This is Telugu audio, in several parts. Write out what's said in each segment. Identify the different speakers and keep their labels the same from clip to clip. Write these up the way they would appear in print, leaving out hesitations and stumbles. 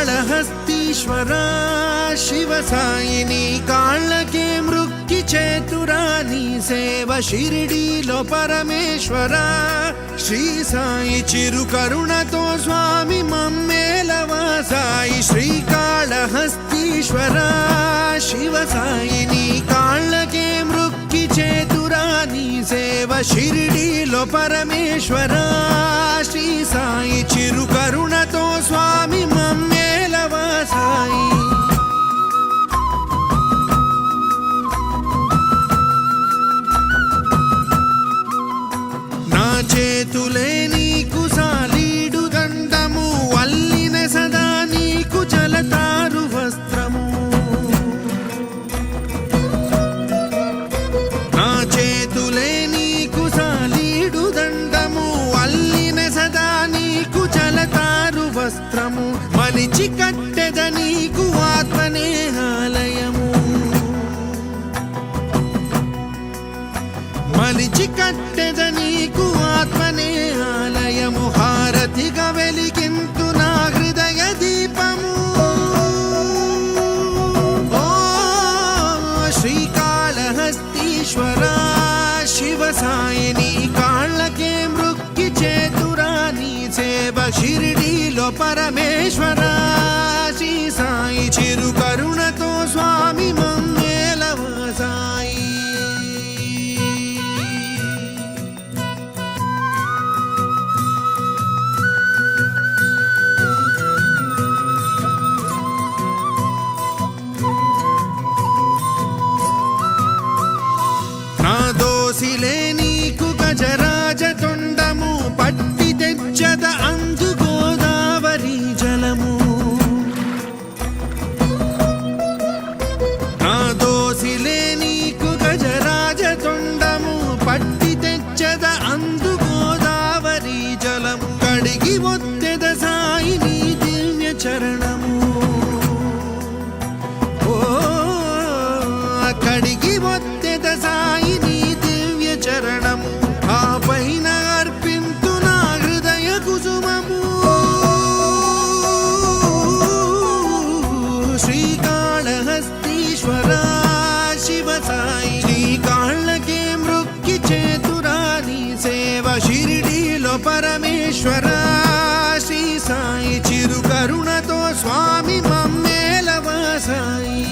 Speaker 1: శ్రీకాళహస్తీశ్వరా శివ సాయిని కాళ్ళకే మృక్కి చేతురా నీ సేవ షిరిడీలో పరమేశ్వరా శ్రీ సాయి చిరు కరుణతో స్వామి మమ్మేలవా సాయి శ్రీకాళహస్తీశ్వరా శివ సాయిని కాళ్ళకే మృక్కి చేతురా నీ సేవ షిరిడీలో పరమేశ్వరా శ్రీ సాయి చిరు కరుణతో స్వామి మమ్మేలవా సాయి నా చేతులే నీకు సాలీడు దండము అల్లిన సదా నీకు జలతారు వస్త్రము నా చేతులే నీకు సాలీడు దండము అల్లిన సదా నీకు జలతారు వస్త్రము మలిచి కట్టెద నీకు ఆత్మనేహాలయము మలిచి కట్టెద నీకు ఆత్మనేహాలయము హారతిగా వెలిగింతు నా హృదయ దీపము ఓ శ్రీకాళహస్తీశ్వరా శివ సాయిని కాళ్ళకే మృక్కి చేతురా నీ సేవ షిరిడీలో పరమేశ్వరా శ్రీ సాయి చిరు కరుణతో స్వామి మమ్మేలవా సాయి నా దోసిలే నీకు గజరాజ తొండము పట్టి తెచ్చద అందు గోదావరి జలము నా దోసిలే నీకు గజరాజ తొండము పట్టి తెచ్చద అందు గోదావరి జలము కడిగి ఒత్తెద సాయి నీ దివ్య చరణము ఓ కడిగి ఒత్తెద సాయి నీ దివ్య చరణము ఆ పైన అర్పింతు నా హృదయ కుసుమము శ్రీకాళహస్తీశ్వరా శివ సాయి నీ కాళ్ళకే మృక్కి చేతురా నీ సేవ షిరిడీలో పరమేశ్వరా శ్రీ సాయి చిరు కరుణతో స్వామి మమ్మేలవా సాయి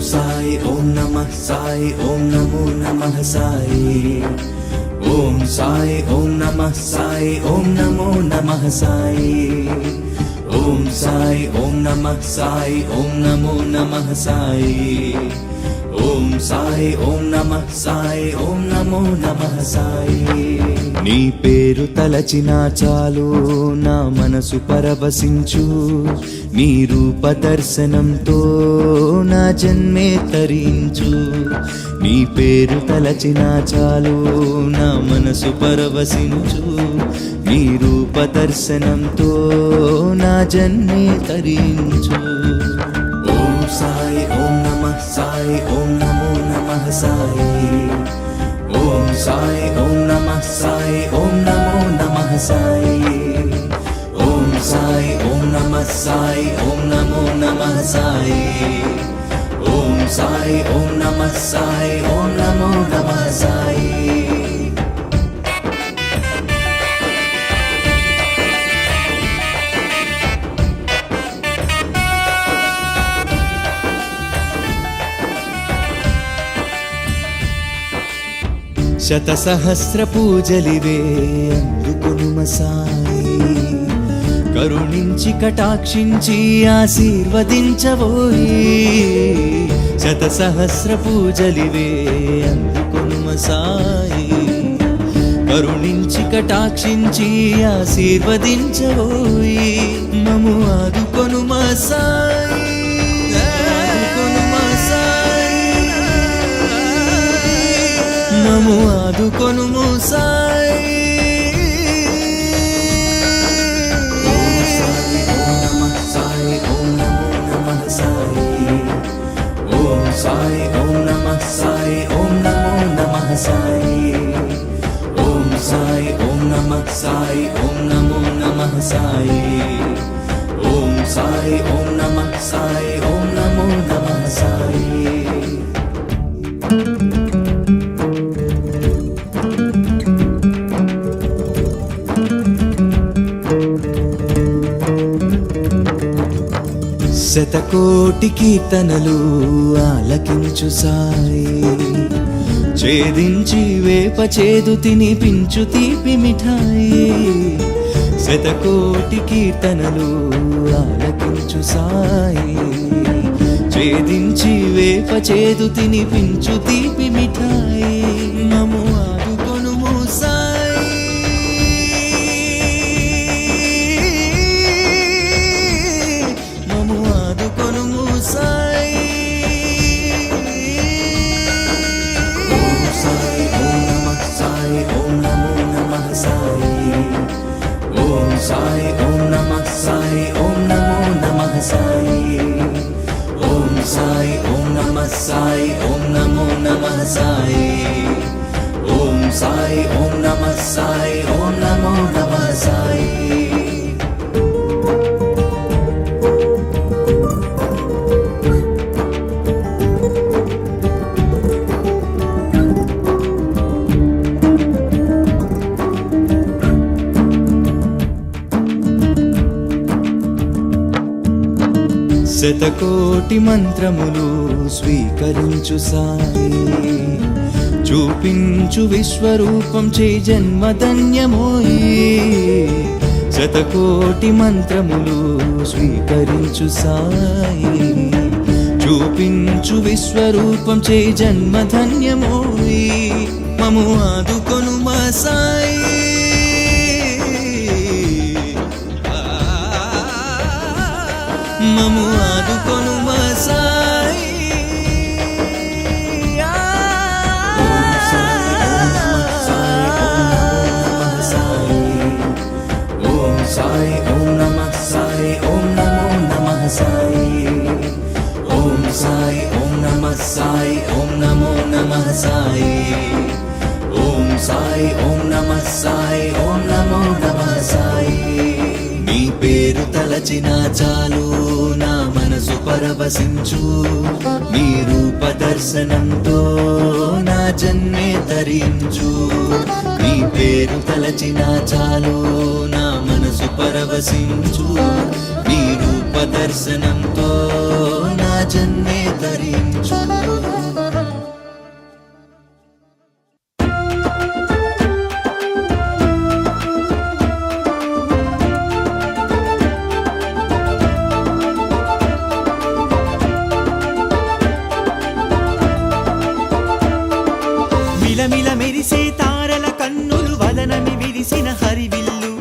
Speaker 2: సాయి ఓం నమః సాయి ఓం నమో నమః సాయి ఓం సాయి ఓం నమః సాయి ఓం నమో నమః సాయి ఓం సాయి ఓం నమః సాయి ఓం నమో నమః సాయి ఓం సాయి ఓం నమః సాయి ఓం నమో నమః సాయి నీ పేరు తలచినా చాలు నా మనసు పరవశించు నీ రూప దర్శనంతో నా జన్మే తరించు నీ పేరు తలచినా చాలు నా మనసు పరవశించు నీ రూప దర్శనంతో నా జన్మే తరించు ఓం సాయి ఓం నమః సాయి ఓం నమో నమః సాయి ఓం సాయి ఓం నమః సాయి ఓం నమో నమః సాయి ఓం సాయి ఓం నమః సాయి ఓం నమో నమః సాయి ఓం సాయి ఓం నమః సాయి ఓం నమో నమః సాయి శతసహస్ర పూజలివే అందుకొనుమ సాయి కరుణించి కటాక్షించి ఆశీర్వదించబోయి శతసహస్ర పూజలివే అందుకొనుమ సాయి కరుణించి కటాక్షించి ఆశీర్వదించబోయి మము ఆదుకొనుమ సాయి మము ఆదుకొనుము సాయి ఓం సాయి ఓం నమః సాయి ఓం నమో నమః సాయి ఓం సాయి ఓం నమః సాయి ఓం నమో నమః సాయి ఓం సాయి ఓం నమః సాయి ఓం నమో నమః సాయి ఓం సాయి ఓం నమః సాయి ఓం నమో నమః సాయి శతకోటి కీర్తనలు ఆలకించు సాయి ఛేదించి వేప చేదు తినిపించు తీపి మిఠాయి శతకోటి కీర్తనలు ఆలకించు సాయి ఛేదించి వేప చేదు తినిపించు తీపి మిఠాయి మము ఆదుకొనుము సాయి మము ఆదుకొనుము సాయి ఓం సాయి ఓం నమః సాయి ఓం నమో నమః సాయి ఓం సాయి ఓం నమః సాయి ఓం నమో నమః సాయి ఓం సాయి ఓం నమః సాయి ఓం నమో నమః సాయి ఓం సాయి ఓం నమః సాయి ఓం నమో నమః సాయి శతకోటి మంత్రములు స్వీకరించు సాయి చూపించు విశ్వరూపం చే జన్మధన్యమోయి శతకోటి మంత్రములు స్వీకరించు సాయి చూపించు విశ్వరూపం చే జన్మధన్యమోయి మము ఆదుకొనుమా సాయి మము ఆదుకొనుమా సాయి ఓం సాయి ఓం నమః సాయి ఓం నమో నమః సాయి ఓం సాయి ఓం నమః సాయి ఓం నమో నమః సాయి ఓం సాయి ఓం నమః సాయి ఓం నమో నమః సాయి నీ పేరు తలచిన చాలు నా మనసు పరవశించు నీ రూప దర్శనంతో నా జన్మే తరించు నీ పేరు తలచిన చాలు నా మనసు పరవశించు నీ రూప దర్శనంతో నా జన్మే ధరించు.
Speaker 3: మిలమిల మెరిసే తారల కన్నులు వదనమి విరిసిన హరివిల్లు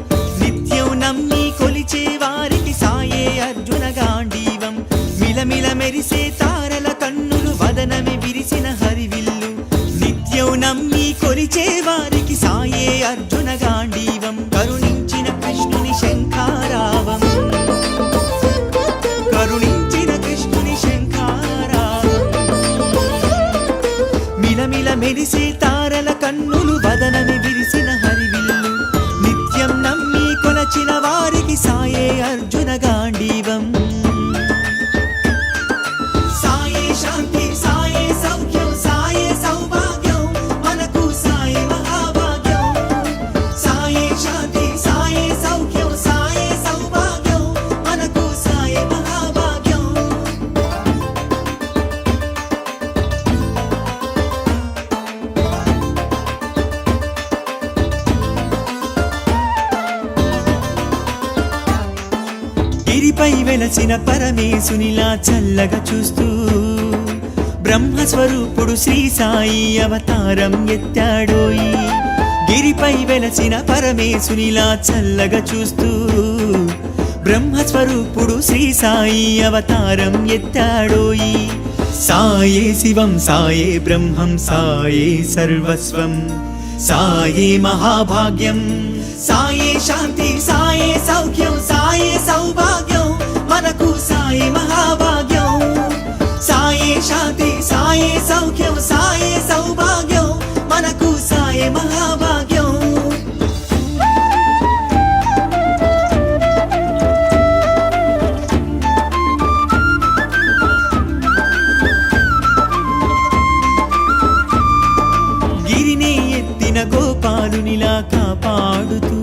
Speaker 3: నిత్యం నమ్మి కొలిచే వారికి సాయే అర్జున గాంధీవం. మిలమిల మెరిసే తారల కన్నులు వదనమి విరిసిన హరివిల్లు నిత్యం నమ్మి కొలిచే వారికి సాయే అర్జున గాంధీవం. కరుణించిన కృష్ణుని శంఖారావం, కరుణించిన కృష్ణుని శంఖారావం. మిలమిల మెరిసే తారల కన్నులు వదనమి విరిసిన హరివిల్లు నిత్యం నమ్మి కొలచిన వారికి సాయే అర్జున గాంధీవం. సాయే శాంతి, సాయే సౌఖ్యం, సాయే సౌభాగ్యం, మనకు సాయే మహాభాగ్యం. సాయే శాంతి, సాయే సౌఖ్యం, సాయే సౌభాగ్యం, మనకు సాయే మహాభాగ్యం. గిరిపై వెలసిన పరమేశునిలా చల్లగా చూస్తూ బ్రహ్మస్వరూపుడు శ్రీ సాయి అవతారం ఎత్తాడోయి. గిరిపై వెలసిన పరమేశునిలా చల్లగా చూస్తూ బ్రహ్మస్వరూపుడు శ్రీ సాయి అవతారం ఎత్తాడోయి. సాయే శివం, సాయే బ్రహ్మం, సాయే సర్వస్వం, సాయే మహాభాగ్యం. సాయే శాంతి, సాయే సౌఖ్యం, సాయే సౌభాగ్యం, మనకు సాయే మహాభాగ్యం. సాయే శాంతి, సాయే సౌఖ్యం, సాయే సౌభాగ్యం, మనకు సాయే మహాభాగ్యం. గిరిని ఎత్తిన గోపాలునిలా కాపాడుతూ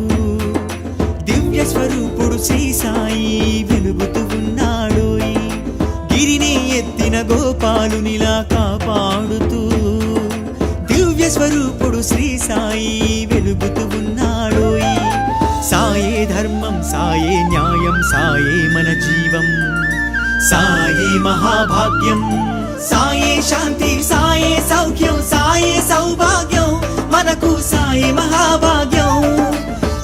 Speaker 3: దివ్య స్వరూపుడు శ్రీ సాయి వెలుగుతూ ఉన్నాడోయి. గిరిని ఎత్తిన గోపాలునిలా కాపాడుతూ దివ్య స్వరూపుడు శ్రీ సాయి వెలుగుతూ ఉన్నాడోయి. సాయే ధర్మం, సాయే న్యాయం, సాయే మన జీవం, సాయే మహాభాగ్యం. సాయే శాంతి, సాయే సౌఖ్యం, సాయే సౌభాగ్యం, మనకు సాయే మహాభాగ్యం.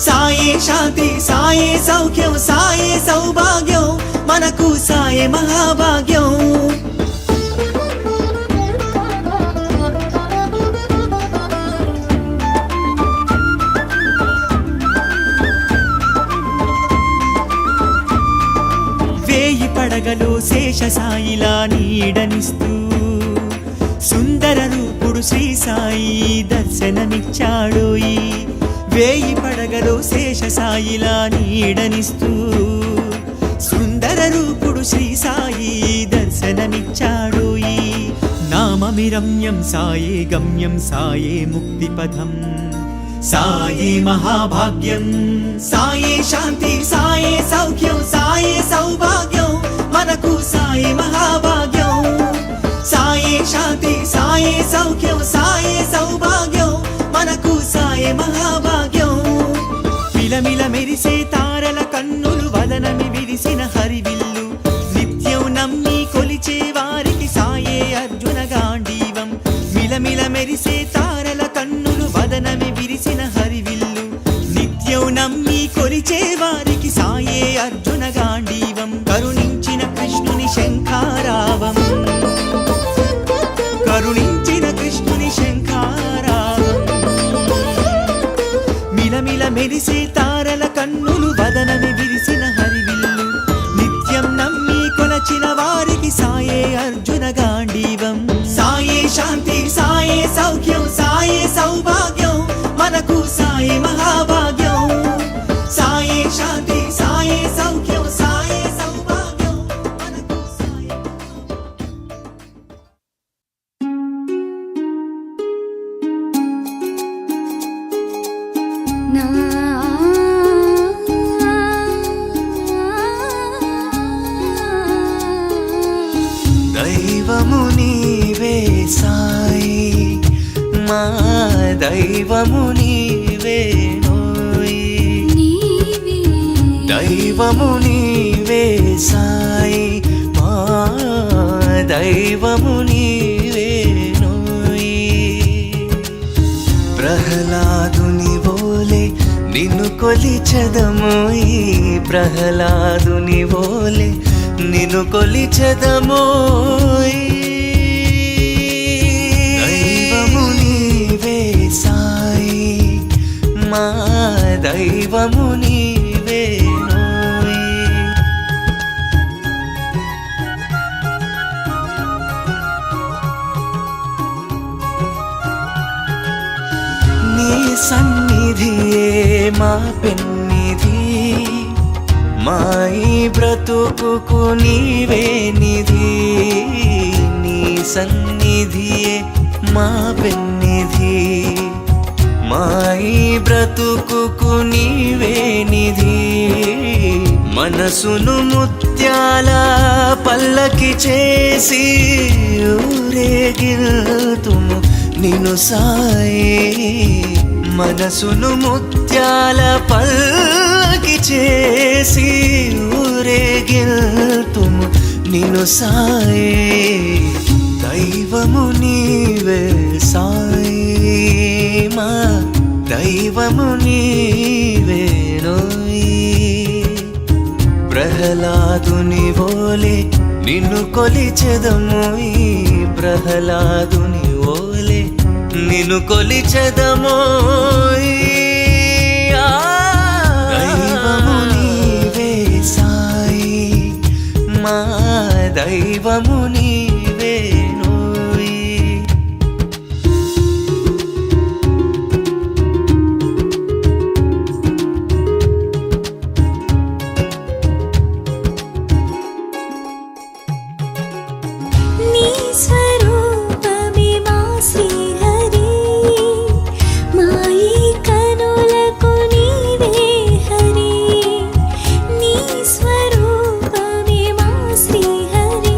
Speaker 3: సాయే శాంతి, సాయే సౌఖ్యం, సాయే సౌభాగ్యం, మనకు సాయే మహాభాగ్యం. వేయి పడగలో శేష సాయిలా నీడనిస్తూ సుందర రూపుడు శ్రీ సాయి దర్శనమిచ్చాడోయి. వేయి పడగలో శేష సాయిలా నీడనిస్తూ సుందర రూపుడు శ్రీ సాయి దర్శనమిచ్చాడోయి. నామమిరమ్యం, సాయే గమ్యం, సాయే ముక్తిపథం, సాయే మహాభాగ్యం. సాయే శాంతి, సాయే సౌఖ్యం, సాయే సౌభాగ్యం, మనకు సాయే మహాభాగ్యం. సాయే శాంతి, సాయే సౌఖ్యం, సాయే సౌభాగ్యం, మనకు సాయే మహాభాగ్యం. మిలమిల మెరిసే తారల కన్నులు వదనమి విరిసిన హరివిల్లు నిత్యం నమ్మి కొలిచే వారికి సాయే అర్జున గాంధీవం. మిలమిల మెరిసే తారల కన్నులు వదనమి విరిసిన హరివిల్లు నిత్యం నమ్మి కొలిచే వారికి సాయే అర్జున గాంధీవం. కరుణించిన కృష్ణుని శంఖారావం, కరుణించిన కృష్ణుని శంఖారావం. మిలమిల మెరిసే తారల కన్నులు వదనమి విరిసిన హరివిల్లు నిత్యం నమ్మి కొలచిన వారికి సాయే అర్జున గాంధీవం. సాయే శాంతి, సాయే సౌఖ్యం, సాయే సౌభాగ్యం, మనకు సాయే మహాభాగ్యం. సాయే శాంతి, సాయే సౌఖ్యం, సాయే సౌభాగ్యం, మనకు సాయే
Speaker 4: నా
Speaker 2: దైవము నీవేనోయ్ దైవము నీవే సాయి మా దైవము నీవేనోయ్ ప్రహ్లాదుని వోలే నిన్ను కొలిచెదమోయ్ ప్రహ్లాదుని వోలే నిన్ను కొలిచెదమోయ్ దైవము నీవే సాయి మా దైవము నీవేనోయ్ నీ సన్నిధియే మా పెన్నిధి మా ఈ బ్రతుకుకు నీవే నిధి నీ సన్నిధియే మా పెన్నిధి మా ఈ బ్రతుకుకు నీవే నిధి మనసును ముత్యాల పల్లకి చేసి ఊరేగిల్తుము నిన్ను సాయి మనసును ముత్యాల పల్లకి చేసి ఊరేగిల్తుము నిన్ను సాయి దైవము నీవే సాయి మా దైవము నీవేనోయ్ ప్రహ్లాదుని వోలే నిన్ను కొలిచెదమోయ్ ప్రహ్లాదుని వోలే నిన్ను కొలిచెదమోయ్ దైవము నీవే సాయి మా దైవము నీవేనోయ్
Speaker 4: నీ స్వరూపమే మా శ్రీహరి మా ఈ కనులకు నీవే హరి నీ స్వరూపమే మా శ్రీహరి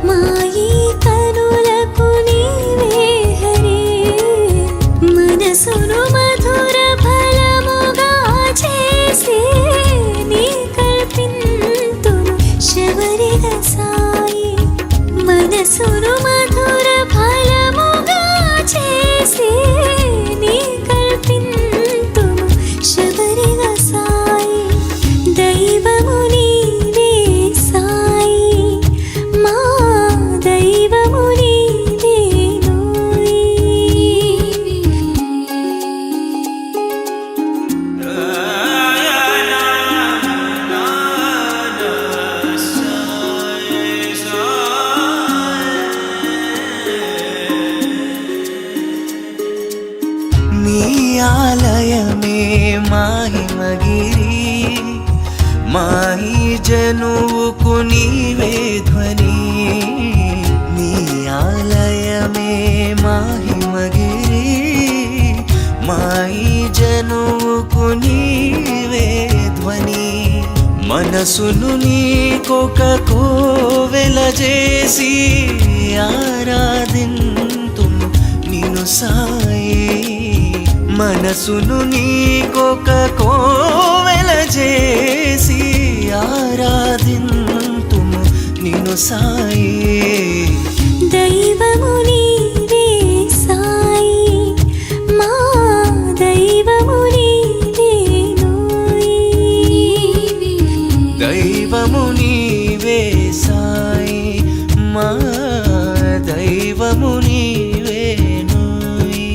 Speaker 4: మా ఈ కనులకు నీవే హరి మనసును మధుర ఫలముగా చేసి నీ కల్పింతును శబరిగ సాయి మనసును మధుర ఫలముగా చేసి నీ కల్పింతుము శబరిగ సాయి దైవము నీవే సాయి మా దైవము నీవేనోయ్
Speaker 2: నీ ఆలయమే మాహిమగిరి మాహి జనువుకు నీవే ధ్వని నీ ఆలయమే మాహిమగిరి మాహి జనువుకు నీవే ధ్వని మనసును నీకొక కోవెల చేసి ఆరాధింతుము నిన్ను సాయి మనసును నీకొక కోవెల చేసి ఆరాధింతుము నిన్ను సాయి
Speaker 4: దైవము నీవే సాయి మా దైవము నీవేనోయ్
Speaker 2: దైవము నీవే సాయి మా దైవము నీవేనోయ్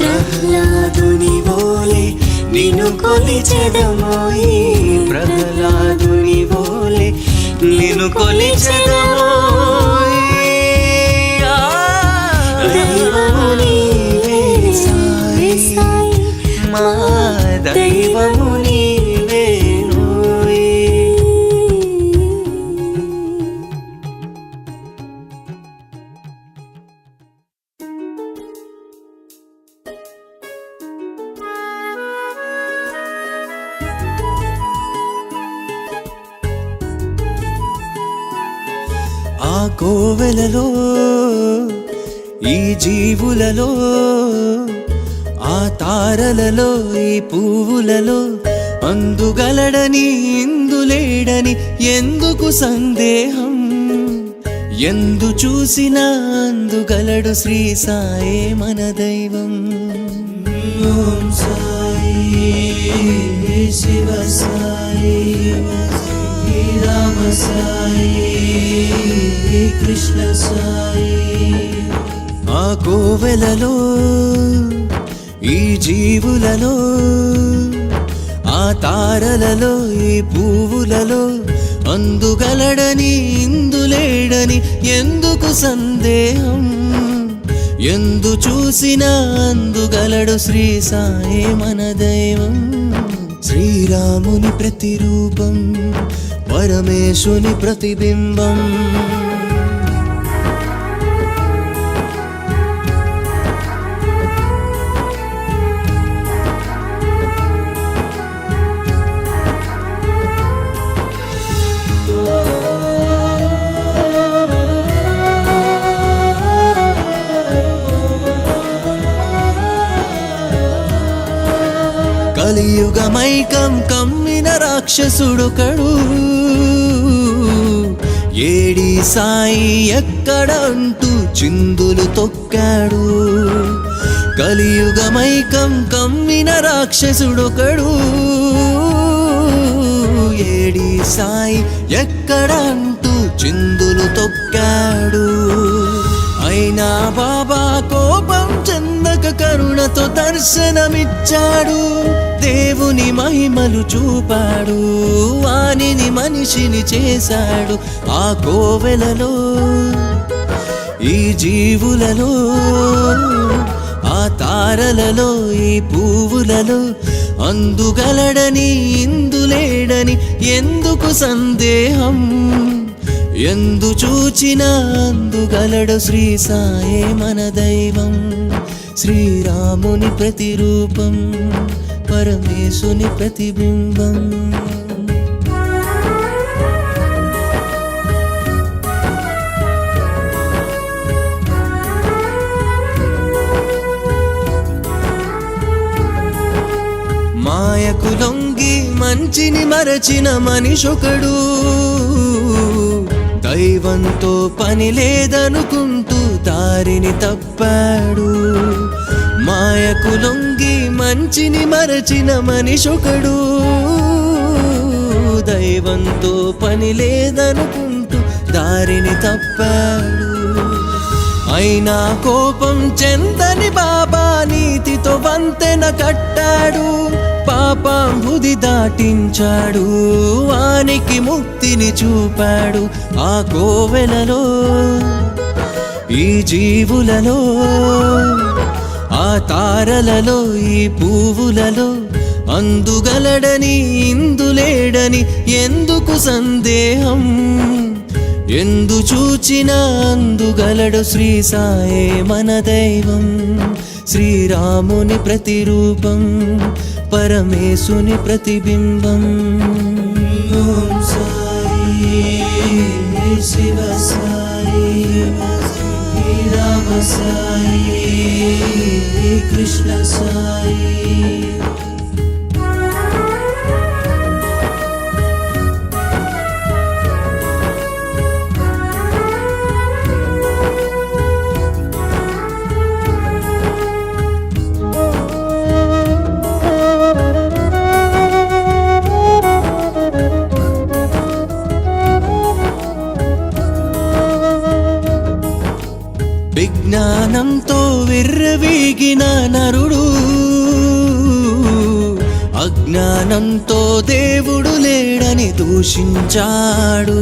Speaker 2: ప్రహ్లాదుని వోలే నిన్ను కొలిచెదమోయ్ ప్రహ్లాదుని వోలే నిన్ను కొలిచెదమోయ్ దైవము నీవే సాయి మా దైవము నీవేనోయ్ ఆ కోవెలలో
Speaker 3: ఈ జీవులలో ఆ తారలలో ఈ పువ్వులలో అందుగలడని ఇందులేడని ఎందుకు సందేహం ఎందు చూసినా అందుగలడు శ్రీ సాయే మన దైవం ఓం సాయి శివ సాయి రామ సాయి కృష్ణ సాయి ఆ కోవెలలో ఈ జీవులలో ఆ తారలలో ఈ పువ్వులలో అందుగలడని ఇందులేడని ఎందుకు సందేహం ఎందు చూసినా అందుగలడు శ్రీ సాయే మన దైవం శ్రీరాముని ప్రతిరూపం పరమేశుని ప్రతిబింబం కలియుగమైకం కమ్మిన రాక్షసుడొకడు ఏడి సాయి ఎక్కడ అంటూ చిందులు తొక్కాడు కలియుగమైకం కమ్మిన రాక్షసుడొకడు ఏడి సాయి ఎక్కడ అంటూ చిందులు తొక్కాడు అయినా బాబా కోపం చెందక కరుణతో దర్శనమిచ్చాడు దేవుని మహిమలు చూపాడు వానిని మనిషిని చేశాడు ఆ కోవెలలో ఈ జీవులలో ఆ తారలలో ఈ పువ్వులలో అందుగలడని ఇందులేడని ఎందుకు సందేహం ఎందు చూచినా అందుగలడు శ్రీ సాయే మన దైవం శ్రీరాముని ప్రతిరూపం పరమేశుని ప్రతిబింబం మాయకు లొంగి మంచిని మరచిన మనిషొకడు దైవంతో పని లేదనుకుంటూ దారిని తప్పాడు మాయకు లొంగి మంచిని మరచిన మనిషొకడు దైవంతో పని లేదనుకుంటూ దారిని తప్పాడు అయినా కోపం చెందని బాబా నీతితో వంతెన కట్టాడు పాపాంబుది దాటించాడు వానికి ముక్తిని చూపాడు ఆ కోవెలలో ఈ జీవులలో ఆ తారలలో ఈ పువ్వులలో అందుగలడని ఇందులేడని ఎందుకు సందేహం ఎందు చూచినా అందుగలడు శ్రీ సాయే మన దైవం శ్రీరాముని ప్రతిరూపం పరమేశుని ప్రతిబింబం ఓం సాయి శివ సాయి రామ సాయి కృష్ణ సాయి విజ్ఞానంతో విర్రవీగిన నరుడు అజ్ఞానంతో దేవుడు లేడని దూషించాడు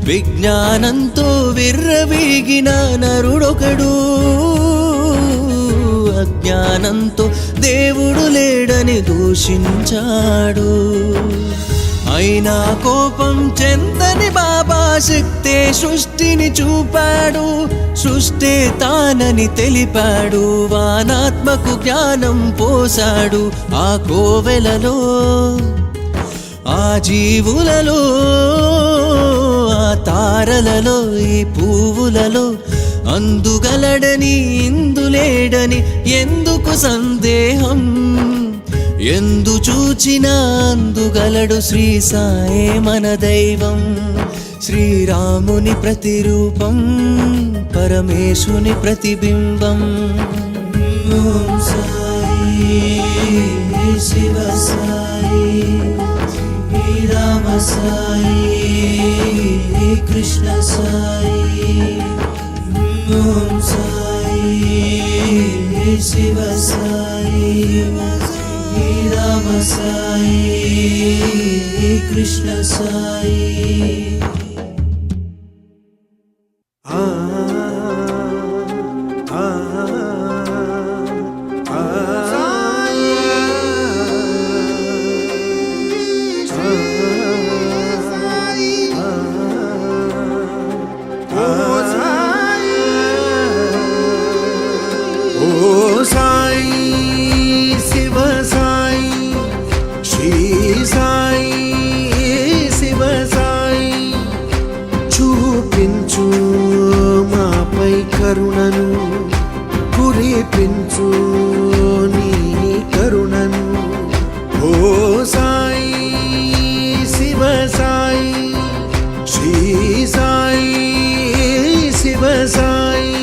Speaker 3: విజ్ఞానంతో విర్రవీగిన నరుడొకడు అజ్ఞానంతో దేవుడు లేడని దూషించాడు అయినా కోపం చెందని బాబా శక్తే సృష్టిని చూపాడు సృష్టి తానని తెలిపాడు వానాత్మకు జ్ఞానం పోసాడు ఆ కోవెలలో ఆ జీవులలో ఆ తారలలో ఈ పువ్వులలో అందుగలడని ఇందులేడని ఎందుకు సందేహం ఎందు చూచినా అందుగలడు శ్రీ సాయే మన దైవం శ్రీరాముని ప్రతిరూపం పరమేశుని ప్రతిబింబం ఓం సాయి శివ సాయి రామ సాయి కృష్ణ సాయి ఓం సాయి శివ సాయి రామ సాయి కృష్ణ సాయి
Speaker 1: కరుణను కురిపించు నీ కరుణను ఓ సాయి శివ సాయి శ్రీ సాయి శివ సాయి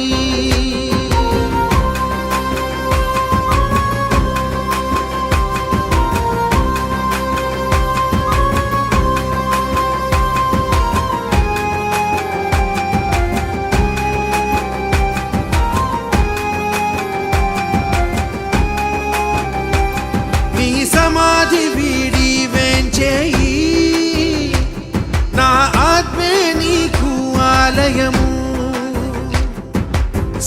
Speaker 1: సమాధి వీడి వేంచేయి నా ఆత్మే నీకు ఆలయము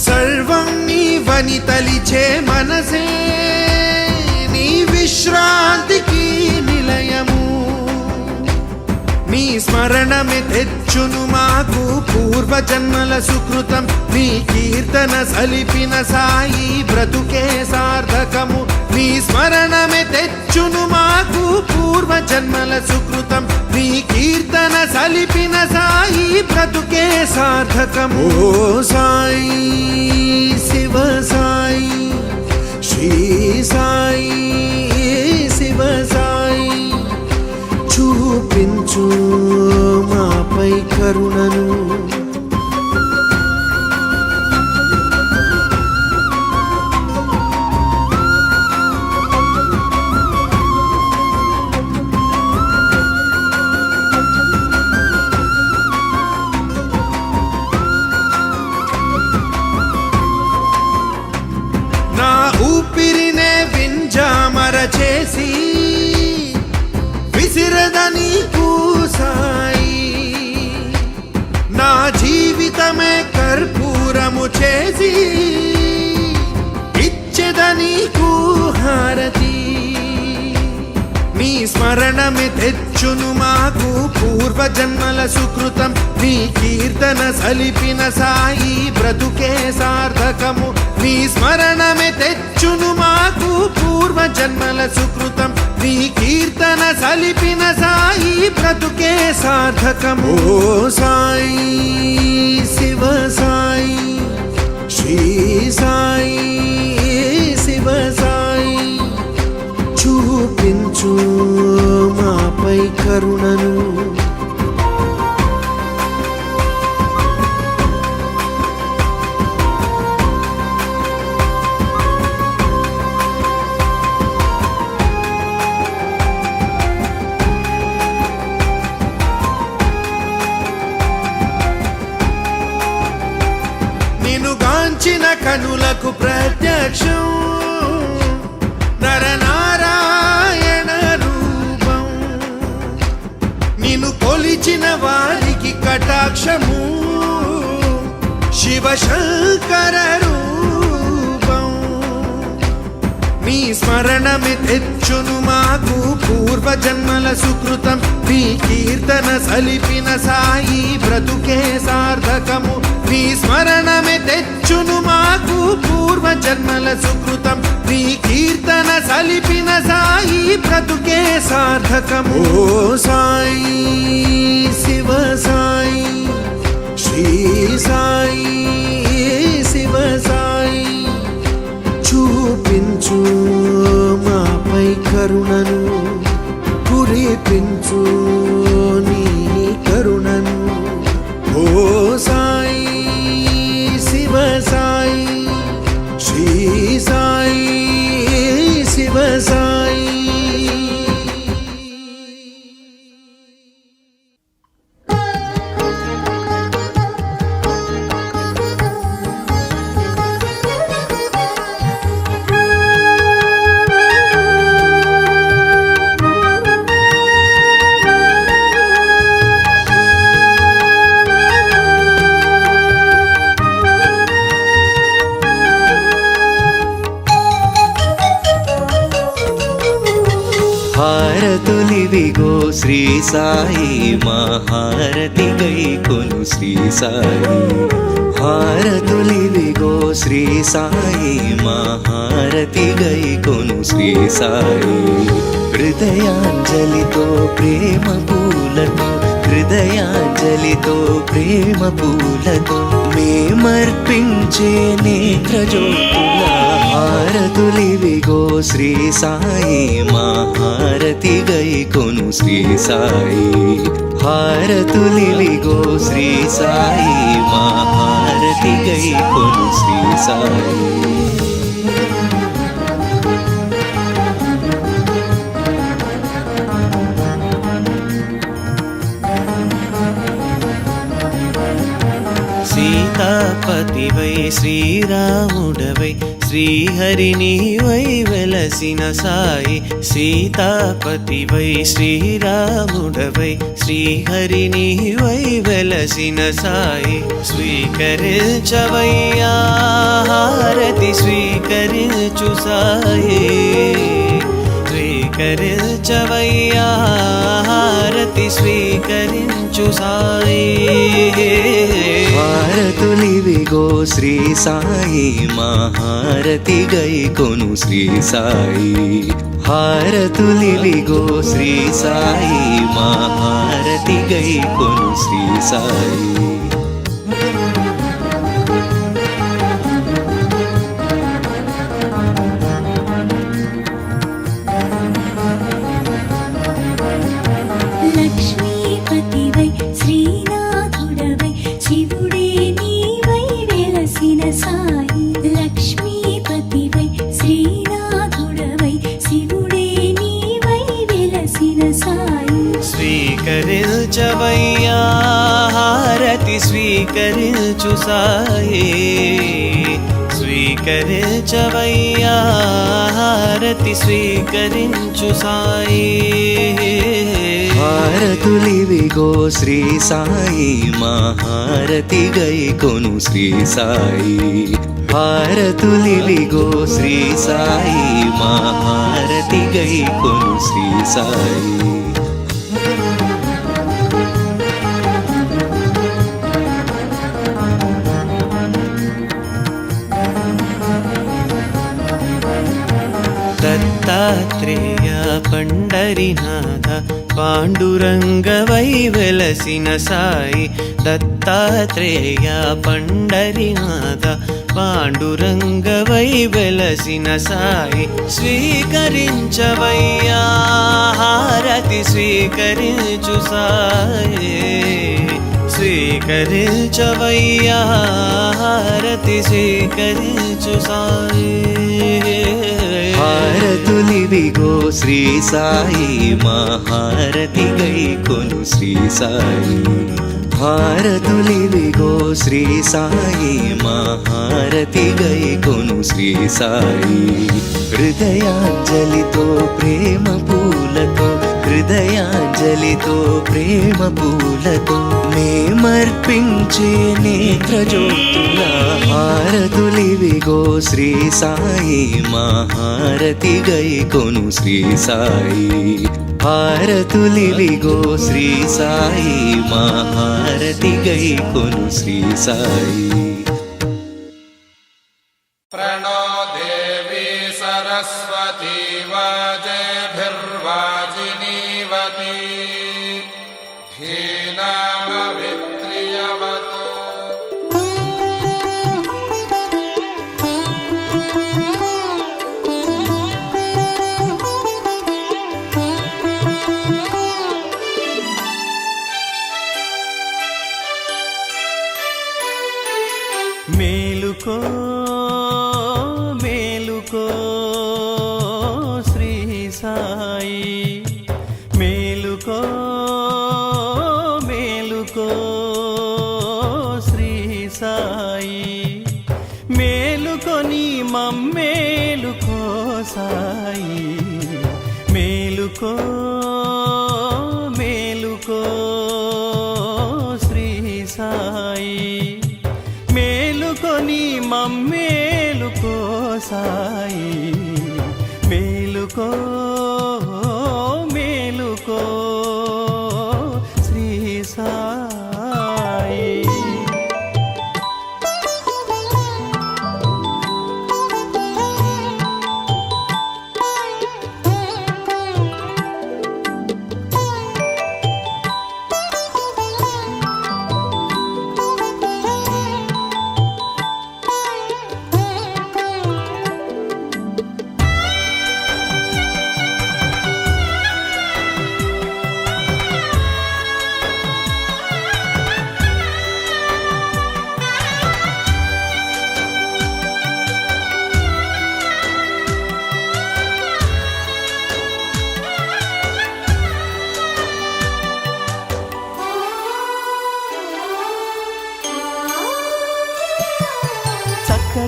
Speaker 1: సర్వం నీవని తలిచే మనసే నీ విశ్రాంతికి నిలయము నీ స్మరణమే తెచ్చును మాకు పూర్వజన్మల సుకృతం నీ కీర్తన సలిపిన సాయి బ్రతుకే సార్థకము నీ స్మరణమే తెచ్చును మాకు పూర్వజన్మల సుకృతం నీ కీర్తన సలిపిన సాయి బ్రతుకే సార్థకము ఓ సాయి శివ సాయి శ్రీ సాయి శివ సాయి చూపించు మాపై కరుణను నా ఊపిరినే వింజామర చేసి విసిరదని సాయి నా జీవితమే కర్పూరము చేసి ఇచ్చెదని హారతి నీ స్మరణమే తెచ్చును మాకు పూర్వజన్మల సుకృతం నీ కీర్తన సలిపిన సాయి బ్రతుకే సార్థకము నీ స్మరణమే తెచ్చును మాకు పూర్వజన్మల సుకృతం నీ కీర్తన సలిపిన సాయి బ్రతుకే సార్థకము ఓ సాయి శివ సాయి శ్రీ సాయి శివ సాయి చూపించు మాపై కరుణను గాంచిన కనులకు ప్రత్యక్షం నరనారాయణ రూపం నిన్ను కొలిచిన వారికి కటాక్షము శివశంకర రూపం నీ స్మరణమే తెచ్చును మాకు పూర్వజన్మల సుకృతం నీ కీర్తన సలిపిన సాయి బ్రతుకే సార్థకము నీ స్మరణమే తెచ్చును మాకు పూర్వజన్మల సుకృతం నీ కీర్తన సలిపిన సాయి బ్రతుకే సార్థకము ఓ సాయి శివ సాయి శ్రీ సాయి కరుణను కురిపించు నీ కరుణను ఓ సాయి శివ సాయి శ్రీ సాయి శివ సాయి.
Speaker 3: హారతులివిగో శ్రీ సాయి మహారతి గైకొను శ్రీ సాయి. హారతులివిగో శ్రీ సాయి మహారతి గైకొను శ్రీ సాయి. హృదయాంజలితో ప్రేమ పూలతో హృదయాంజలితో ప్రేమ పూలతో మేమర్పించే నేత్రజ్యోతుల హారతులివిగో శ్రీ సాయి మహారతి గైకొను శ్రీ సాయి. హారతులివిగో శ్రీ సాయి మహారతి గైకొను శ్రీ సాయి. సీతాపతివై శ్రీరాముడవై శ్రీహరి నీవై వెలసిన సాయి. సీతాపతివై శ్రీరాముడవై శ్రీహరి నీవై వెలసిన సాయి. స్వీకరించవయ్యా హారతి స్వీకరించు సాయి. స్వీకరించవయ్యా హారతి స్వీకరించు సాయి. హారతులివిగో శ్రీ సాయి మహారతి గైకొను శ్రీ సాయి. హారతులివిగో శ్రీ సాయి మహారతి గైకొను శ్రీ సాయి.
Speaker 4: లక్ష్మీపతివై శ్రీనాథుడవై శివుడే నీవై వెలసిన సాయి. లక్ష్మీపతివై శ్రీనాథుడవై శివుడే నీవై వెలసిన సాయి.
Speaker 3: స్వీకరించవయ్యా హారతి స్వీకరించు సాయి. స్వీకరించవయ్యా హారతి స్వీకరించు సాయి. హారతులివిగో శ్రీ సాయి మహారతి గైకొను శ్రీ సాయి. హారతులివిగో శ్రీ సాయి మహారతి గైకొను శ్రీ సాయి. దత్తాత్రేయ పండరినాథ పాండురంగవై వెలసిన సాయి. దత్తాత్రేయ పండరినాథ పాండురంగవై వెలసిన సాయి. స్వీకరించవయ్యా హారతి స్వీకరించు సాయి. స్వీకరించవయ్యా హారతి స్వీకరించు సాయి. హారతులివిగో శ్రీ సాయి మహారతి గైకొను శ్రీ సాయి. హారతులివిగో శ్రీ సాయి మహారతి గైకొను శ్రీ సాయి. హృదయాంజలితో ప్రేమ పూలతో హృదయాంజలితో ప్రేమ పూలతో మేమర్పించే నేత్రజ్యోతుల హారతులివిగో శ్రీ సాయి మహారతి గైకొను శ్రీ సాయి. హారతులివిగో శ్రీ సాయి మహారతి గైకొను శ్రీ సాయి.
Speaker 5: प्रणो देवी सरस्वती वाजेभिर्वाजिनीवती धीनामवित्रियवतु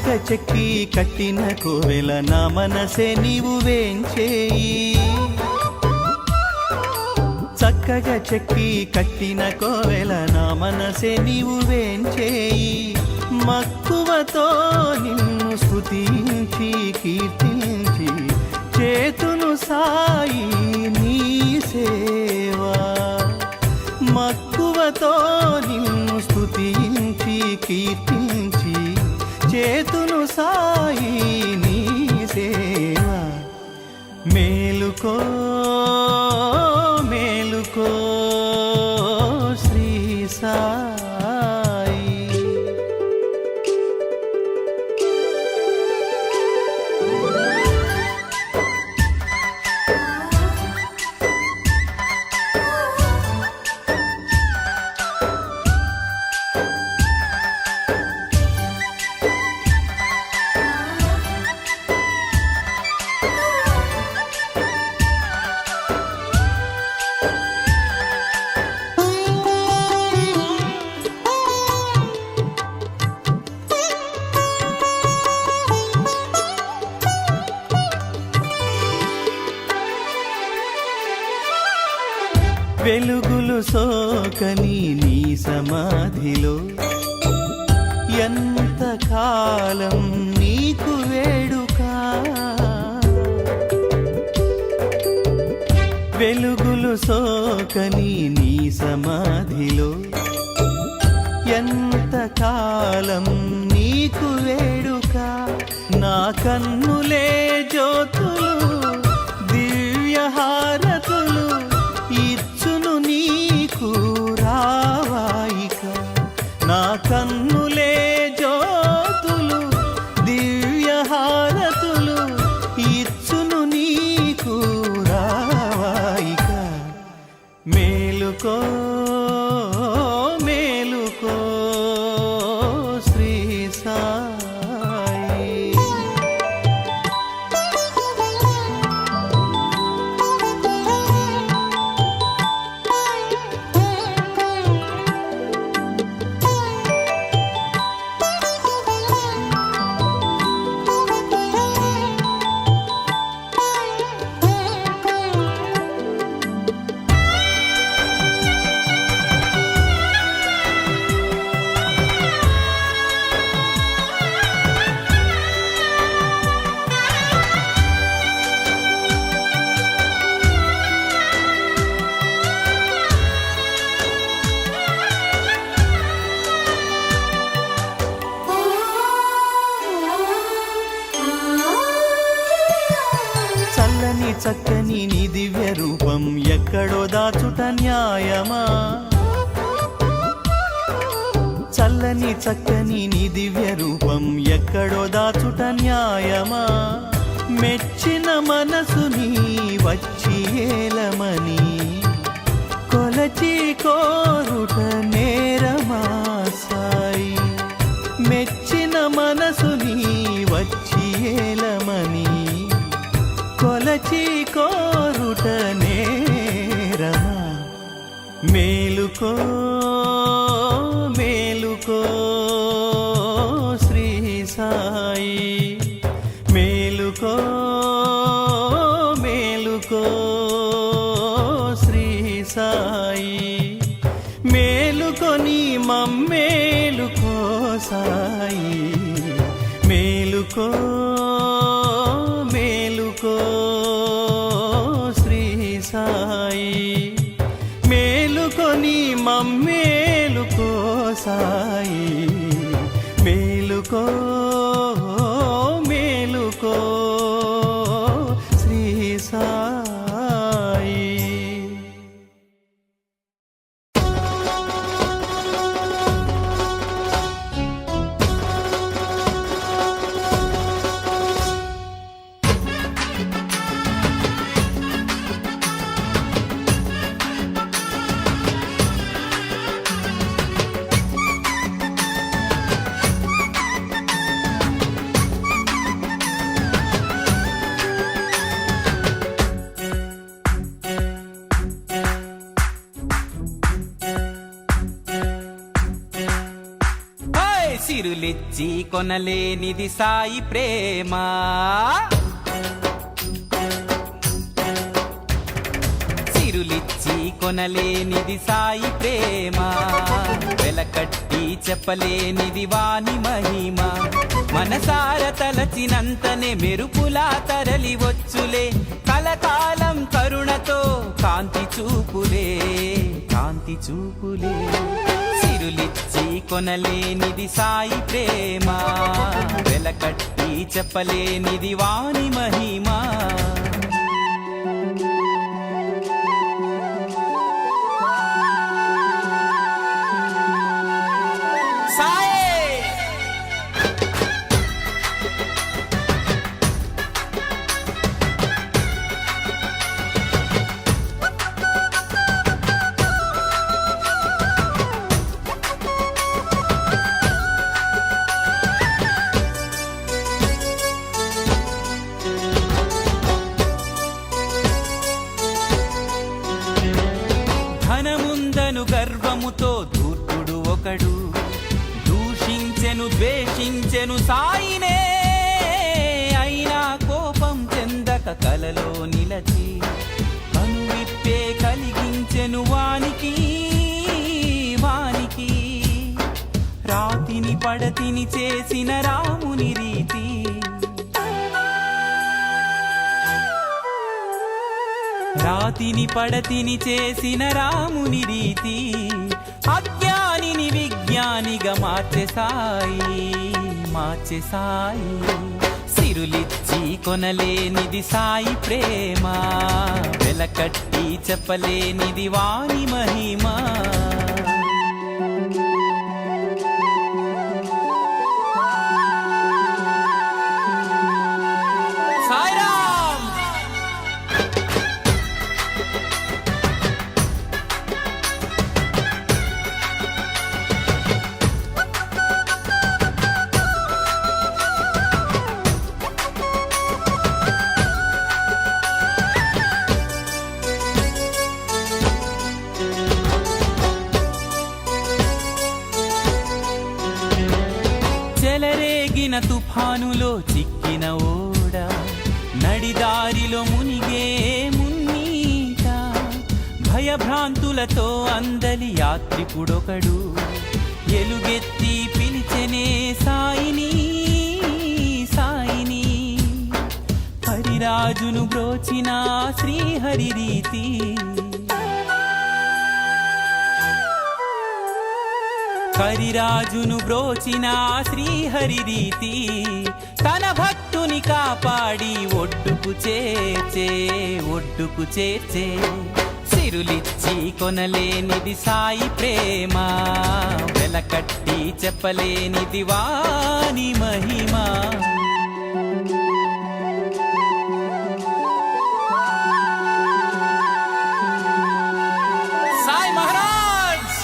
Speaker 6: చక్కగా చెక్కి కట్టిన కోవెల నా మనసే నీవు వేంచేయి. చక్కగా చెక్కి కట్టిన కోవెల నా మనసే నీవు వేంచేయి. మక్కువతో నిన్ను స్తుతించి కీర్తించి చేతును సాయి నీ సేవా. మక్కువతో నిన్ను స్తుతించి కీర్తించి చేతును సాయి నీ సేవా. మేలుకో మేలుకో శ్రీ సాయి. వెలుగులు సోకని నీ సమాధిలో ఎంత కాలం నీకు వేడుక. వెలుగులు సోకని నీ సమాధిలో ఎంత కాలం నీకు వేడుక. నా కన్నులే జ్యోతులు దివ్యహారతులు ఇచ్చును నీకు రావాయిక. నా కన్నులే జ్యోతులు దివ్యహారతులు ఇచ్చును నీకు రావాయిక. మేలుకో మేలుకో శ్రీ సాయి. చల్లని చక్కని నీ దివ్య రూపం ఎక్కడో దాచుట న్యాయమా. చల్లని చక్కని నీ దివ్య రూపం ఎక్కడో దాచుట న్యాయమా. మెచ్చిన మనసుని వచ్చి ఏలమని కొలచి కోరుట నేరమా సాయి. మెచ్చిన మనసుని వచ్చి ఏలమని కొలచి కోరుట నేరమా. మేలుకో మేలుకో శ్రీ సాయి. మేలుకో మేలుకో శ్రీ సాయి. మేలుకొని మమ్మేలుకో సాయి. మేలుకో మేలుకో శ్రీ సాయి. మేలుకొని మమ్మేలుకో సాయి. మేలుకో మేలుకో శ్రీ సాయి.
Speaker 7: సిరులిచ్చి కొనలేనిది సాయి ప్రేమ. సిరులిచ్చి కొనలేనిది సాయి ప్రేమ, వెలకట్టి చెప్పలేనిది వాని మహిమ. మనసార తలచినంతనే మెరుపులా తరలి వచ్చులే, కలకాలం కరుణతో కాంతి చూపులే, కాంతి చూపులే. సిరులిచ్చి కొనలేనిది సాయి ప్రేమ, వెలకట్టి చెప్పలేనిది వాని మహిమ. ధనముందను గర్వముతో ధూర్తుడు ఒకడు, దూషించెను ద్వేషించెను సాయినే. అయినా కోపం చెందక కలలో నిలచి, కనువిప్పే కలిగించెను వానికి వానికి. రాతిని పడతిని చేసిన రాముని రీతి, రాతిని పడతిని చేసిన రాముని రీతి. అజ్ఞానిని విజ్ఞానిగా మార్చె సాయి, మార్చె సాయి. సిరులిచ్చి కొనలేనిది సాయి ప్రేమ, వెలకట్టి చెప్పలేనిది వాని మహిమ. చెలరేగిన తుఫానులో చిక్కిన ఓడ, నడిదారిలో మునిగే మున్నీట. భయభ్రాంతులతో అందలి యాత్రికుడొకడు, ఎలుగెత్తి పిలిచెనే సాయిని సాయిని. హరిరాజును బ్రోచిన శ్రీహరి రీతి, హరిరాజును బ్రోచిన శ్రీహరి రీతి. తన భక్తుని కాపాడి ఒడ్డుకు చేర్చే, ఒడ్డుకు చేర్చే. సిరులిచ్చి కొనలేనిది సాయి ప్రేమ, వెలకట్టి చెప్పలేనిది వాని మహిమ. సాయి మహారాజ్.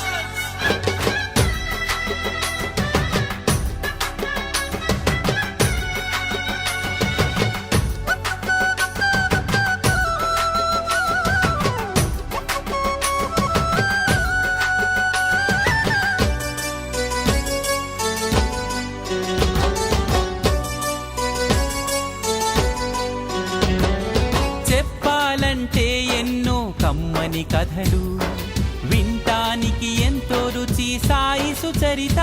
Speaker 7: చెప్పాలంటే ఎన్నో కమ్మని కథలు, వింటానికి ఎంతో రుచి సాయి సుచరిత.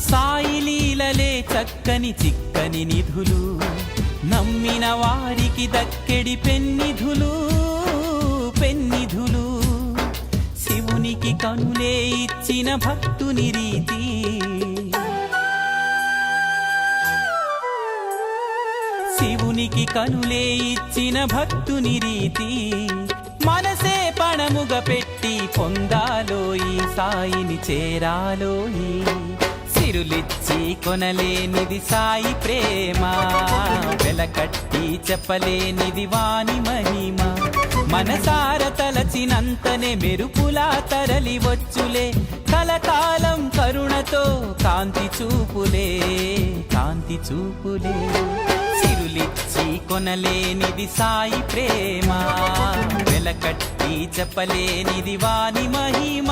Speaker 7: సాయి లీలలే చక్కని చిక్కని నిధులు, నమ్మిన వారికి దక్కెడి పెన్నిధులు పెన్నిధులు. శివునికి కనులే ఇచ్చిన భక్తుని రీతి, శివునికి కనులే ఇచ్చిన భక్తుని రీతి. మనసే పణముగా పెట్టి పొందాలోయి, సాయిని చేరాలోయి. సిరులిచ్చి కొనలేనిది సాయి ప్రేమ, వెలకట్టి చెప్పలేనిది వాని మహిమ. మనసార తలచినంతనే మెరుపులా తరలి వచ్చులే, కలకాలం కరుణతో కాంతి చూపులే, కాంతి చూపులే. సిరులిచ్చి కొనలేనిది సాయి ప్రేమ, వెలకట్టి చెప్పలేనిది వాని మహిమ.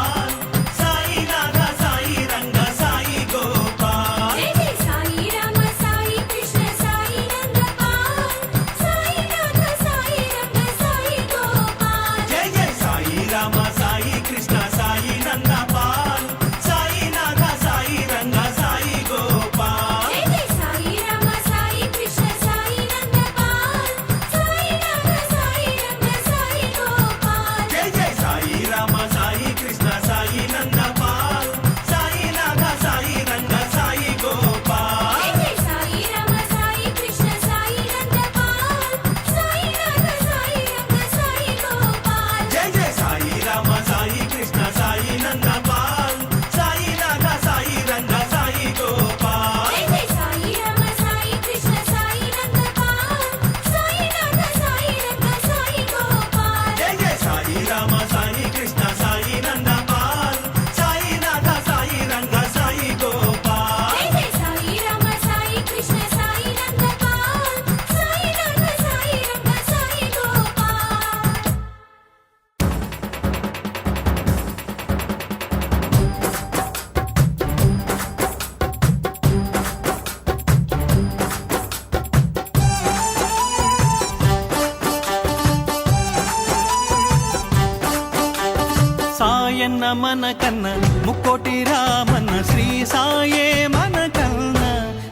Speaker 6: సాయన్న మన కన్న ముక్కోటి రామన్న శ్రీ సాయే మన కన్న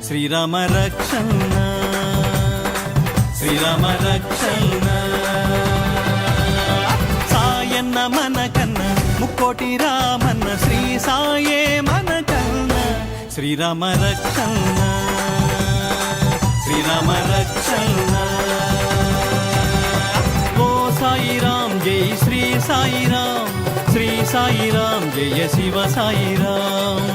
Speaker 6: శ్రీరామ రక్షణ శ్రీరామ రక్షణ సాయన్న మన కన్న ముక్కోటి రామన్న శ్రీ సాయే మన కన్న శ్రీరామ రక్షణ శ్రీరామ రక్షణ ఓ సాయి రామ్ జై శ్రీ సాయి రామ్ శ్రీ సాయి రామ్ జయ శివ సాయి రామ్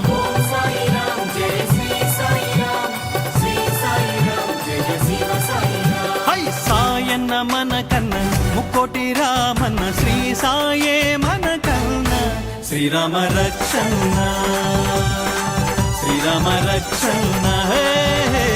Speaker 6: హై సాయన్న మన కన్న ముక్కోటి రామన్న శ్రీ సాయే మన కన్న శ్రీరామ రక్షణ శ్రీరామ రక్షణ హే హే.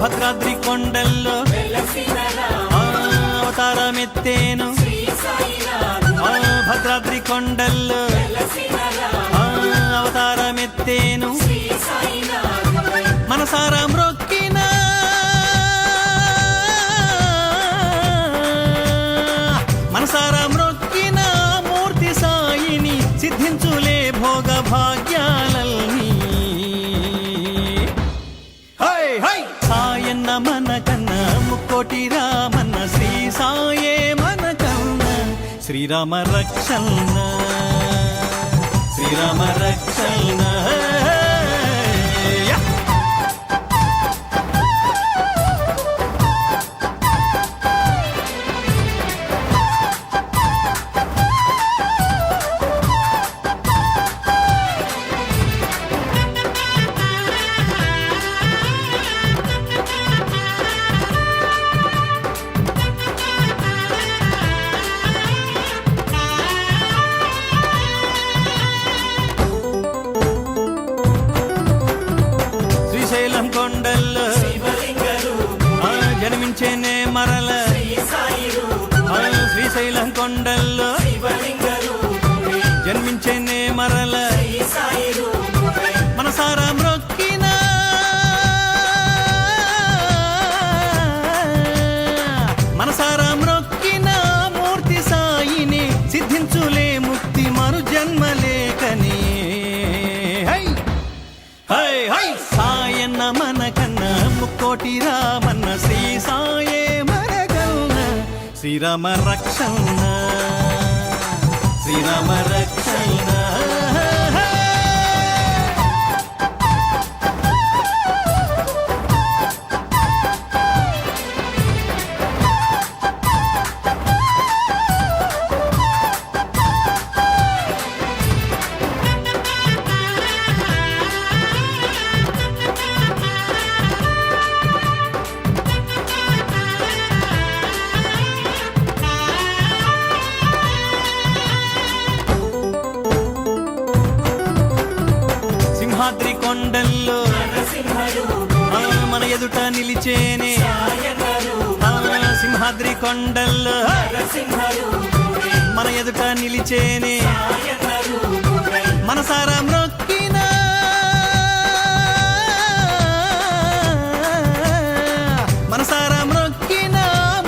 Speaker 6: భద్రాద్రి కొండల్లో అవతారమెత్తేను భద్రాద్రి కొండల్లో అవతారమెత్తేను మనసారా మ్రొక్కిన మనసారా మ్రొక్కిన మూర్తి సాయిని సిద్ధించులే భోగ భాగ్యాలల్ని సాయన్న మన కన్న ముక్కోటి రామన్న శ్రీ సాయే మన కన్న శ్రీరామ రక్షణ శ్రీరామ రక్షణ శ్రీశైలం కొండల్లో జన్మించేనే మరల శ్రీశైలం కొండల్లో జన్మించేనే మరల మనసారా మ్రొక్కిన మనసారా మ్రొక్కిన మూర్తి సాయిని సిద్ధించులే ముక్తి మరు జన్మలేకని హై హై హై సాయన్న మన కన్న ముక్కోటి రామన్న శ్రీ సాయే మన కన్న శ్రీరామ రక్షణ శ్రీరామ రక్షణ సింహాద్రి కొండల్లో మన ఎదుట నిలిచేనే సింహాద్రి కొండల్లో మన ఎదుట నిలిచేనే మనసారా మ్రొక్కిన మనసారా మ్రొక్కిన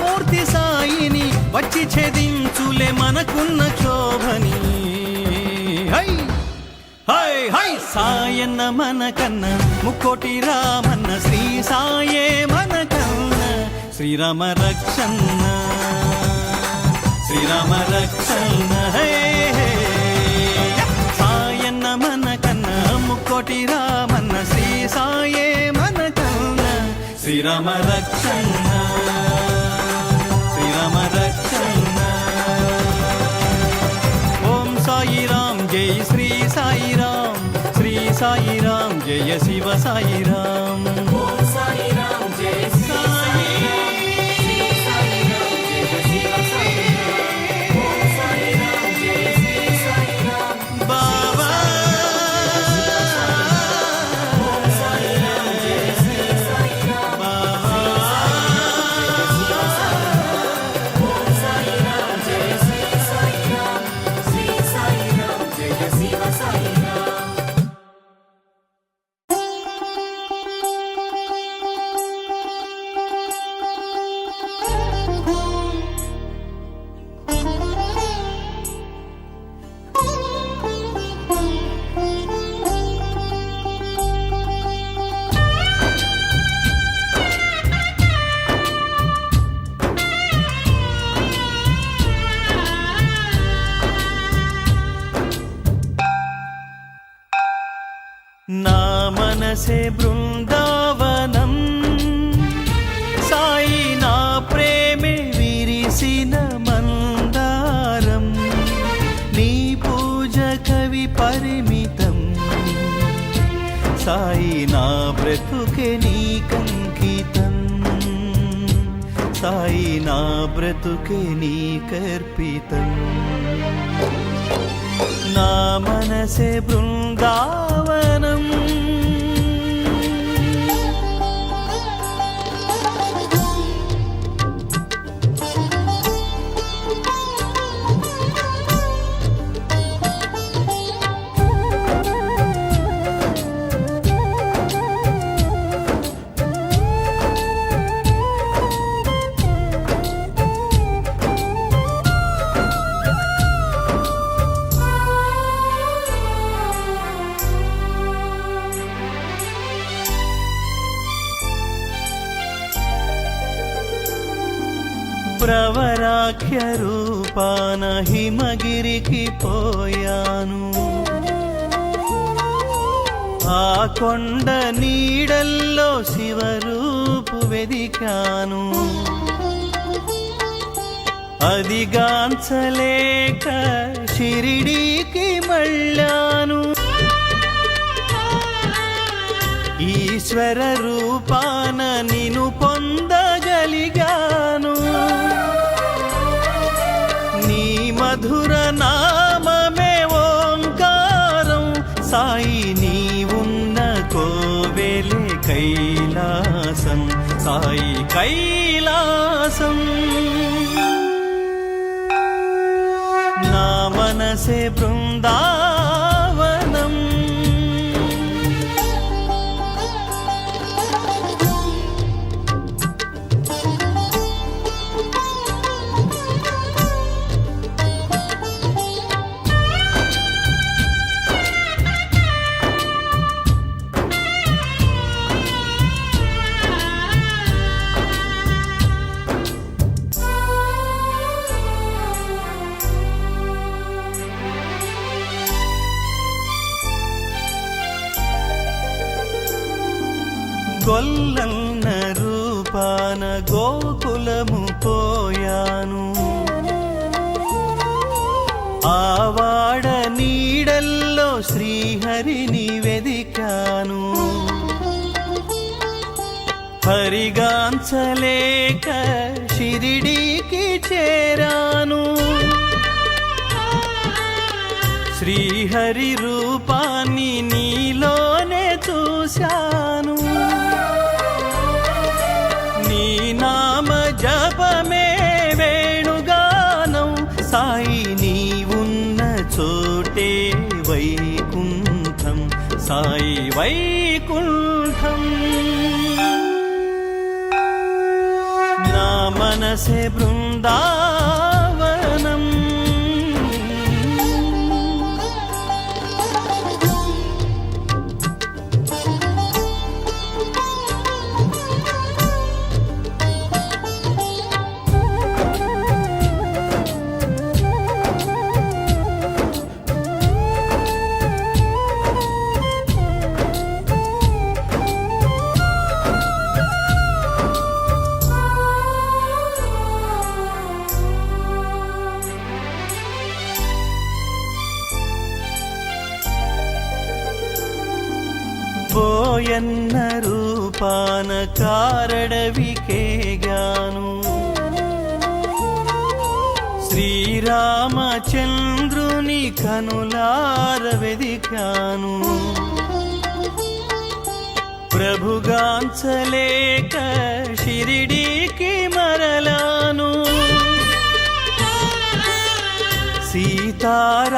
Speaker 6: మూర్తి సాయిని వచ్చి ఛేదించులే మనకున్న శోభని హై హై హై సాయన్న మన కన్న ముక్కోటి రామన్న శ్రీ సాయే మన కన్న శ్రీరామ రక్షణ శ్రీరామ రక్షణ హే హే. సాయన్న మన కన్న ముక్కోటి రామన్న శ్రీ సాయే మన కన్న శ్రీరామ రక్షణ శ్రీరామ రక్షణ ఓం సాయి రామ్ జై శ్రీ సాయి రామ్ శ్రీ సాయి రామ్ జయ శివ సాయి రామ్ నా మనసే బృందావనం సాయి నా ప్రేమే విరిసిన మందారం నీ పూజ కవి పరిమితం సాయి నా బ్రతుకే నీకంకితం సాయి నా బ్రతుకే నీకర్పితం నా మనసే బృందావనం ప్రవరాఖ్య రూపాన హిమగిరికి పోయాను ఆ కొండ నీడల్లో శివరూపు వెదికాను అదిగాంచలేక షిరిడీకి మళ్ళాను ఈశ్వర రూపాన నిన్ను పొందగలిగాను నీ మధుర నామమే ఓంకారం సాయి నీవున్న కోవెలే కైలాసం సాయి కైలాసం నా మనసే బృందావనం గొల్లన్న రూపాన గోకులము పోయాను ఆవాడ నీడల్లో శ్రీహరిని వెదికాను హరిగాంచలేక షిరిడీకి చేరాను శ్రీహరి రూపాన్ని నీలోనే చూశాను నీ నామ జపమే వేణుగానం సాయి నీవున్న చోటే వైకుంఠం సాయి వైకుంఠం నా మనసే బృందావనం బోయన్న రూపాన కారడవికేగాను శ్రీరామచంద్రుని కనులార వెదికాను ప్రభుగాంచలేక షిరిడీకి మరలాను సీతారాముని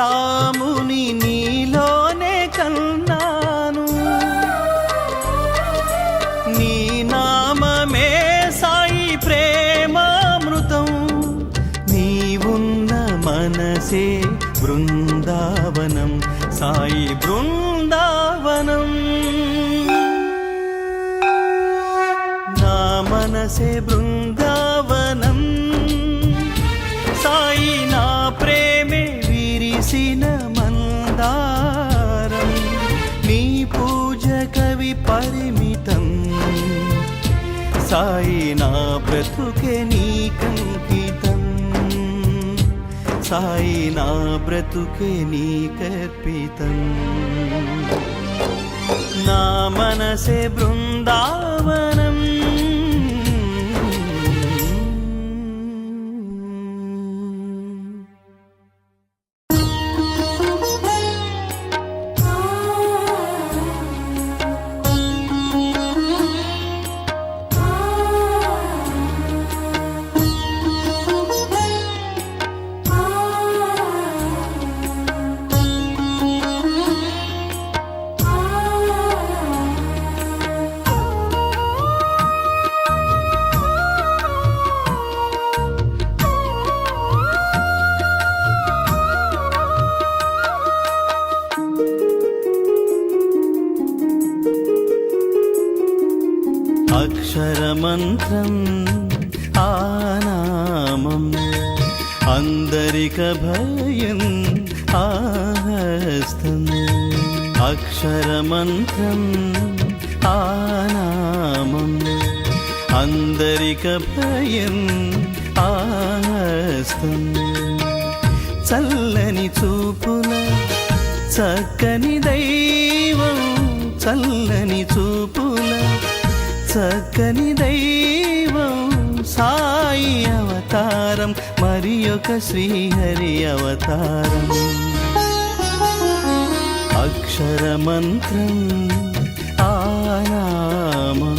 Speaker 6: నీలోనే కన్నాను నీ నామమే సాయి ప్రేమామృతం నీవున్న మనసే బృందావనం సాయి బృందావనం నా మనసే బృందావనం సాయి నా ప్రేమే విరిసిన మందారం నీ పూ సాయి నా బ్రతుకే నీకంకితం సాయి నా బ్రతుకే నీకర్పితం నా మనసే బృందావనం అక్షరమంత్రం ఆనామం అందరిక భయం ఆహస్తం అక్షరమంత్రం ఆనామం అందరిక భయం ఆహస్తం చల్లని చూపుల చక్కని దైవం చల్లని చూపుల చక్కని దైవం సాయి అవతారం మరి ఒక శ్రీహరి అవతారం అక్షరమంత్రం ఆనామం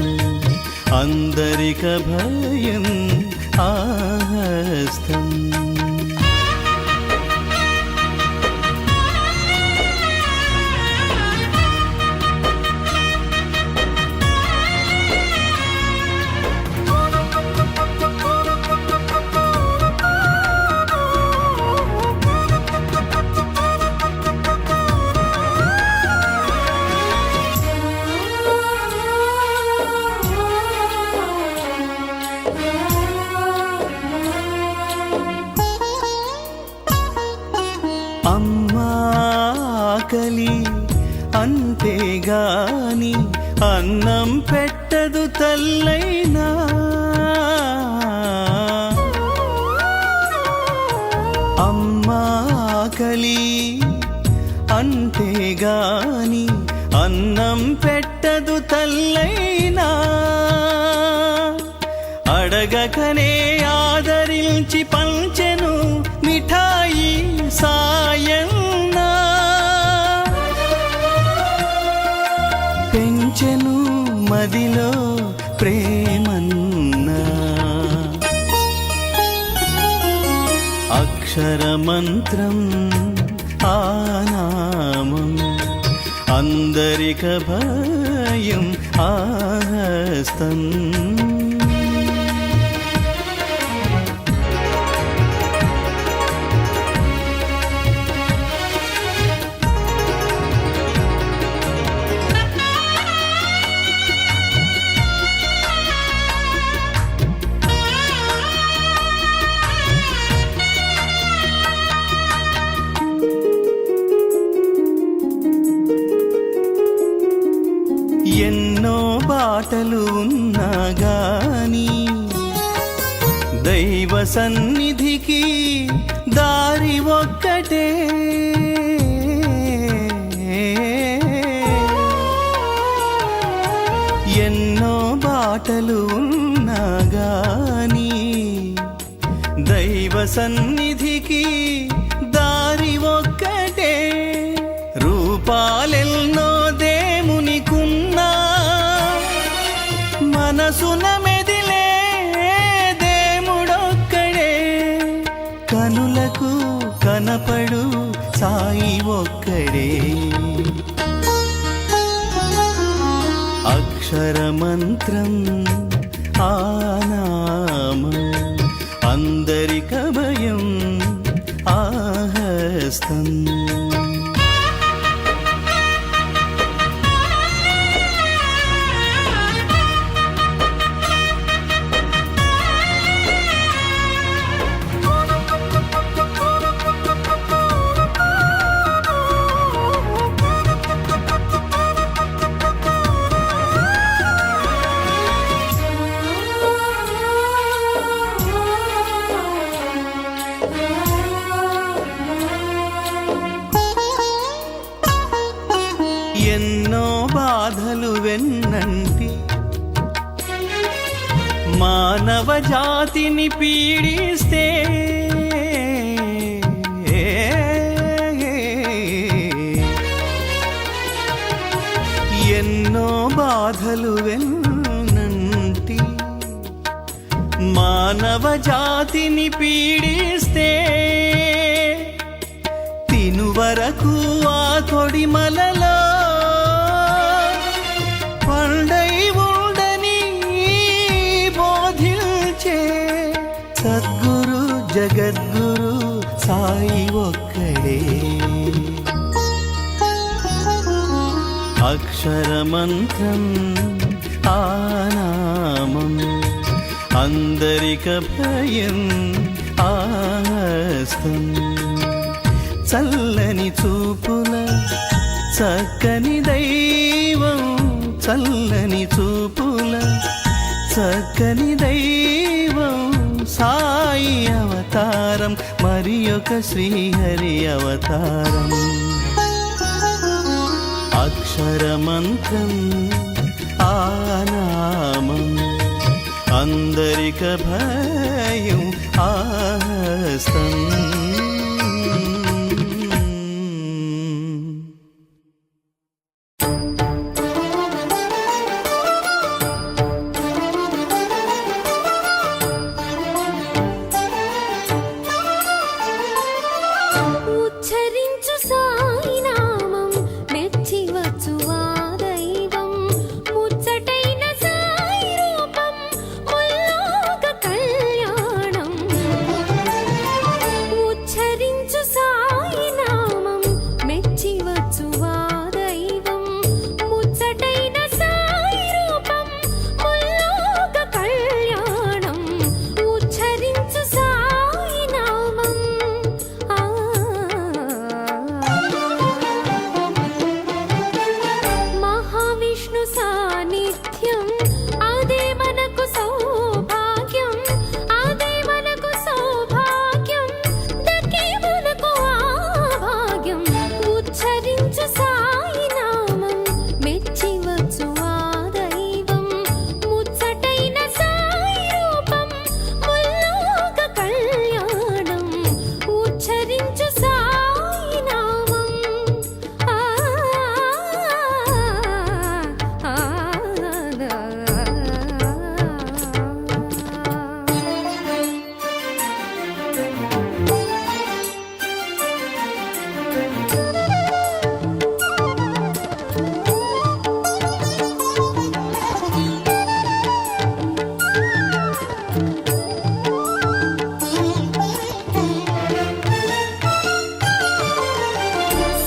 Speaker 6: అందరిక భయం ఆహస్తం అమ్మాకలి అంతేగాని అన్నం పెట్టదు తల్లైనా అమ్మాకలి అంతేగాని అన్నం పెట్టదు తల్లైనా అడగకనే ఆదరించి పంచెను మిఠాయి సాయన్నా పెంచెను మదిలో ప్రేమన్నా అక్షరమంత్రం ఆనామం అందరిక భయం ఆహస్తం ఎన్నో బాటలు ఉన్నా గాని దైవ సన్నిధికి దారి ఒక్కటే ఎన్నో బాటలు ఉన్నా గాని దైవ సన్నిధికి దారి ఒక్కటే రూపాలెన్నో దేవునికున్నా మనసున మెదిలే దేవుడొక్కడే కనులకు కనపడు సాయి ఒక్కడే అక్షరమంత్రం ఆనామం అందరిక భయం ఆహస్తం ఎన్నో బాధలు వెన్నంటి మానవ జాతిని పీడిస్తే ఎన్నో బాధలు వెన్నంటి మానవ జాతిని పీడిస్తే తిను వరకు ఆ తొడిమలలో పండై ఉండని బోధించే సద్గురు జగద్గురు సాయి ఒక్కడే. అక్షరమంత్రం ఆనామం అందరిక భయం ఆస్తం చల్లని చూపుల చక్కని దైవం చల్లని చూపుల చక్కని దైవం సాయి అవతారం మరి ఒక శ్రీహరి అవతారం. అక్షరమంత్రం ఆనామం అందరిక భయం ఆస్తం.
Speaker 8: ఉచ్చరించు సాయి నామం మెచ్చి వచ్చువా దైవం ముచ్చటైన సాయి రూపం ముల్లోక కళ్యాణం. ఉచ్చరించు సాయి నామం మెచ్చి వచ్చువా దైవం ముచ్చటైన సాయి రూపం ముల్లోక కళ్యాణం. ఉచ్చరించు సాయి నామం మహావిష్ణు సాన్నిధ్యం అదే మనకు సౌభాగ్యం అదే మనకు సౌభాగ్యం దక్కే మనకు ఆ భాగ్యం. ఉచ్చరించు సాయి నామం మెచ్చి వచ్చు ఆ దైవం ముచ్చటైన సాయి రూపం ముల్లోక కళ్యాణం. ఉచ్చరించు సాయి నామం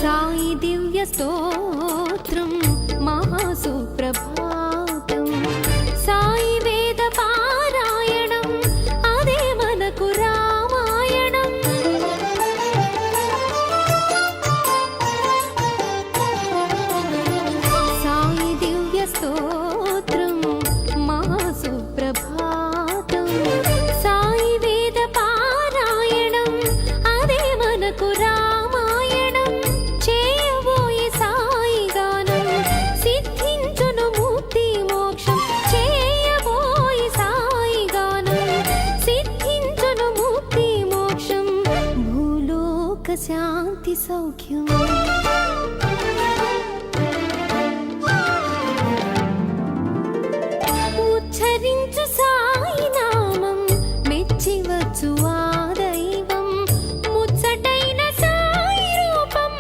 Speaker 8: సాయి దివ్య స్తోత్రం మహాసుప్రభాతం సాయి వేద పారాయణం అదే మనకు రామాయణం. సాయి దివ్య స్తోత్రం మహాసుప్రభాతం సాయి వేద పారాయణం అదే మనకు రామాయణం. చేయబోయే సాయి గానం సిద్ధించును ముక్తి మోక్షం. చేయబోయే సాయి గానం సిద్ధించును ముక్తి మోక్షం. భూలోక శాంతి సౌఖ్యం. ఉచ్చరించు సాయి నామం మెచ్చి వచ్చు ఆ దైవం ముచ్చటైన సాయి రూపం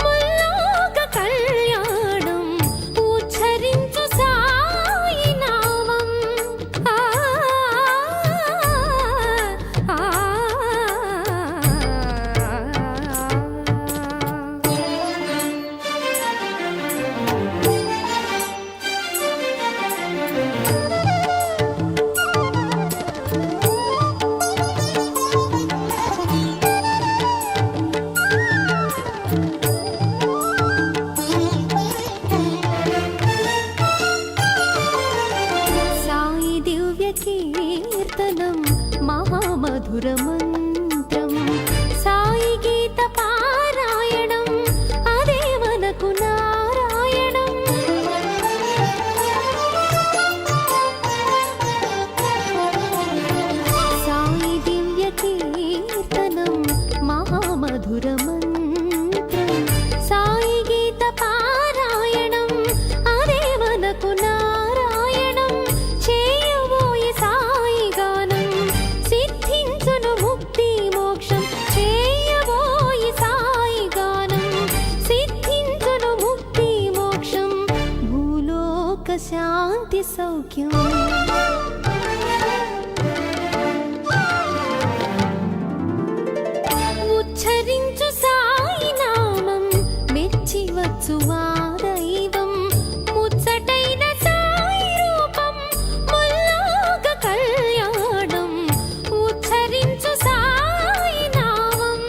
Speaker 8: ముల్లోక కళ్యాణం. ఉచ్చరించు సాయి నామం శాంతి సౌఖ్యం ఉచ్చరించు సాయి నామం మెచ్చి వచ్చు ఆ దైవం ముచ్చటైన సాయి రూపం ముల్లోక కళ్యాణం ఉచ్చరించు సాయి నామం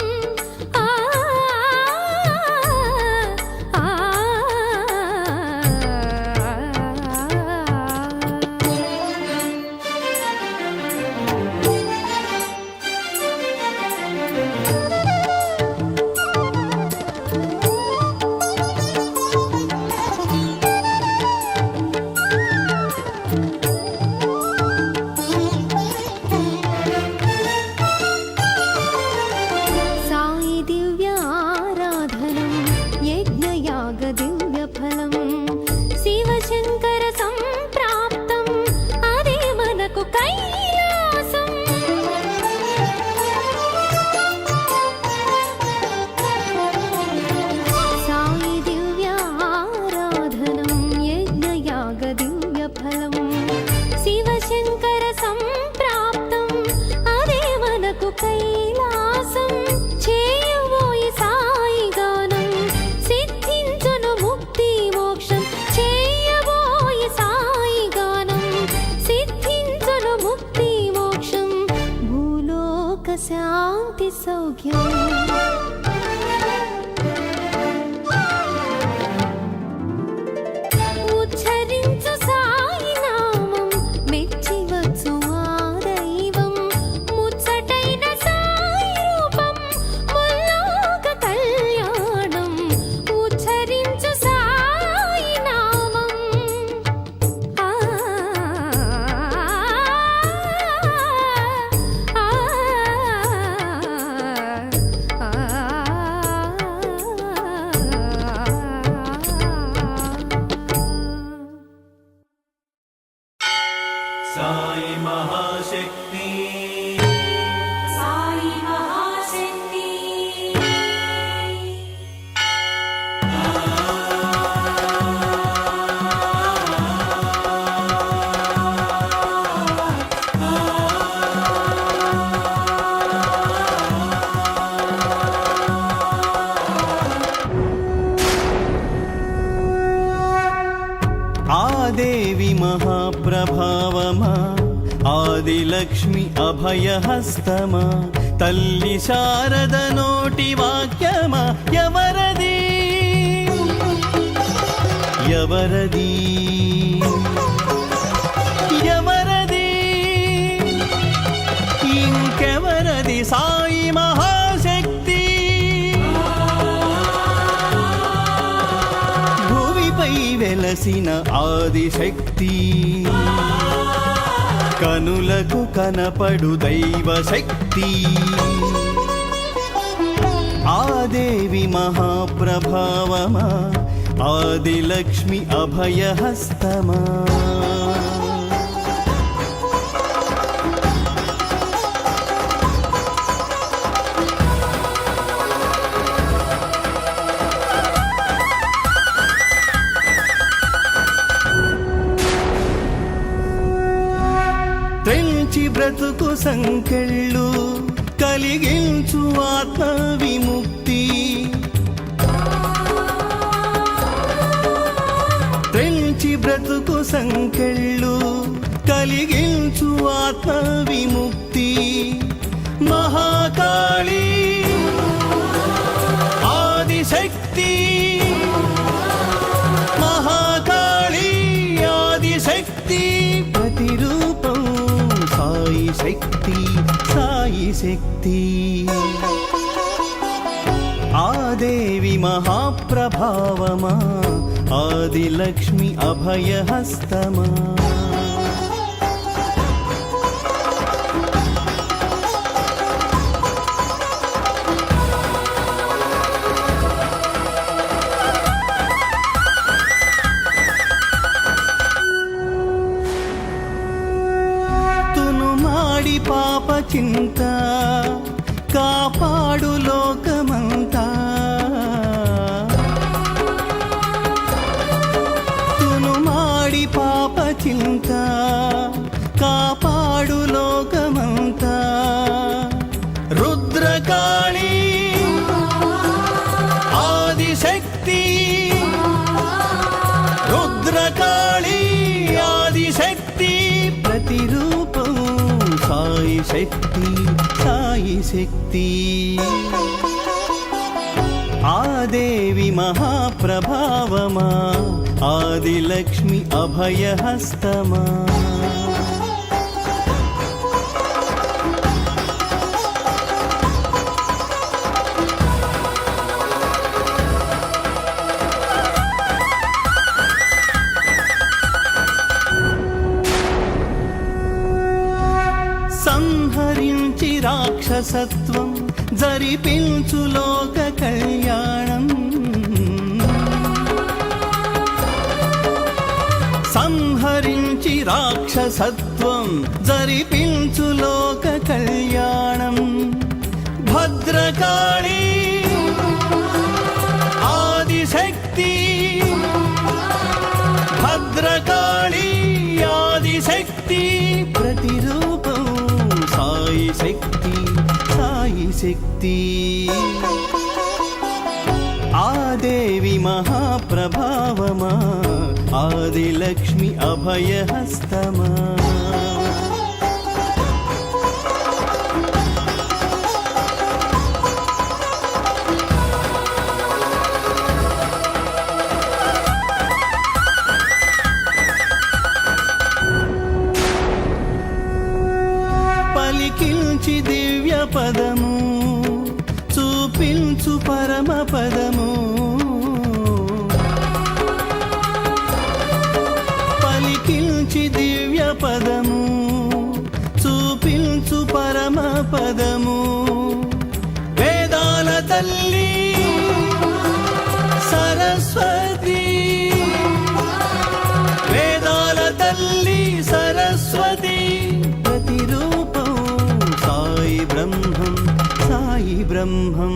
Speaker 8: ఆ ఆ సాయి దివ్య ఆరాధనం యజ్ఞయాగ దివ్య ఫలం శివశంకర సంప్రాప్తం అదే మనకు కైలాసం సాయి దివ్య ఆరాధనం యజ్ఞయాగ దివ్య ఫలం శివశంకర సంప్రాప్తం అదే మనకు కైలాసం చేయబోయి సాయి గానం సిద్ధించును ముక్తి మోక్షం చేయబోయి సాయి గానం సిద్ధించును ముక్తి మోక్షం భూలోక శాంతి సౌఖ్యం ఉచ్చరించు సాయి నామం మెచ్చి వచ్చు ఆ దైవం ముచ్చటైన సాయి రూపం ముల్లోక కళ్యాణం ఉచ్చరించు సాయి నామం ఆ
Speaker 6: సాయి మహాశక్తి
Speaker 8: సాయి మహాశక్తి
Speaker 6: ఆదేవి మహాప్రభావమా ఆదిలక్ష్మి అభయహస్తమా తల్లి శారద నోటి వాక్యమా ఎవరది ఎవరది ఎవరది ఇంకెవరది సాయి మహాశక్తి భూమిపై వెలసిన ఆదిశక్తి కనులకు కనపడు దైవ శక్తి ఆదేవి మహాప్రభావమా ఆదిలక్ష్మి అభయహస్తమా త్రెంచి బ్రతుకు సంకెళ్ళు కలిగించు ఆత్మ విముక్తి త్రెంచి బ్రతుకు సంకెళ్ళు కలిగించు ఆత్మ విముక్తి మహాకాళి ఆదిశక్తి మహాకాళి ఆదిశక్తి ప్రతిరూపం సాయి శక్తి సాయి శక్తి ఆదేవి మహాప్రభావమా ఆదిలక్ష్మి అభయహస్తమా తునుమాడి పాప చింత కాపాడు లోకమంతా తునుమాడి పాప చింత కాపాడు లోకమంతా రుద్రకాళీ ఆదిశక్తి రుద్రకాళీ ఆదిశక్తి ప్రతిరూపం సాయి శక్తి సాయి శక్తి ఆదేవి మహాప్రభావమా ఆదిలక్ష్మి అభయహస్తమా సంహరించి రాక్షసత్వం జరిపించు లోక కళ్యాణం సంహరించి రాక్షసత్వం జరిపించు లోక కళ్యాణం భద్రకాళీ ఆదిశక్తి భద్రకాళీ ఆదిశక్తి ప్రతిరూపం సాయి శక్తి సాయి శక్తి ఆదేవి మహాప్రభావమా ఆదిలక్ష్మి అభయహస్తమా పలికించి దివ్య పదము చూపించు పరమ పదము పలికించి దివ్య పదము చూపించు పరమ పదము వేదాల తల్లి సరస్వతి వేదాల తల్లి సరస్వతి ప్రతిరూపం సాయి బ్రహ్మం సాయి బ్రహ్మం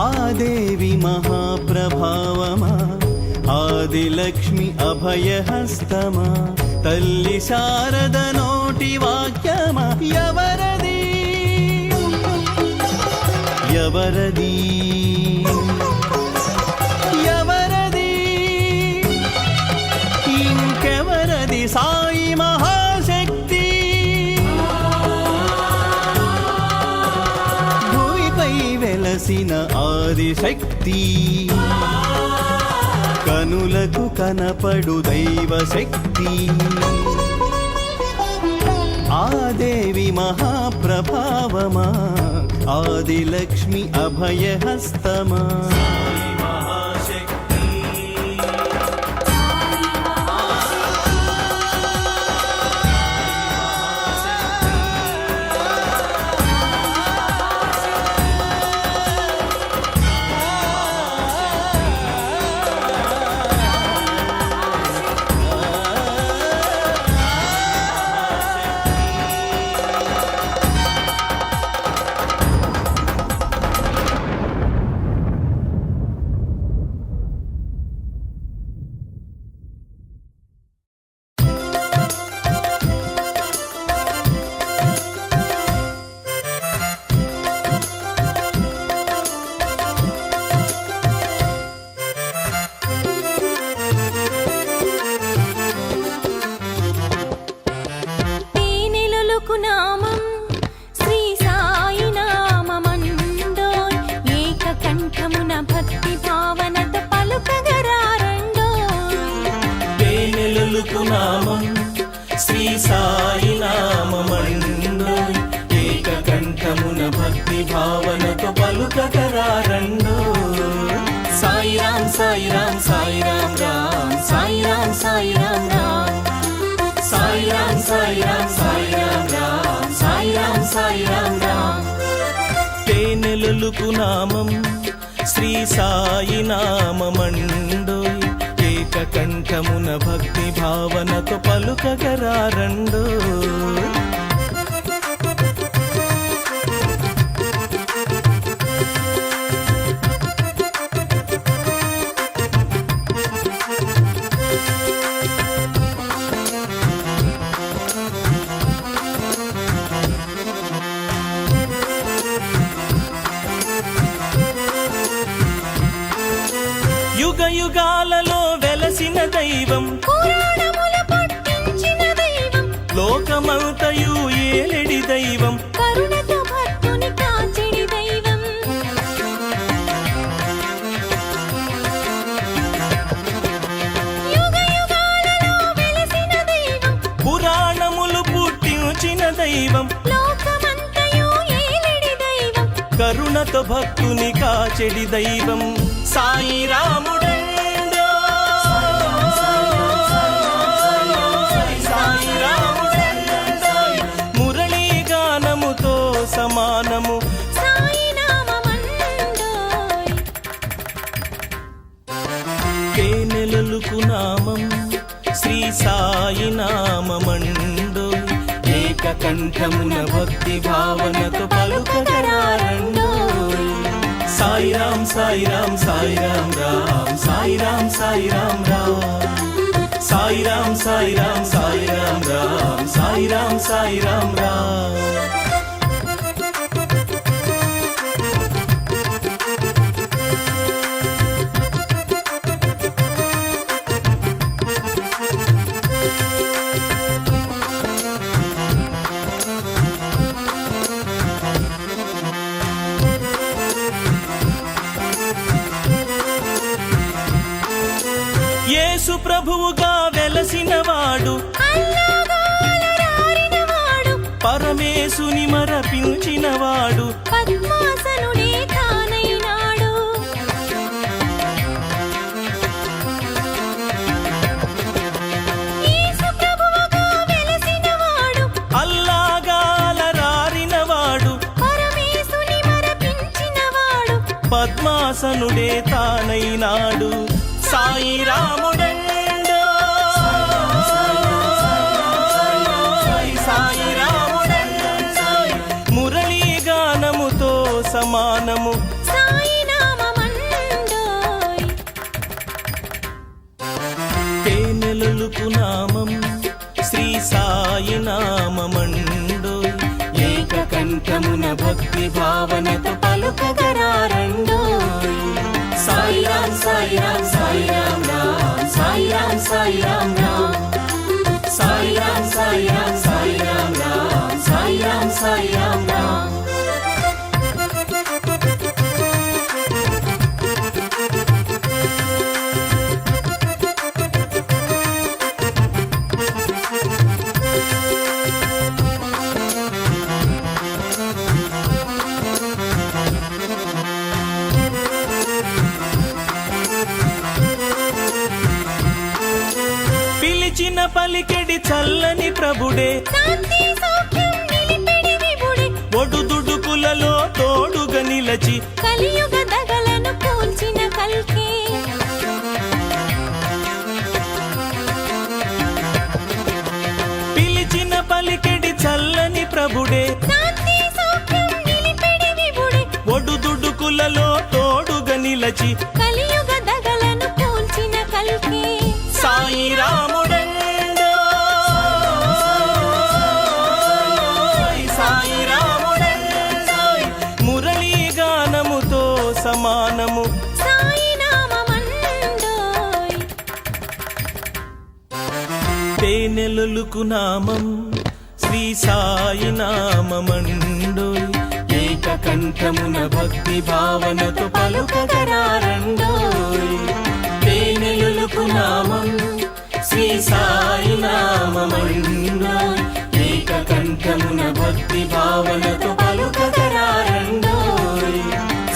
Speaker 6: ఆదేవి మహాప్రభావమా ఆదిలక్ష్మి అభయహస్తమా తల్లి శారద నోటి వాక్యమా ఎవరది ఎవరది ఎవరది ఇంకెవరది సాయి మహాశక్తి భూమిపై వెలసిన ఆదిశక్తి కనులకు కనపడు దైవ శక్తి ఆదేవి మహాప్రభావమా ఆదిలక్ష్మి అభయహస్తమా
Speaker 8: నామం శ్రీ సాయి నామమండోయ్ ఏకకంఠమున భక్తి భావనతో పలుకగరారండోయ్
Speaker 3: పేనెలలుకు నామం శ్రీ సాయి నామమండోయ్ ఏకకంఠమున భక్తి భావనతో పలుకగరారండోయ్ సాయి రామ్ సాయి రామ్ సాయి రామ్ రామ్ సాయి రామ్ సాయి రామ్ రామ్ సాయి రామ్ సాయి రామ్ సాయి రామ్ రామ్ సాయి రామ్ సాయి రామ్ రామ్ తేనెలలుకు నామం శ్రీ సాయి నామమండోయ్ ఏకకంఠమున భక్తి భావనతో పలుకగరారండోయ్
Speaker 7: యుగ యుగాలలో వెలసిన దైవం,
Speaker 8: పురాణముల పుట్టించిన దైవం,
Speaker 7: లోకమంతయు ఏలెడి దైవం,
Speaker 8: కరుణతో భక్తుని కాచెడి దైవం. యుగ యుగాలలో వెలసిన దైవం,
Speaker 7: పురాణములు పుట్టించిన దైవం,
Speaker 8: లోకమంతయు ఏలెడి దైవం.
Speaker 7: కరుణతో భక్తుని కాచెడి దైవం సాయి రాముడండో. సాయి రాముడండో. మురళీ గానముతో సమానము
Speaker 8: సాయి నామమండోయ్.
Speaker 7: తేనెలలుకు నామం శ్రీ సాయి నామమండో. ఏకకంఠమున భక్తి భావనతో పలుకగరారండో. సాయి రామ్ సాయి రామ్ సాయి రామ్ రామ్ సాయి రామ్ సాయి రామ్ రామ్ సాయి రామ్ సాయి రామ్ సాయి రామ్ రామ్ సాయి రామ్ సాయి రామ్ రామ్. యేసు ప్రభువుగా వెలసినవాడు,
Speaker 8: అల్లాగాలరారినవాడు,
Speaker 7: పరమేశుని మరపించినవాడు,
Speaker 8: పద్మాసనుడే తానైనాడు. యేసు ప్రభువుగా వెలసినవాడు,
Speaker 7: అల్లాగాలరారినవాడు,
Speaker 8: పరమేశుని మరపించినవాడు.
Speaker 7: పద్మాసనుడే తానైనాడు. సాయి రాముడండో. సాయి రాముడండో. మురళీ గానముతో సమానము
Speaker 8: సాయి నామమండోయ్.
Speaker 7: తేనెలలుకు నామం శ్రీ సాయి నామమండో. ఏకకంఠమున భక్తి భావనతో పలుకగరారండోయ్. సాయి రామ్ సాయి రామ్ సాయి రామ్ రామ్ సాయి రామ్ సాయి రామ్ రామ్ సాయి రామ్ సాయి రామ్ సాయి రామ్ రామ్ సాయి రామ్ సాయి రామ్ రామ్. పిలిచిన పలికెడి చల్లని ప్రభుడే,
Speaker 8: శాంతి సౌఖ్యం నిలిపెడి విభుడే,
Speaker 7: ఒడుదుడుకులలో తోడుగా నిలచి
Speaker 8: కలియుగ దగలను కూల్చిన కల్కే.
Speaker 7: పిలిచిన పలికెడి చల్లని ప్రభుడే,
Speaker 8: శాంతి సౌఖ్యం నిలిపెడి విభుడే,
Speaker 7: ఒడుదుడుకులలో తోడుగా నిలచి
Speaker 8: కలియుగ దగలను కూల్చిన కల్కే.
Speaker 7: సాయి రాముడండో. సాయి రాముడండో. మురళీ గానముతో సమానము
Speaker 8: సాయి నామమండోయ్.
Speaker 7: తేనెలలుకు నామం శ్రీ సాయి నామమండోయ్. ఏకకంఠమున భక్తి భావనతో పలుకగరారండోయ్. తేనెలలుకు నామం శ్రీ సాయి నామమండోయ్. ఏకకంఠమున భక్తి భావనతో పలుకగరారండోయ్.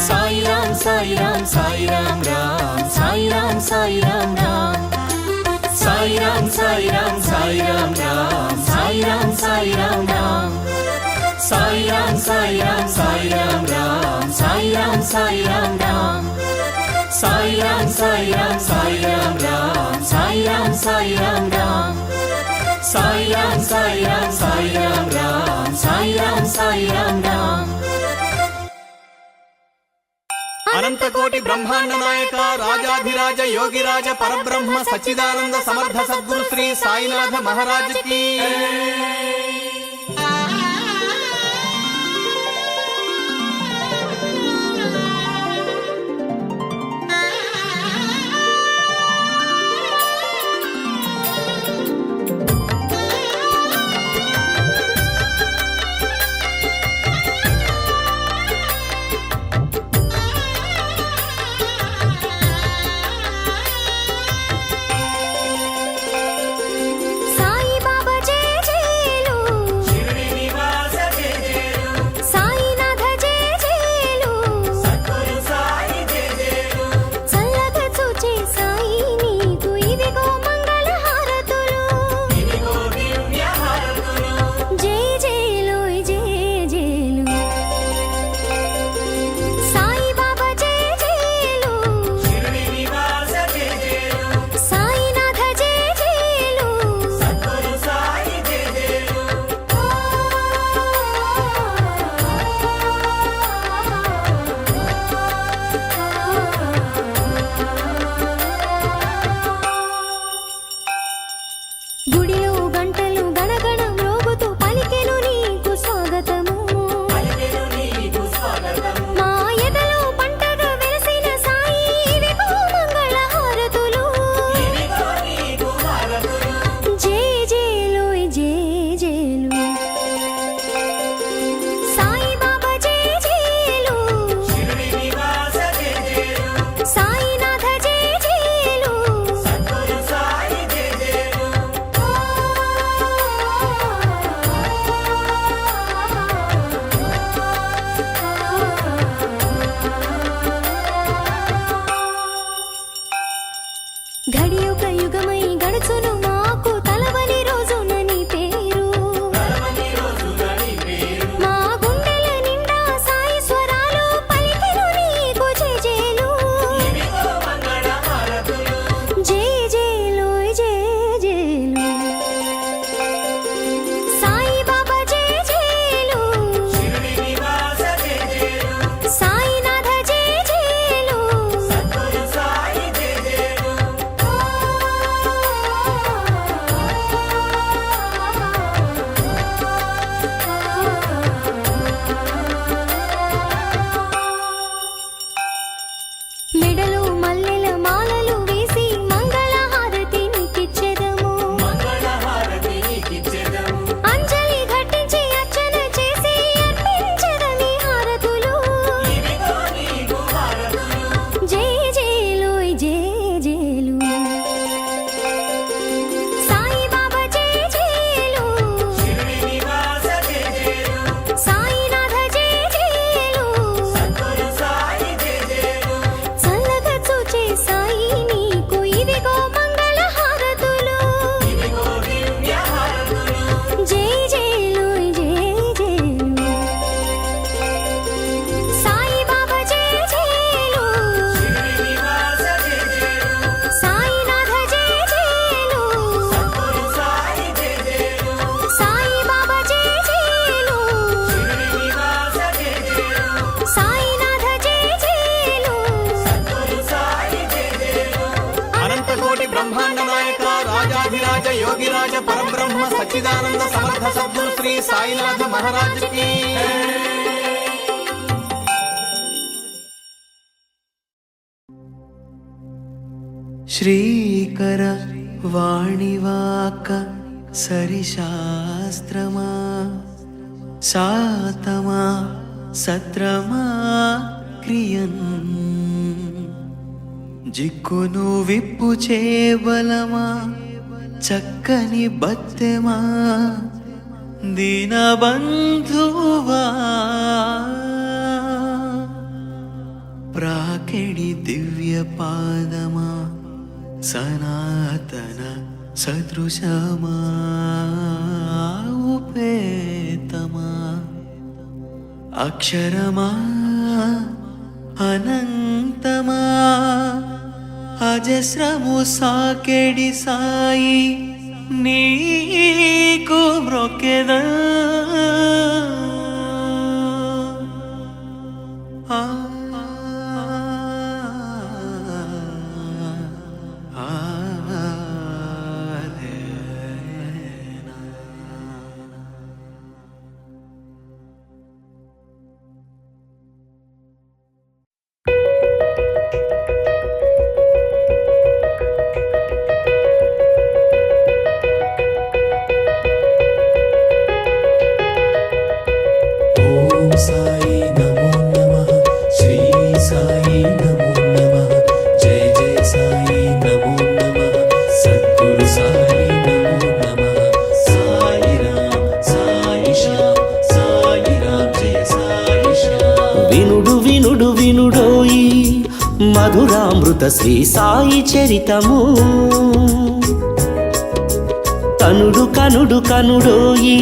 Speaker 7: సాయి రామ్ సాయి రామ్ సాయి రామ్ రామ్ సాయి రామ్ సాయి రామ్ రామ్ సాయి రామ్ సాయి రామ్ సాయి రామ్ రామ్ సాయి రామ్ సాయి రామ్ రామ్ సాయి రామ్ సాయి రామ్ సాయి రామ్ రామ్ సాయి రామ్ సాయి రామ్ రామ్ సాయి రామ్ సాయి రామ్ సాయి రామ్ రామ్ సాయి రామ్ సాయి రామ్ రామ్ సాయి రామ్ సాయి రామ్ సాయి రామ్ రామ్ సాయి రామ్ సాయి రామ్ రామ్.
Speaker 6: అనంతకోటి బ్రహ్మాండ నాయక రాజాధిరాజ యోగిరాజ పరబ్రహ్మ సచ్చిదానంద సమర్థ సద్గురు శ్రీ సాయినాథ మహారాజ్ కి
Speaker 8: ఘడియుగ యుగమై గడుచును మాకు తలవని రోజునని పేరు మా గుండెల నిండా సాయి స్వరాలు పలికెను నీకు జేజేలు జేజేలు జేజేలు సాయి బాబా జేజేలు సాయినాథ జేజేలు మెడలో మల్లెల మాలలు వేసి మంగళహారతినికిచ్చెదము అంజలి ఘటించి అర్చన చేసి అర్పించెదమి హారతులు జై జేలు జై జేలు సాయి బాబా జై జేలు సాయినాథ జై జేలు చల్లగా చూచే సాయి నీకు ఇదిగో మంగళ హారతులు జై జేలు జై జేలు సాయి బాబా జై జేలు సాయినాథ జై జేలు సాయి బాబా జై జేలు సాయినాథ జై జేలు
Speaker 6: అనంతకోటి బ్రహ్మాండ నాయక రాజాధిరాజ యోగిరాజ పరబ్రహ్మ సచ్చిదానంద సమర్థ సద్గురు శ్రీ సాయినాథ మహారాజ్ కి
Speaker 2: శ్రీకర వాణివాక సరిశాస్త్రమా సాతమా సత్రమా క్రియన్ జిక్కును విప్పు చేబలమా చక్కని బత్తెమా దీనబంధువా ప్రాకెడి దివ్య పాదమా సనాతన సదృశమా ఉపేతమా అక్షరమా అనంతమా అజస్రము సాకెడి సాయి నీకు మ్రొక్కెదా సాయి నమో నమః శ్రీ సాయి నమో నమః జయ జయ సాయి నమో నమః సద్గురు సాయి నమో నమః సాయి రామ్ సాయి శ్యామ్ సాయి రామ్ జయ సాయి శ్యామ్
Speaker 9: వినుడు వినుడు వినుడోయి మధురామృత శ్రీ సాయి చరితము కనుడు కనుడు కనుడోయి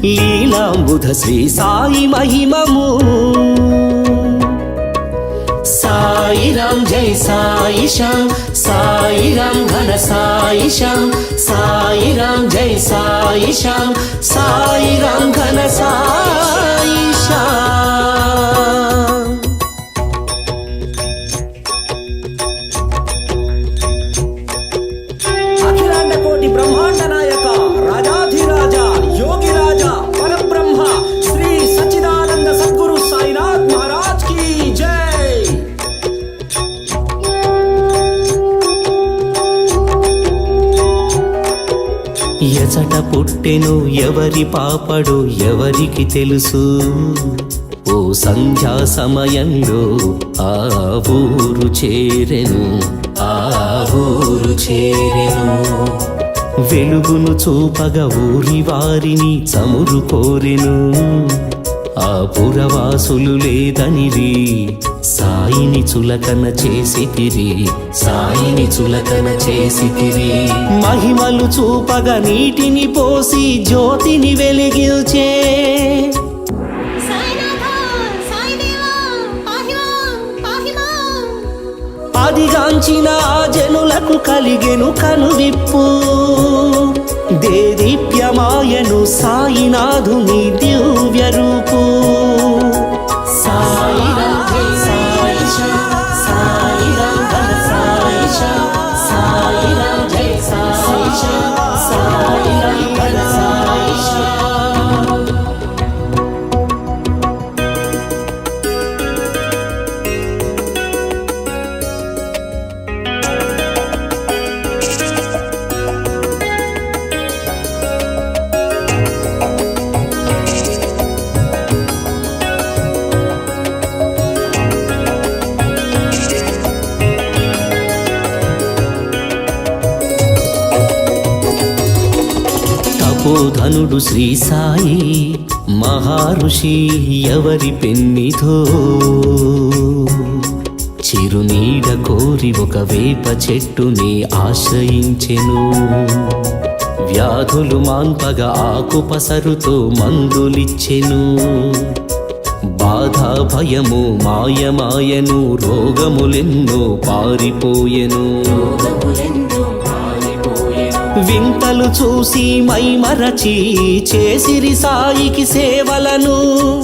Speaker 9: లీలాంబుధ శ్రీ సాయి మహిమము సాయి రామ్ జై సాయి శ్యామ్ సాయి రామ్ ఘన సాయి శ్యామ్ సాయి రామ్ జై సాయి శ్యామ్ సాయి రామ్ ఘన సాయి శ్యామ్ అఖిలాండ కోటి బ్రహ్మాండ నాయక రాజాధిరాజ యోగిరాజ పరబ్రహ్మ శ్రీ సచ్చిదానంద సద్గురు సాయినాథ్ మహారాజ్ की जय। ఎచట పుట్టెను ఎవరి పాపడు ఎవరికి తెలుసు ఓ సంధ్యా సమయంలో ఆ ఊరు చేరెను ఆ ఊరు చేరెను వెలుగును చూపగా ఊరి వారిని చమురు కోరెను ఆ పురవాసులు లేదనిరి సాయిని చులకన చేసితిరి సాయిని చులకన చేసితిరి మహిమలు చూపగా నీటిని పోసి జ్యోతిని వెలిగిల్చే అదిగాంచిన జనులకు కలిగెను కనువిప్పు దేదీప్యమాయను సాయినాథుని దివ్య రూపు సాయిరాం జై సాయిషాం సాయిరాం ఘన సాయిషాం సాయిరాం జై సాయిషాం సాయిరాం ఘన సాయిషాం తపోధనుడు శ్రీ సాయి మహర్షి ఎవరి పెన్నిధో చిరునీడ కోరి ఒక వేప చెట్టుని ఆశ్రయించెను వ్యాధులు మాన్పగా ఆకుపసరుతో మందులిచ్చెను బాధ భయము మాయమాయను రోగములెన్నో పారిపోయెను వింతలు చూసి మైమరచి చేసిరి సాయికి సేవలను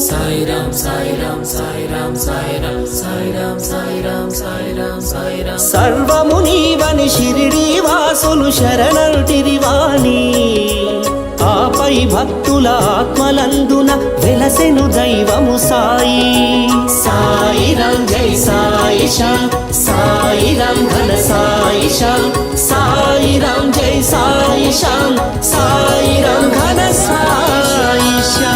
Speaker 9: సాయిరాం సాయిరాం సాయిరాం సాయిరాం సాయిరాం సాయిరాం సాయిరాం సాయిరాం సర్వము నీవని షిరిడి వాసులు శరణుటిరివాణి ఆపై భక్తుల ఆత్మలందున వెలసెను దైవము సాయి సాయిరాం జై సాయిషాం సాయిరాం ఘన సాయిషాం సాయిరాం జై సాయిషాం సాయిరాం ఘన సాయిషాం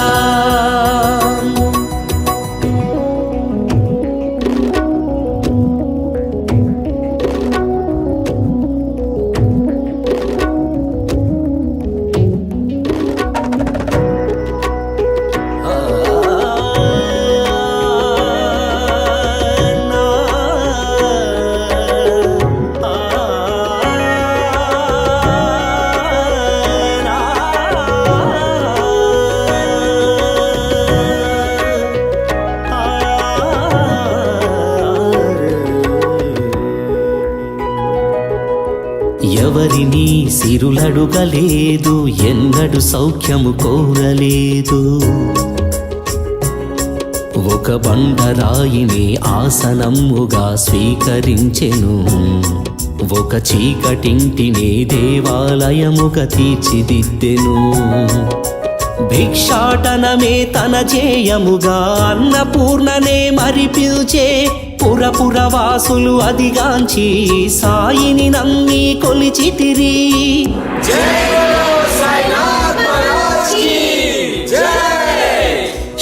Speaker 9: ఎవరిని సిరులడుగలేదు ఎన్నడు సౌఖ్యము కోరలేదు ఒక బండరాయిని ఆసనముగా స్వీకరించెను ఒక చీకటింటిని దేవాలయముగా తీర్చిదిద్దెను భిక్షాటనమే తన జేయముగా అన్నపూర్ణనే మరిపిల్చే పురపురవాసులు అదిగాంచి సాయిని నమ్మి కొలిచితిరి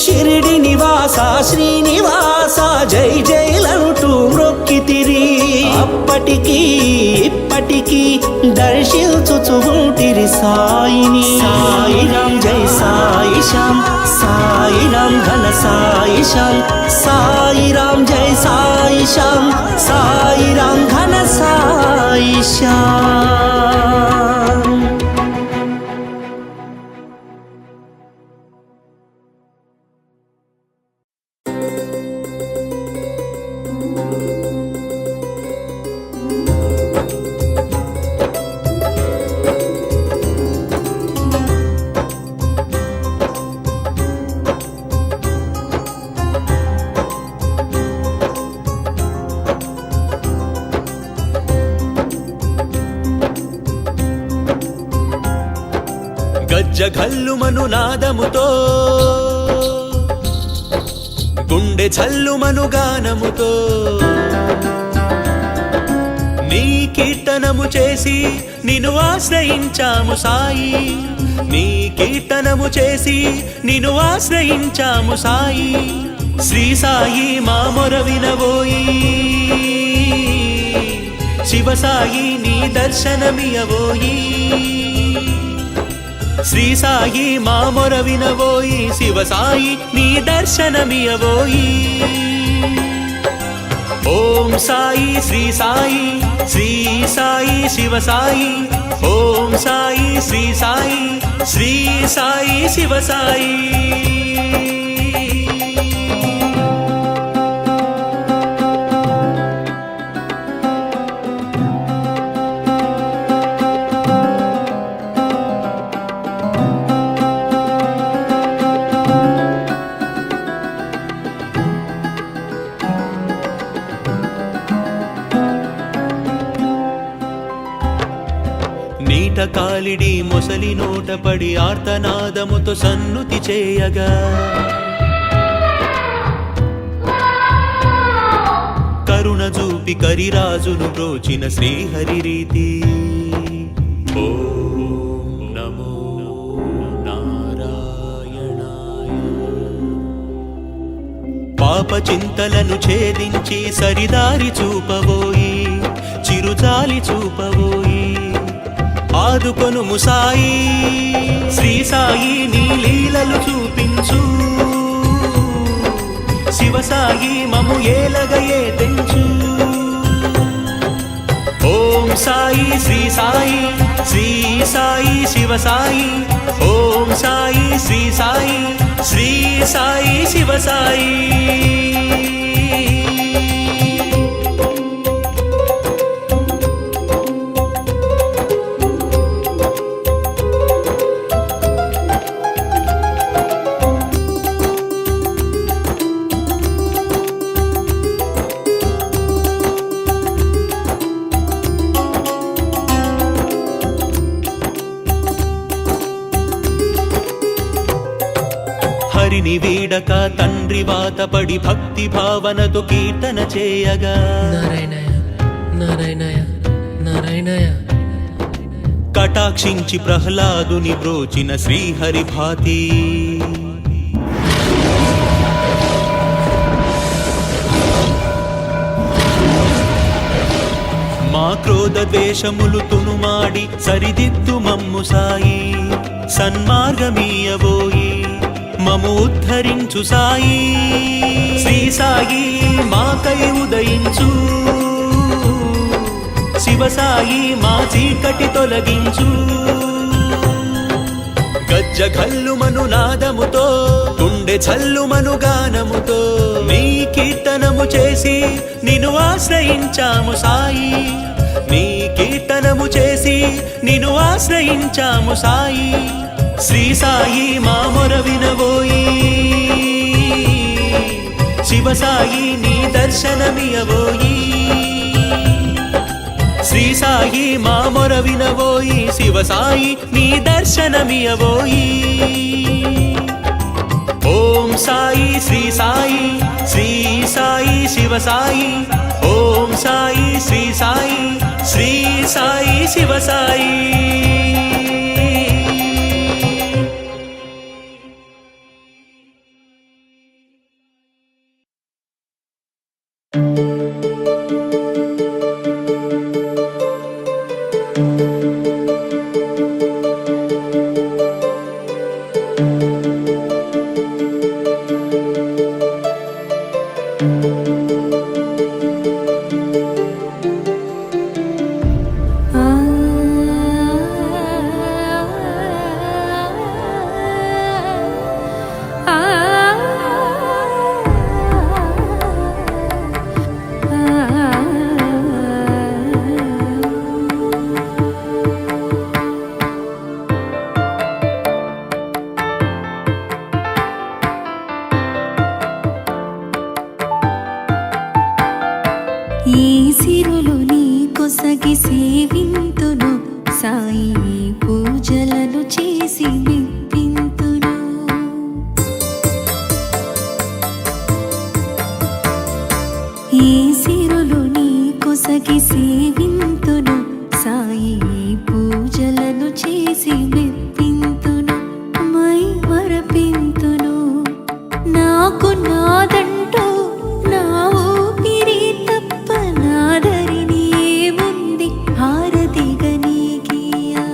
Speaker 9: షిరిడి నివాస శ్రీనివాస జై జైలంటూ మ్రొక్కితిరి అప్పటికి ఇప్పటికి దర్శించుచు ఉంటిరి సాయిని సాయిరాం జై సాయిషాం సాయిరాం ఘన సాయిషాం సాయిరాం జై సాయిషాం సాయిరాం ఘన సాయిషాం
Speaker 2: గజ్జఘల్లుమను నాదముతో గుండె ఛల్లుమను గానముతో నీ కీర్తనము చేసి నిన్ను ఆశ్రయించాము సాయి నీ కీర్తనము చేసి నిన్ను ఆశ్రయించాము సాయి శ్రీ సాయి మా మొర వినవోయి శివ సాయి నీ దర్శనమియవోయి
Speaker 9: శ్రీ సాయి మా మొర వినవోయి శివ సాయి నీ దర్శనమియవోయి ఓం సాయి శ్రీ సాయి శ్రీ సాయి శివ సాయి ఓం సాయి శ్రీ సాయి శ్రీ సాయి శివ సాయి నీట కాలిడి మొసలి నోట పడి ఆర్తనాదముతో సన్నుతి చేయగా కరుణ చూపి కరిరాజును బ్రోచిన శ్రీహరి రీతి ఓం నమో నారాయణాయ పాప చింతలను ఛేదించి సరిదారి చూపబోయి చిరుజాలి చూపబోయి ఆదుకొను ముసాయి శ్రీ సాయి నీ లీలలు చూపించు శివ సాయి మము ఏలగయే తెంచు ఓం సాయి శ్రీ సాయి శ్రీ సాయి శివ సాయి ఓం సాయి శ్రీ సాయి శ్రీ సాయి శివ సాయి హరిని వీడక తండ్రి వాతపడి భక్తి భావనతో కీర్తన చేయగా
Speaker 10: నారాయణయ నారాయణయ నారాయణయ
Speaker 9: కటాక్షించి ప్రహ్లాదుని బ్రోచిన శ్రీహరి భాతి మా క్రోధ ద్వేషములు తునుమాడి సరిదిద్దు మమ్ము సాయి సన్మార్గమీయబోయి మము ఉద్ధరించు సాయి శ్రీ సాయి మాకై ఉదయించు శివ సాయి మా చీకటి తొలగించు గజ్జ ఘల్లుమను నాదముతో గుండె ఛల్లుమను గానముతో నీ కీర్తనము చేసి నిన్ను ఆశ్రయించాము సాయి నీ కీర్తనము చేసి నిన్ను ఆశ్రయించాము సాయి శ్రీ సాయి మా మొర వినవోయి శివ సాయి నీ దర్శనమియవోయి శ్రీ సాయి మా మొర వినవోయి శివ సాయి నీ దర్శనమియవోయి ఓం సాయి శ్రీ సాయి శ్రీ సాయి శివ సాయి ఓం సాయి శ్రీ సాయి శ్రీ సాయి శివ సాయి
Speaker 8: ఈ సిరులు నీ కొసగి సేవింతును సాయి పూజలను చేసి మెప్పింతును ఈ సిరులు నీ కొసగి సేవింతును సాయి పూజలను చేసి మెప్పింతును మై మరపింతును నాకు నాదంటూ నా ఊపిరి తప్ప నాదరిని ఏముంది హారతిగా నీకియా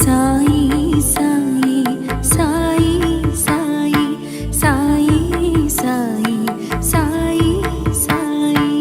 Speaker 8: సాయి సాయి సాయి సాయి సాయి సాయి సాయి సాయి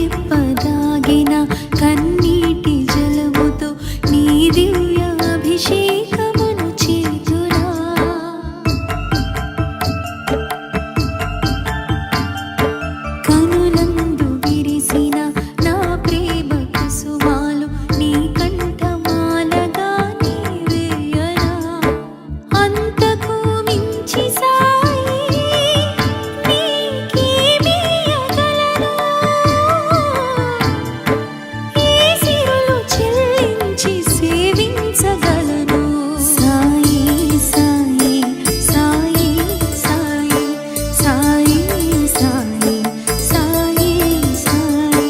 Speaker 8: కనురెప్పదాగిన కన్నీటి జలముతో నీ దివ్య అభిషేకమును చేతురా కనులందు విరిసిన నా ప్రేమ కుసుమాలు నీ కంఠమాలగా నీవేయరా అంతకు మించి సాయి నీకేమియగలను ఈ సిరులు చెల్లించి సేవించగలను సాయి సాయి సాయి సాయి సాయి సాయి సాయి సాయి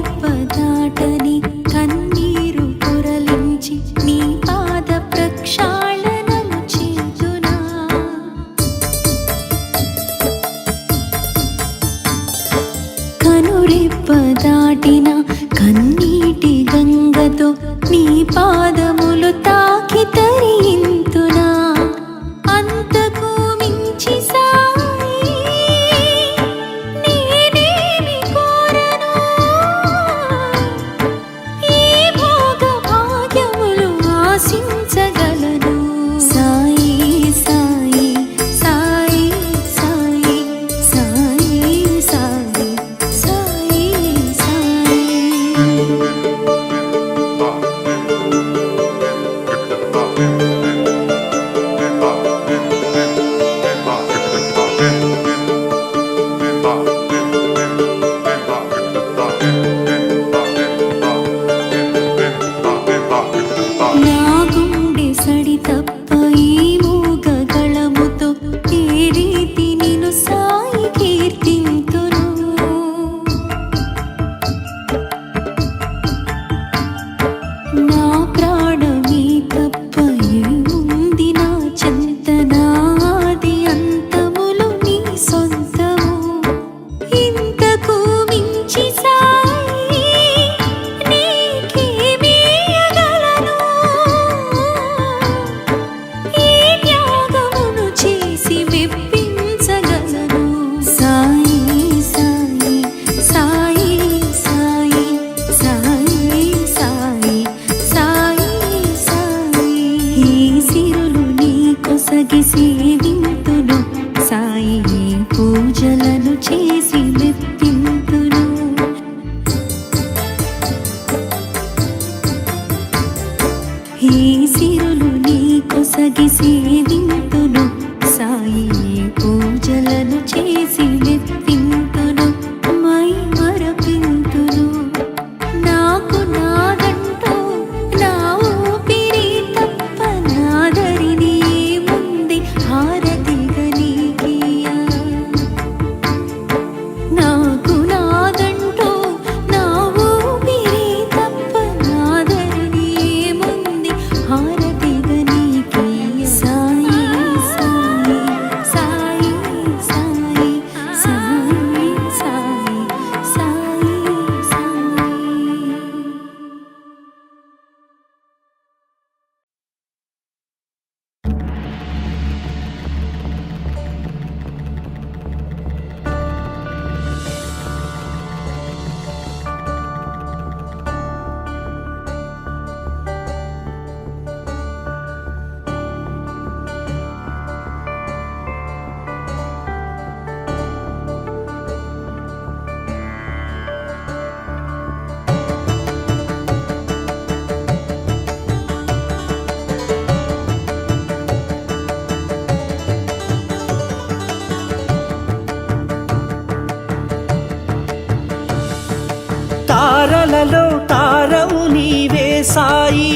Speaker 8: కనురెప్పదాటని కన్నీరు పొరలించి నీ పాద ప్రక్షాళనము చేతునా కనురెప్పదాటిన కన్నీటి గంగతో నీ పాదములు తాకి తరింతునా అంతకు మించి సాయి నేనేమి కోరను ఈ భోగ భాగ్యములు ఆశించగలను సాయి సాయి సాయి సాయి సాయి సాయి సాయి సాయి నా గుండె సడి తప్ప ఈ మూగ గళముతో ఏ రీతి నిన్ను సాయి కీర్తింతును నా ప్రాణమీ తప్ప ఏముంది నా చెంత నాది అంతములు నీ సొంతము ఇంతకు మించి సాయి నీకేమియగలను ఈ త్యాగమును చేసి మెప్పించగలను సాయి సాయి సాయి సాయి సాయి సాయి సాయి సాయి ఈ సిరులు నీ కొసగి సేవింతును సాయి పూజలను చేసి మెప్పింతును ఈ సిరులు నీ కొసగి సేవింతును సాయి పూజలను చేసి మెప్పింతును మై మరపింతును నాకు నాదంటూ నా ఊపిరి తప్ప నాదరిని ముందే హారతిగా నీకియా నాకు నాదంటూ నా ఊపిరి తప్ప నాదరిని ముందే హారతిగా నీకియా సాయి సాయి
Speaker 9: తారలలో తారవు నీవే సాయి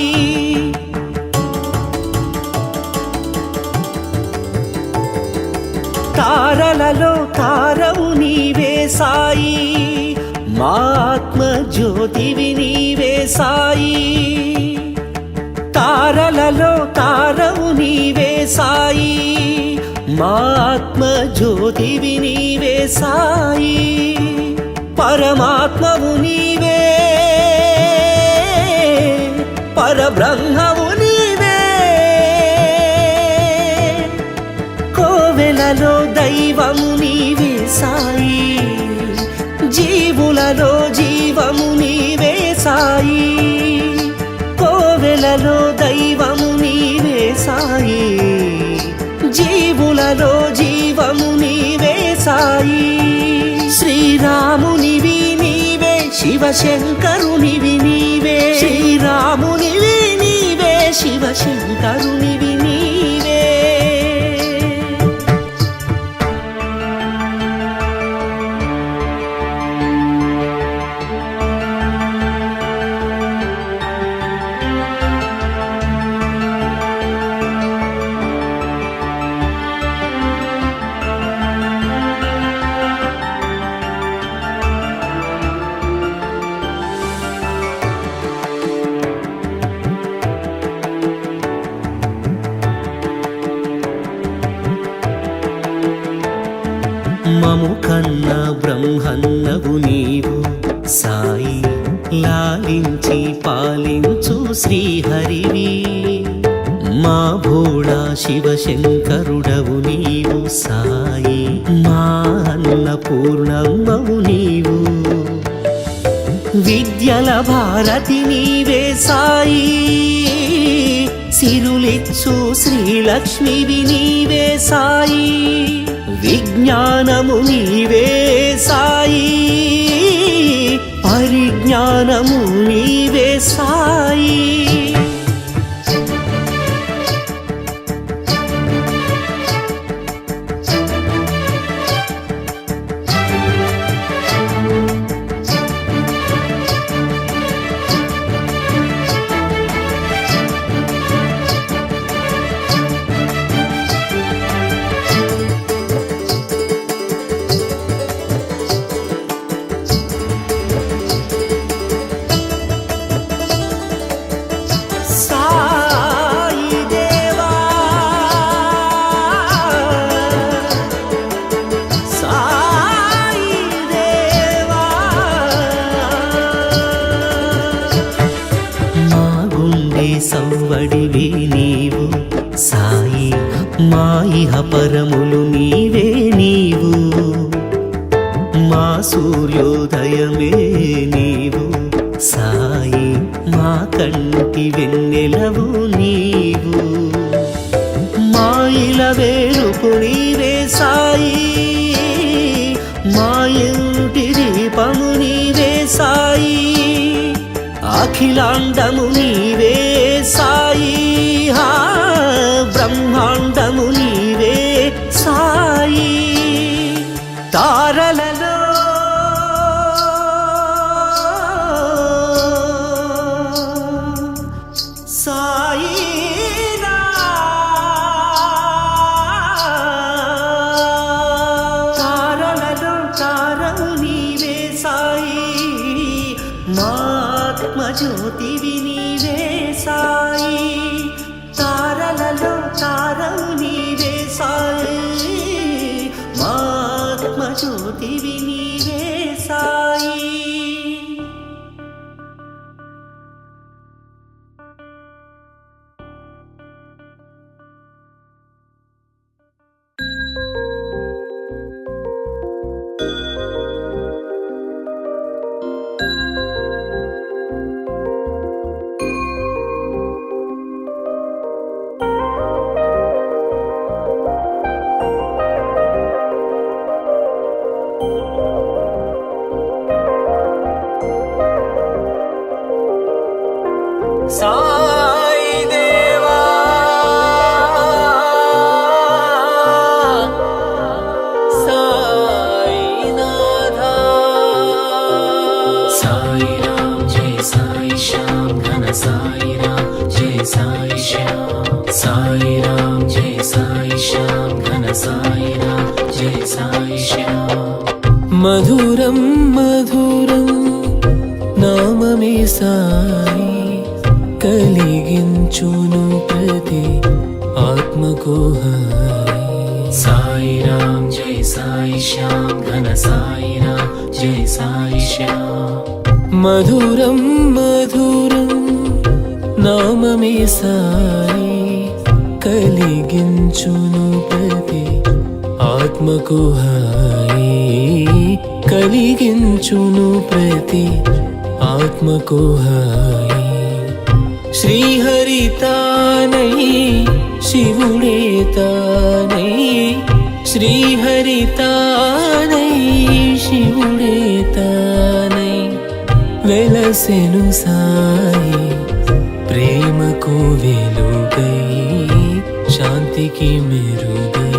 Speaker 9: తారలలో తారవు నీవే సాయి మా ఆత్మ జ్యోతివి నీవే సాయి తారలలో తారవు నీవే సాయి మా ఆత్మ జ్యోతివి నీవే సాయి పరమాత్మవు నీవే పరబ్రహ్మవు నీవే కోవెలలో దైవము నీవే సాయి జీవులలో జీవము నీవే సాయి కోవెలలో దైవము నీవే సాయి జీవులలో జీవము నీవే సాయి శ్రీరామునివి నీవే శివశంకరునివి నీవే శ్రీరామునివి నీవే శివశంకరునివి నీవే మము కన్న బ్రహ్మన్నవు నీవు సాయి లాలించి పాలించు శ్రీహరివి మా భోళా శివశంకరుడవు నీవు సాయి మా అన్నపూర్ణమ్మవు నీవు విద్యల భారతి నీవే సాయి సిరులిచ్చు శ్రీలక్ష్మివి నీవే సాయి విజ్ఞానము నీవే సాయి పరిజ్ఞానము నీవే సాయి సవ్వడివి నీవు సాయి మా ఇహ పరములు నీవే నీవు మా సూర్యోదయమే నీవు సాయి మా కంటి వెన్నెలవు నీవు మా ఇల వేలుపు నీవే సాయి మా ఇంటి దీపము నీవే సాయి అఖిలాండము నీవే సాయి హా బ్రహ్మాండము నీవే సాయి తారలలో సాయి తారలలో తారవు నీవే సాయి ఆత్మజ్యోతివి నీవే సాయి తారలలో తారవు నీవే సాయి ఆత్మజ్యోతివి నీవే సాయి
Speaker 8: ఓం
Speaker 9: ఘన సాయి రామ్ జై సాయి శ్యామ్ మధురం మధురం నామమే సాయి కలిగించును ప్రతి ఆత్మకు హాయి సాయి రామ్ జై సాయి శ్యామ్ ఘన సాయి రామ్ జై సాయి శ్యామ్ మధురం మధురం నామమే సాయి కలిగించును ప్రతి ఆత్మకు హాయి కలిగించును ప్రతి ఆత్మకు హాయి శ్రీహరి తానై శివుడే తానై శ్రీహరి తానై శివుడే తానై వెలసెను సాయి ప్రేమకు వెలుగై శాంతికి మెరుగై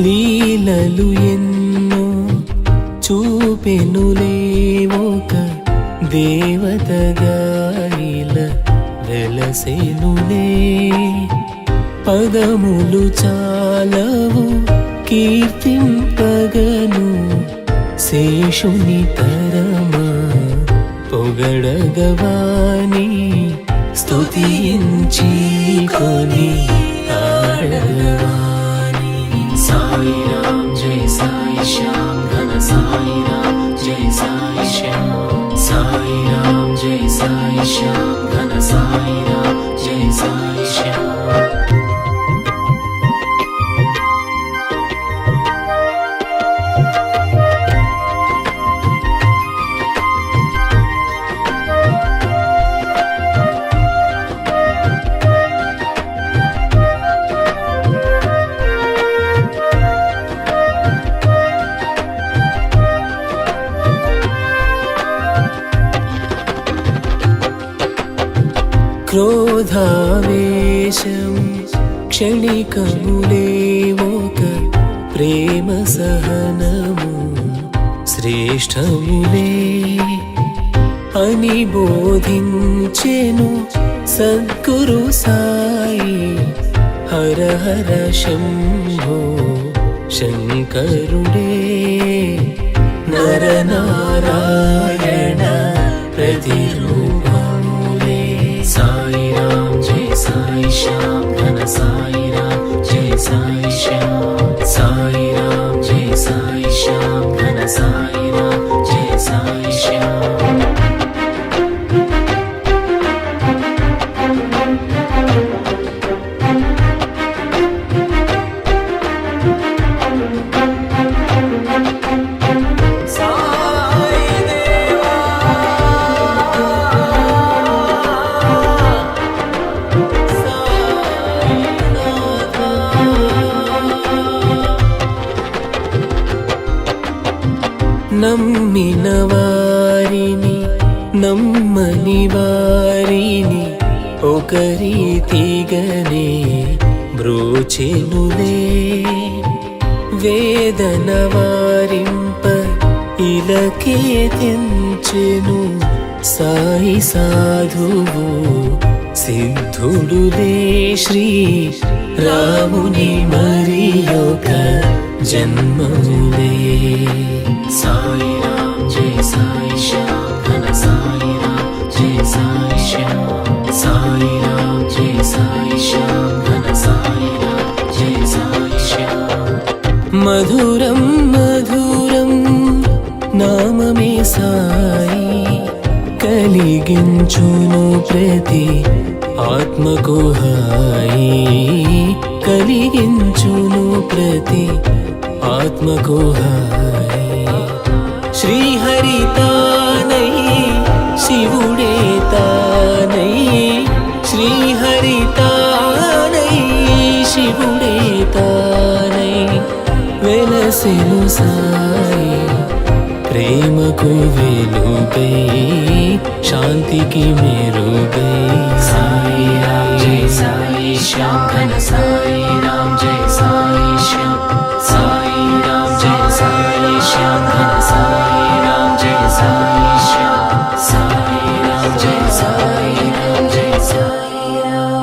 Speaker 9: లీలలు ఎన్నో చూపెనులే ఒక దేవతగా ఇలా వెలసెనులే పదములు చాలవు కీర్తింపగను శేషుని తరమా పొగడగవాని స్తుతించి కొని ఆడగవాని సాయి రామ్ జై సాయి శ్యామ్ ఘన సాయి రామ్ జై సాయి శ్యామ్ సాయి రామ్ జై సాయి శ్యామ్ ఘన సాయి రామ్ జై సాయి శ్యామ్ క్రోధావేశం క్షణికములే ఒక ప్రేమ సహనము శ్రేష్టములే అని బోధించెను సద్గురు సాయి హర హర శంభో శంకరుడే నరనారాయణ ప్రతిరూపములే సాయి రామ్ జై సాయి శ్యామ్ ఘన సాయి రామ్ జై సాయి శ్యామ్ సాయి రామ్ జై సాయి శ్యామ్ ఘన సాయి రామ్ జై సాయి శ్యామ్ నమ్మిన వారిని నమ్మని వారిని ఒక రీతిగానే బ్రోచెనులే వేదన వారింప ఇలకే తెంచెను సాయి సాధువు సిద్ధుడులే శ్రీ రాముని మరి ఒక జన్మములే సాయి రామ్ జై సాయి శ్యామ్ ఘన సాయి రామ్ జై సాయి శ్యామ్ సాయి రామ్ జై సాయి శ్యామ్ ఘన సాయి రామ్ జై సాయి శ్యామ్ మధురం మధురం నామమే సాయి కలిగించును ప్రతి ఆత్మకు హాయి కలిగించును ప్రతి ఆత్మకు హాయి శ్రీహరి తానై శివుడే తానై
Speaker 10: వెలసెను సాయి ప్రేమకు వెలుగై శాంతికి మెరుగై
Speaker 9: సాయి రామ్ జై సాయి శ్యామ్ ఘన సాయి రామ్ జై సాయి శ్యామ్ సాయి రామ్ జై సాయి శ్యామ్ ఘన సాయి రామ్ జై సాయి శ్యామ్ సాయి రామ్ జై సాయి రామ్ జై సాయి రామ్.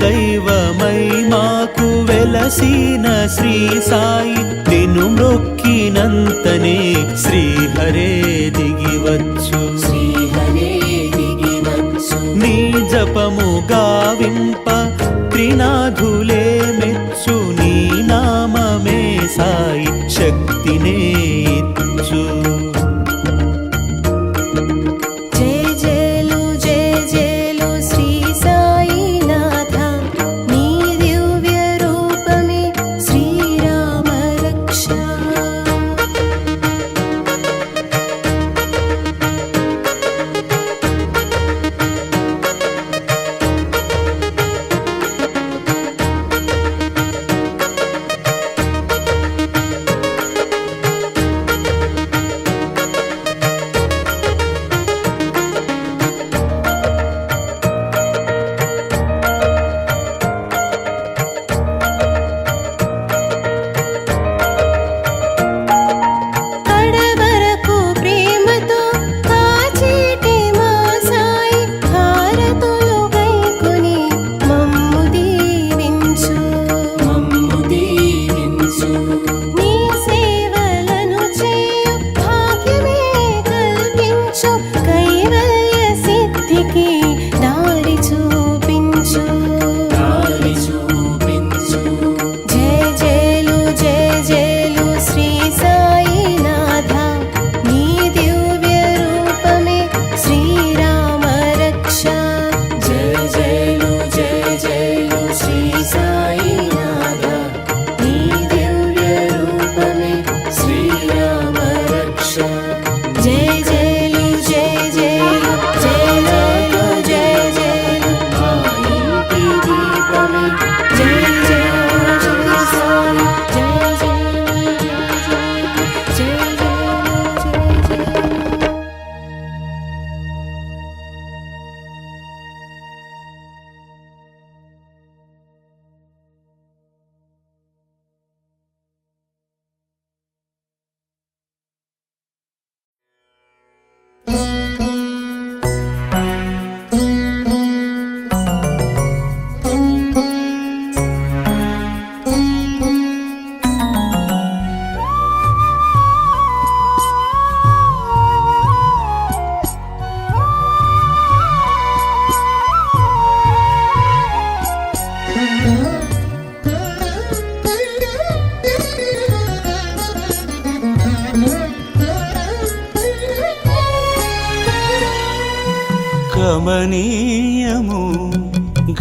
Speaker 2: దైవమై మాకు వెలసిన శ్రీ సాయి నిన్ను మొక్కినంతనే శ్రీహరే దిగివచ్చు నీ జపము గావింప త్రినాథులే మెచ్చు నీ నామమే సాయి శక్తినే ఇచ్చు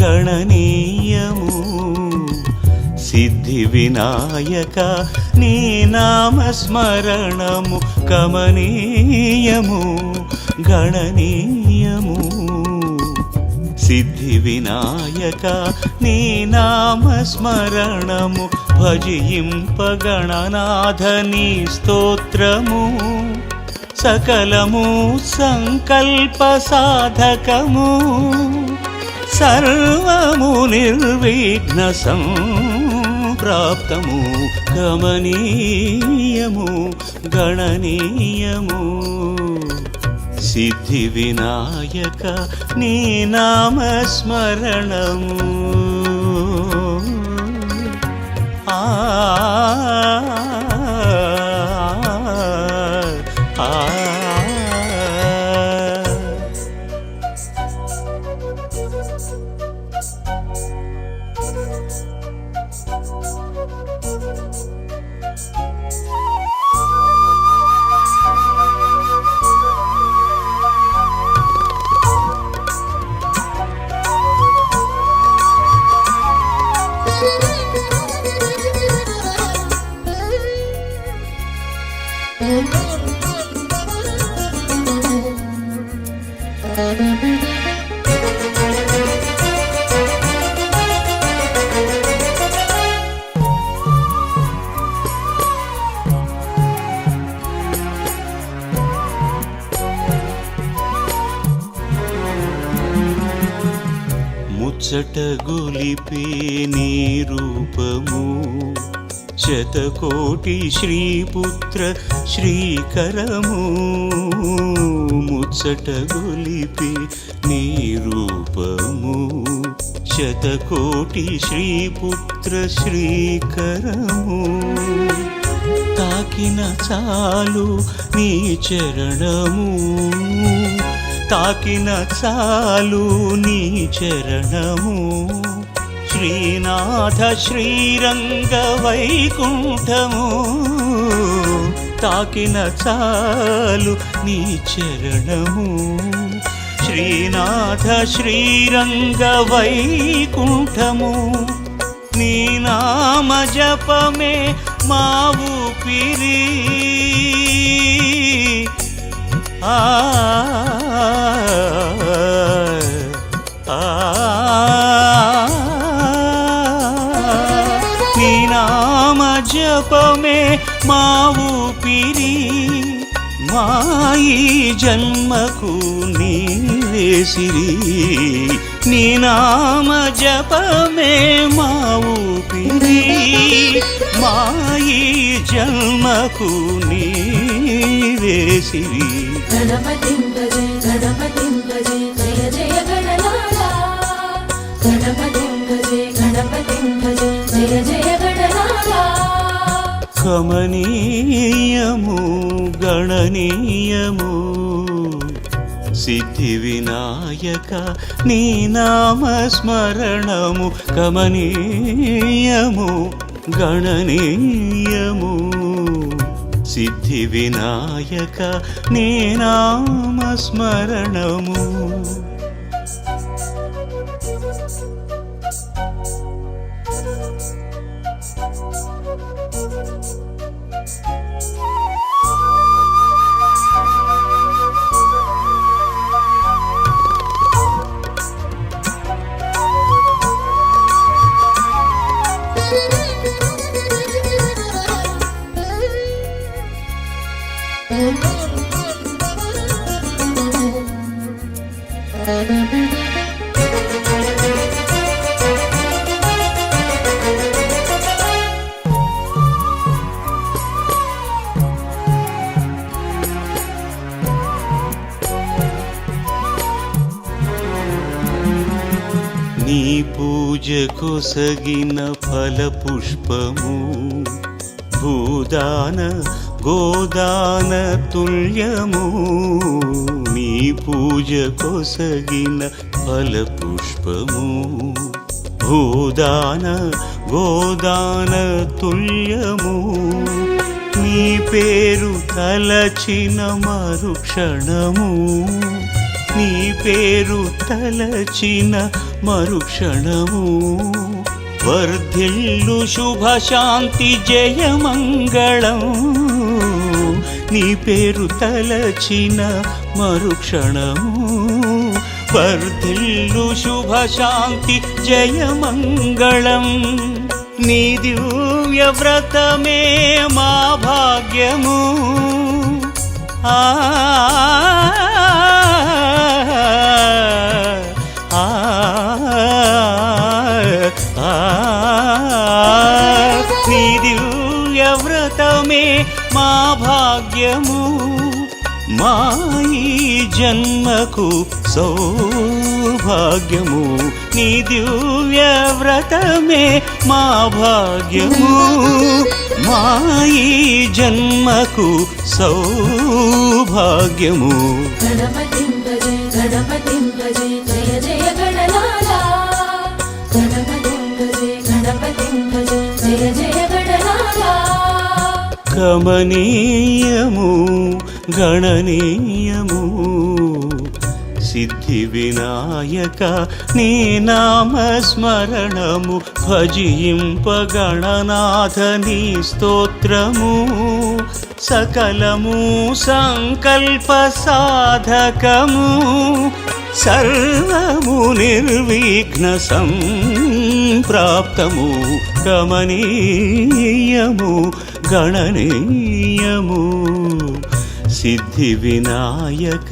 Speaker 11: గణనీయము సిద్ధి వినాయక నీ నామస్మరణము కమనీయము గణనీయము సిద్ధి వినాయక నీ నామస్మరణము భజింపగణనాథ నీ స్తోత్రము సకలము సంకల్ప సాధకము సర్వము నిర్విఘ్న సంప్రాప్తము గమనీయము గణనీయము సిద్ధి వినాయక నీ నామస్మరణము ఆ ముచ్చట గొలిపే నీ రూపము శతకోటి శ్రీపుత్ర శ్రీకరము ముచ్చట గొలిపే నీ రూపము శతకోటి శ్రీపుత్ర శ్రీకరము తాకిన చాలు నీ చరణము తాకిన చాలు నీ చరణము శ్రీనాథ శ్రీరంగ వైకుంఠము తాకిన చాలు నీ చరణము శ్రీనాథ శ్రీరంగ వైకుంఠము నీ నామ జపమే మా ఊపిరి నీ నామ జపమే మా ఊపిరి మాయి జన్మకు నీవే సిరి నీ నామ జపమే మా ఊపిరి మాయి జన్మకు నీవే సిరి
Speaker 8: గణపతిం భజే గణపతిం భజే జయ జయ గణనాథ గణపతిం భజే గణపతిం భజే జయ జయ గణనాథ
Speaker 11: కమనీయము గణనీయము సిద్ధి వినాయక నీ నామస్మరణము కమనీయము గణనీయము సిద్ధి వినాయక నీ నామస్మరణము నీ పూజ కొసగిన ఫల పుష్పము భూదాన గోదాన తుల్యము నీ పూజ కొసగిన ఫల పుష్పము భూదాన గోదాన తుల్యము నీ పేరు తలచిన మరుక్షణము నీ పేరు తలచిన మరుక్షణము వర్ధిల్లు శుభశాంతి జయమంగళం నీ పేరు తలచిన మరుక్షణము వర్ధిల్లు శుభశాంతి జయమంగళం నీ దివ్య వ్రతమే మా భాగ్యము ఆ నీ దివ్య వ్రతమే మా భాగ్యము మా ఈ జన్మకు సౌభాగ్యము నీ దివ్య వ్రతమే మా భాగ్యము మా ఈ జన్మకు సౌభాగ్యము
Speaker 8: గణపతిం భజే గణపతిం భజే జయ జయ గణనాథా గణపతిం భజే గణపతిం భజే జయ జయ గణనాథా
Speaker 11: కమనీయము గణనీయము సిద్ధి వినాయక నీ నామస్మరణము భజింప గణనాథ నీ స్తోత్రము సకలము సంకల్ప సాధకము సర్వము నిర్విఘ్న సంప్రాప్తము కమనీయము గణనీయము సిద్ధి వినాయక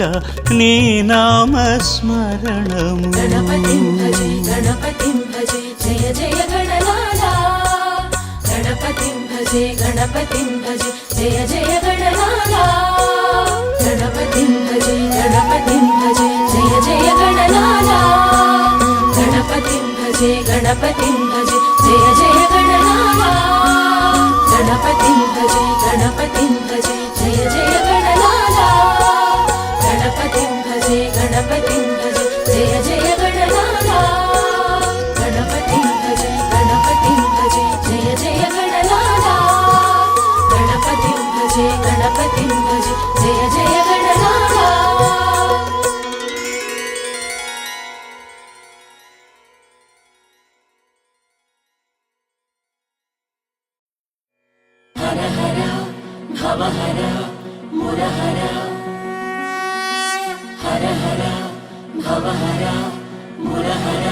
Speaker 11: నీ నామస్మరణము
Speaker 8: గణపతిం భజే గణపతిం భజే జయ జయ గణనాథా గణపతిం భజే గణపతిం భజే జయ జయ గణనాథా గణపతిం భజే గణపతిం భజే జయ జయ గణనాథా గణపతిం భజే గణపతిం భజే జయ జయ గణనాథా గణపతిం భజే గణపతిం భజే జయ జయ గణనాథా గణపతిం భజే గణపతిం భజే జయ జయ గణనాథా గణపతిం భజే గణపతిం భజే జయ జయ గణనాథా గణపతిం భజే గణపతిం భజే జయ జయ గణనాథా హర హర భవహర మురహర హర హర భవహర మురహర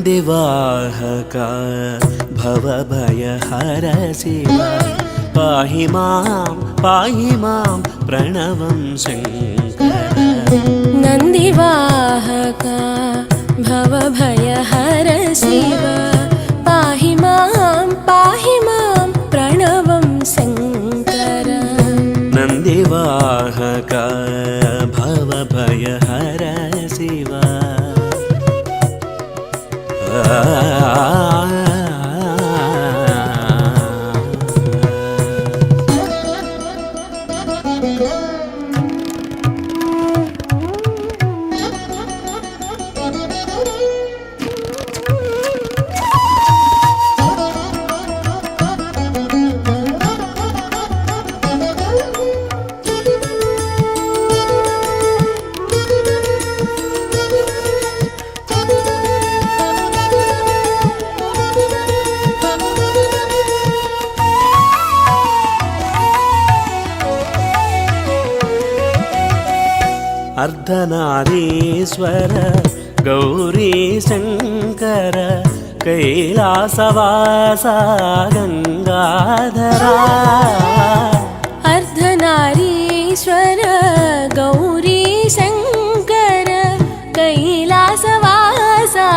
Speaker 9: నందివాహక భవభయహర శివ పాహి మాం ప్రణవం శంకర
Speaker 8: నందివాహక భవభయహర శివ పాహి మాం ప్రణవం శంకర
Speaker 9: నందివాహక భవభయహర శివ अर्धनारीश्वर गौरी शंकर कैलासवासा गंगाधरा
Speaker 8: अर्धनारीश्वर गौरी शंकर कैलासवासा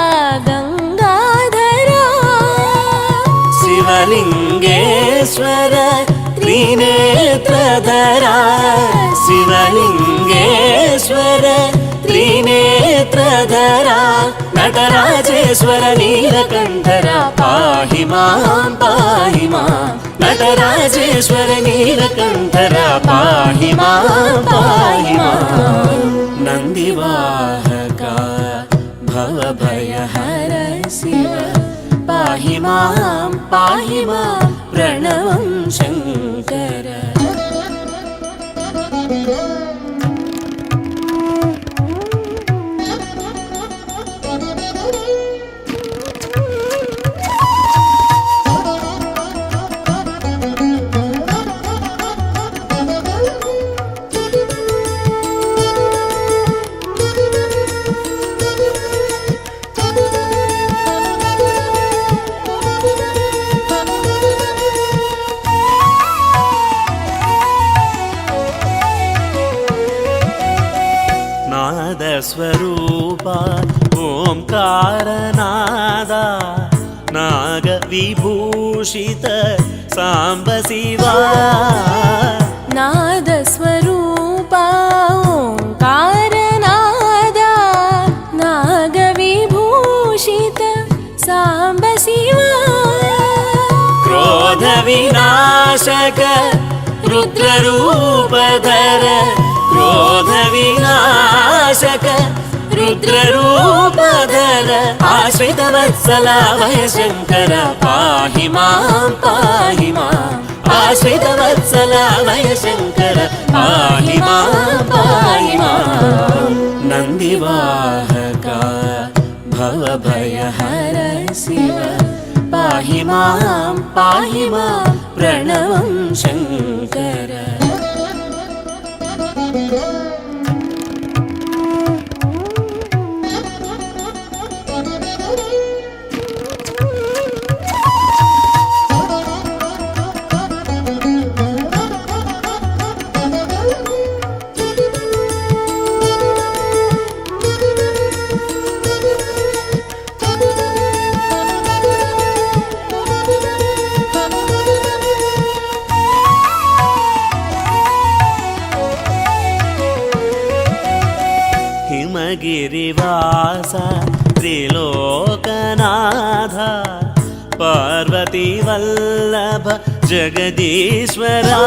Speaker 8: गंगाधरा
Speaker 9: शिवलिंगेश्वर त्रि त्रिनेत्रधरा शिवलिङ्गेश्वर त्रिनेत्रधरा नटराजेश्वर नीलकण्ठरा पाहि मां नटराजेश्वर नीलकण्ठरा पाहि मां नन्दिवाहका भवभयहर शिव पाहि मां प्रणवं शङ्कर
Speaker 11: स्वरूपा ओंकारनादा नागविभूषित सांब शिवा
Speaker 8: नादस्वरूपा ओंकारनादा नागविभूषित सांब शिवा
Speaker 9: क्रोधविनाशक रुद्ररूपधर क्रोधविनाशक रुद्ररूपधर आश्रितवत्सला वय शङ्कर पाहि मां आश्रितवत्सला वय शङ्कर पाहि मां नन्दिवाहका भवभयहर शिव पाहि मां प्रणवं शङ्कर
Speaker 11: गिरिवासा त्रिलोकनाथ पार्वती वल्लभ जगदीश्वरा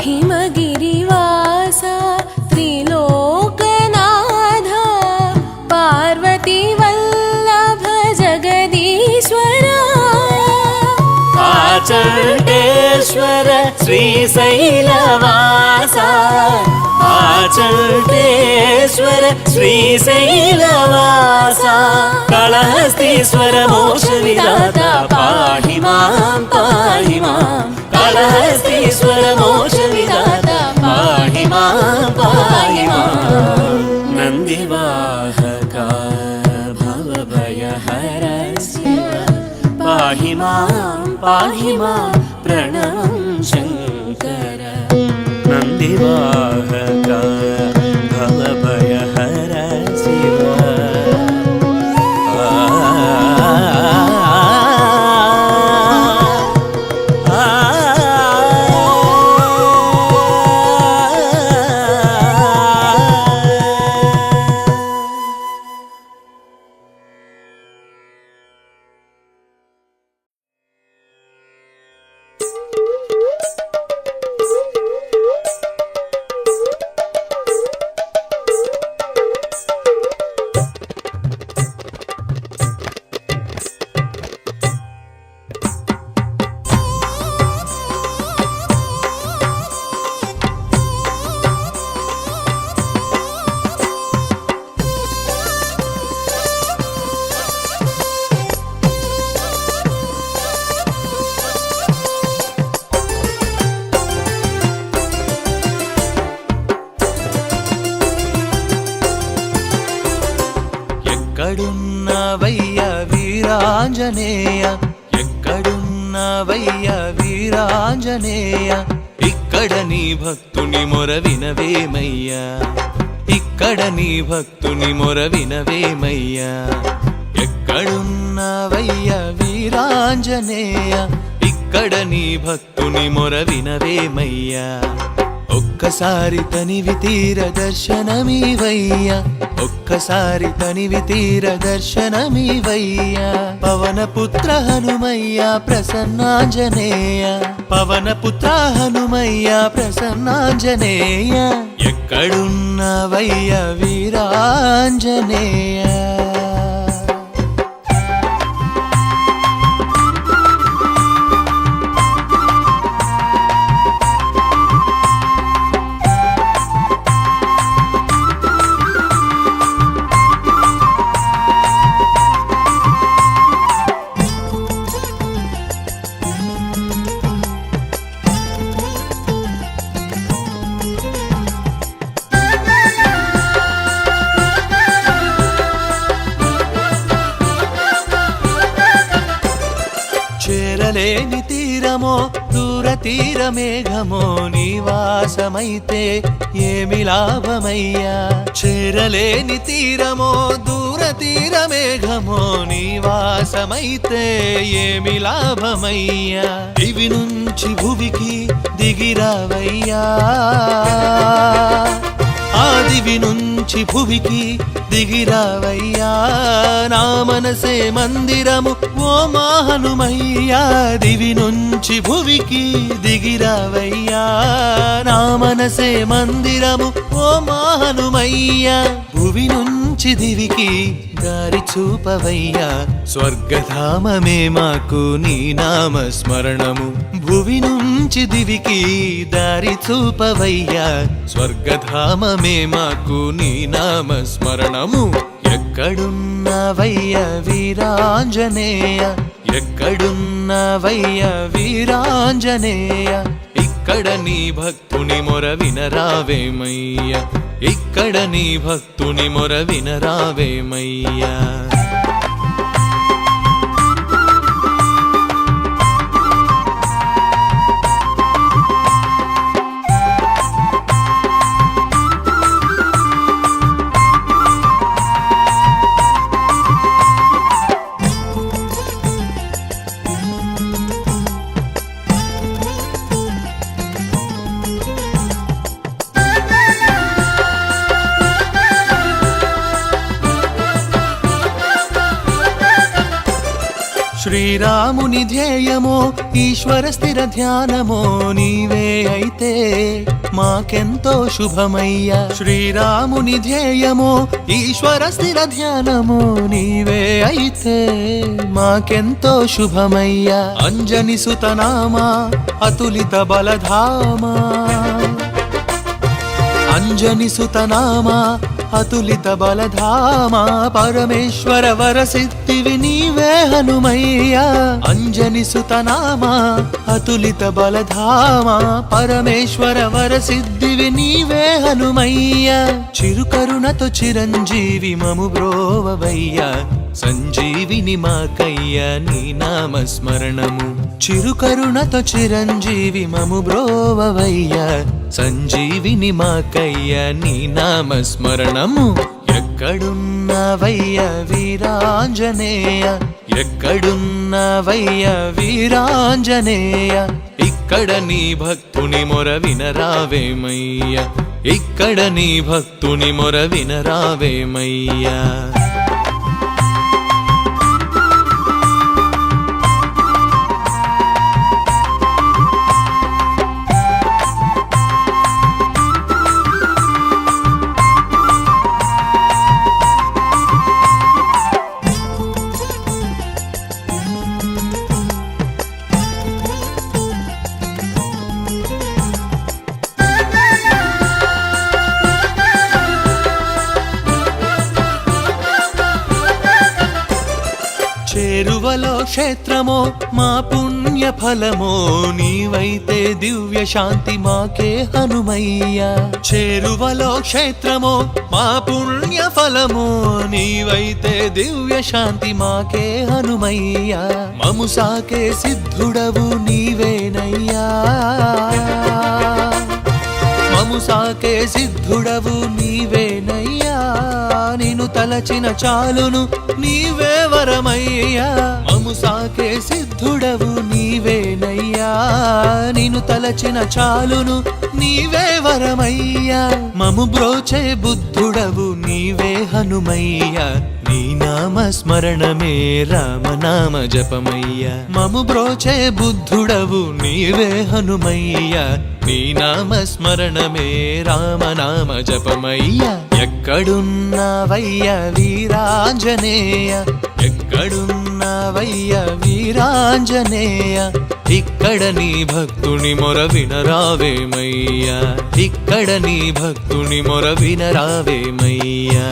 Speaker 8: हिमगिरिवासा त्रिलोकनाथ पार्वती वल्लभ जगदीश्वरा
Speaker 9: आचण्डेश्वर श्रीशैलवासा आचण्डेश्वर श्रीशैलवासा कालहस्तीश्वर मोक्षविदाता पाहि मां कालहस्तीश्वर मोक्षविदाता पाहि मां नन्दिवाहका भवभयहर शिव पाहि मां प्रणवं शङ्कर
Speaker 11: नन्दिवाहका भवभयहर शिव
Speaker 2: ఎక్కడున్నవయ్యా వీరాంజనేయ ఎక్కడున్నవయ్యా వీరాంజనేయ ఇక్కడ నీ భక్తుని మొర వినవేమయ్యా ఇక్కడ నీ భక్తుని మొర వినవేమయ్యా ఎక్కడున్నవయ్యా వీరాంజనేయ ఇక్కడ నీ భక్తుని మొర వినవేమయ్యా ఒక్కసారి తనివి తీర దర్శనమీవయ్యా ఒక్కసారి తనివి తీర దర్శనమీవయ్యా పవనపుత్ర హనుమయ్య ప్రసన్నాంజనేయ పవనపుత్ర హనుమయ్య ప్రసన్నాంజనేయ ఎక్కడున్నవయ్య వీరాంజనేయ చేరలేని తీరమో దూర తీర మేఘమో నివాసమైతే ఏమి లాభమయ్యా చేరలేని తీరమో దూర తీర మేఘమో నివాసమైతే ఏమి లాభమయ్యా దివి నుంచి భువికి దిగిరావయ్యా ఆ దివి నుంచి భువికి దిగిరావయ్యా నా మనసే మందిరము ఓ మా హనుమయ్యా దివి నుంచి భువికి దిగిరావయ్యా నా మనసే మందిరము ఓ మా హనుమయ్యా భువి నుంచి దివికి దారి చూపవయ్యా స్వర్గధామమే మాకు నీ నామ స్మరణము భువి నుంచి దివికి దారి చూపవయ్యా స్వర్గధామమే మాకు నీ నామ స్మరణము ఎక్కడున్నవయ్య వీరాంజనేయ ఎక్కడున్నవయ్య వీరాంజనేయ ఇక్కడ నీ భక్తుని మొర వినరావేమయ్యా ఇక్కడ నీ భక్తుని మొర వినరావేమయ్యా శ్రీరాముని ధ్యేయమో ఈశ్వర స్థిర ధ్యానమో నీవే అయితే మాకెంతో శుభమయ్యా శ్రీరాముని ధ్యేయమో ఈశ్వర స్థిర ధ్యానమో నీవే అయితే మాకెంతో శుభమయ్యా అంజని సుతనామా అతులిత బలధామా అంజని సుతనామా అతులిత బలధామా పరమేశ్వర వరసిద్ధివి నీవే హనుమయ్యా అంజని సుతనామా అతులిత బలధామా పరమేశ్వర వరసిద్ధివి నీవే హనుమయ్యా చిరుకరుణతో చిరంజీవి మము బ్రోవవయ్యా సంజీవిని మాకయ్య నీ నామ స్మరణము చిరుకరుణతో చిరంజీవి మము బ్రోవవయ్య సంజీవిని మాకయ్య నీ నామ స్మరణము ఎక్కడున్నవయ్య వీరాంజనేయ ఎక్కడున్నవయ్య వీరాంజనేయ ఇక్కడ నీ భక్తుని మొర వినరావేమయ్యా ఇక్కడ నీ భక్తుని మొర వినరావేమయ్యా చేరువలో క్షేత్రమో మా పుణ్య ఫలమో నీవైతే దివ్య శాంతి మాకే హనుమయ్యా చేరువలో క్షేత్రమో మా పుణ్య ఫలమో నీవైతే దివ్య శాంతి మాకే హనుమయ్యా మము సాకే సిద్ధుడవు నీవేనయ్యా
Speaker 1: మము సాకే సిద్ధుడవు నీవేనయ్యా నిన్ను తలచిన చాలును నీవే వరమయ్యా మము సాకే సిద్ధుడవు నీవేనయ్యా నిన్ను తలచిన చాలును నీవే వరమయ్యా మము బ్రోచే బుద్ధుడవు నీవే హనుమయ్యా నీ నామ స్మరణమే రామనామ జపమయ్యా మము బ్రోచే బుద్ధుడవు నీవే హనుమయ్యా నీ నామ స్మరణమే రామనామ జపమయ్యా ఎక్కడున్నావయ్యా వీరాంజనేయ ఎక్కడున్నావయ్యా వీరాంజనేయ ఇక్కడ నీ భక్తుని మొర వినరావేమయ్యా ఇక్కడ నీ భక్తుని మొర వినరావేమయ్యా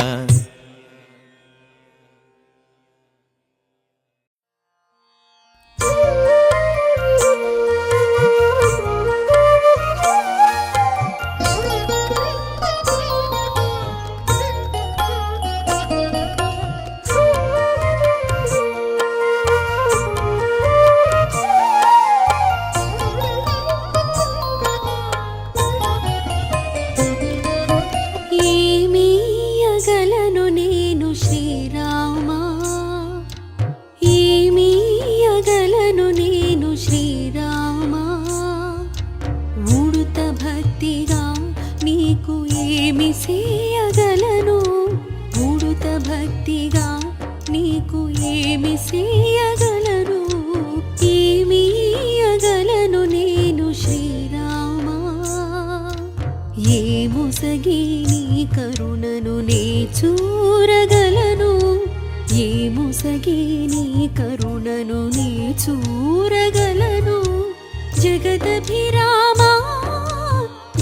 Speaker 8: జగదభిరామా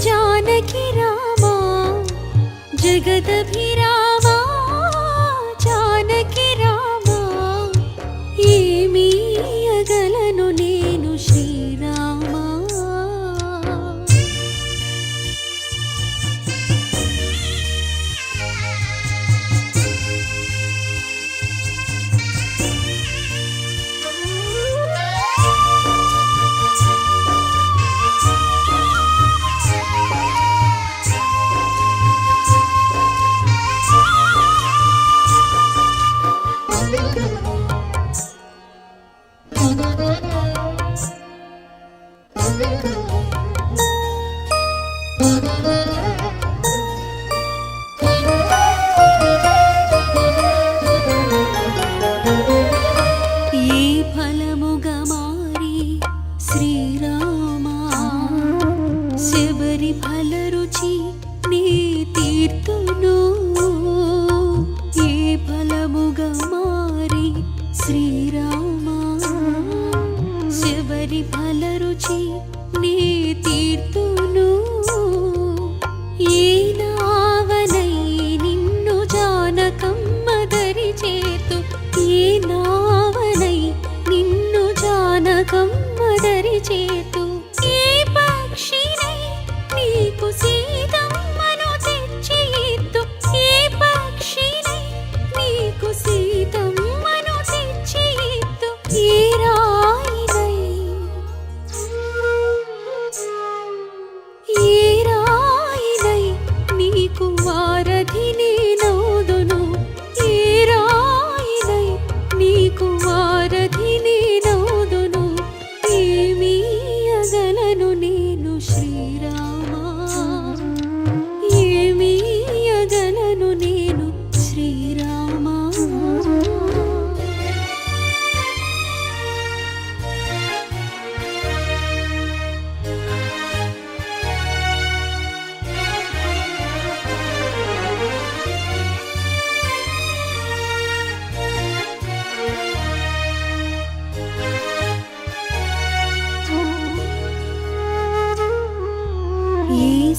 Speaker 8: జానకి రామా జగదభిరామా జానకి రామా ఏమీ అగలను నేను శ్రీరామా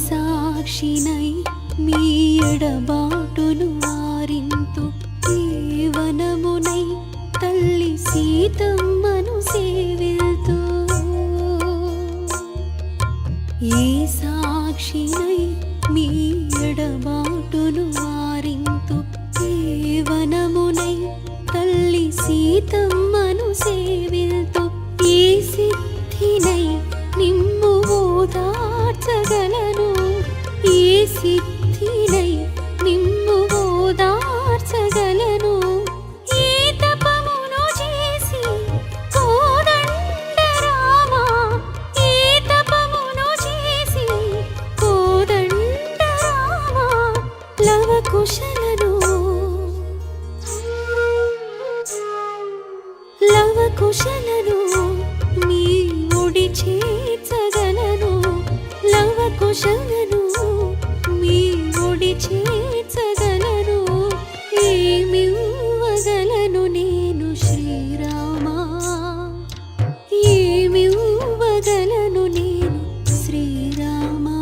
Speaker 8: సాక్షినై మీ ఎడబాటును వారింతు జీవనమునై తల్లి సీతమ్మను సేవిల్తూ ఏ సాక్షినై మీ ఎడబాటును వారింతు జీవనమునై తల్లి సీతమ్మను సేవిల్తూ ఏ సిద్ధినై నిమ్ము ఓదార్చగలను సిద్ధినై నిమ్ము ఓదార్చగలను ఏ తపమును చేసి కోదండ రామా ఏ తపమును చేసి కోదండ రామా లవకుశలను మీ ఒడి చేర్చగలను లవకుశలను మీ ఒడి చేర్చగలను ఏమివ్వగలను నేను శ్రీరామా ఏమివ్వగలను నేను శ్రీరామా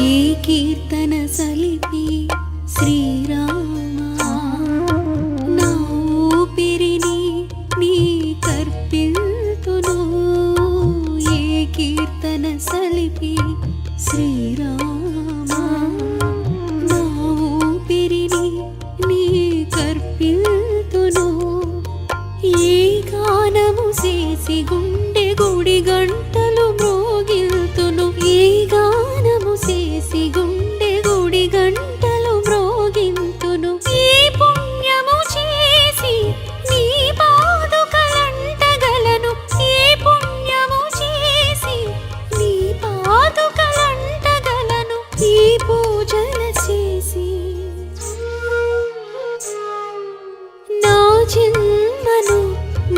Speaker 8: ఏ కీర్తన సలిపి శ్రీరామా నా ఊపిరిని నీ కర్పిల్తును ఏ కీర్తన సలిపి శ్రీరామా నా ఊపిరిని నీ కర్పిల్తును ఏ గానము చేసి గుండె గుడి గంటలు మ్రోగిల్తును ఏ గానము చేసి గుండె గుడి గంటలు మ్రోగింతును ఏ పుణ్యము చేసి నీ పాదుకలంటగలను ఏ పుణ్యము చేసి నీ పాదుకలంటగలను ఈ పూజల చేసి నా జన్మను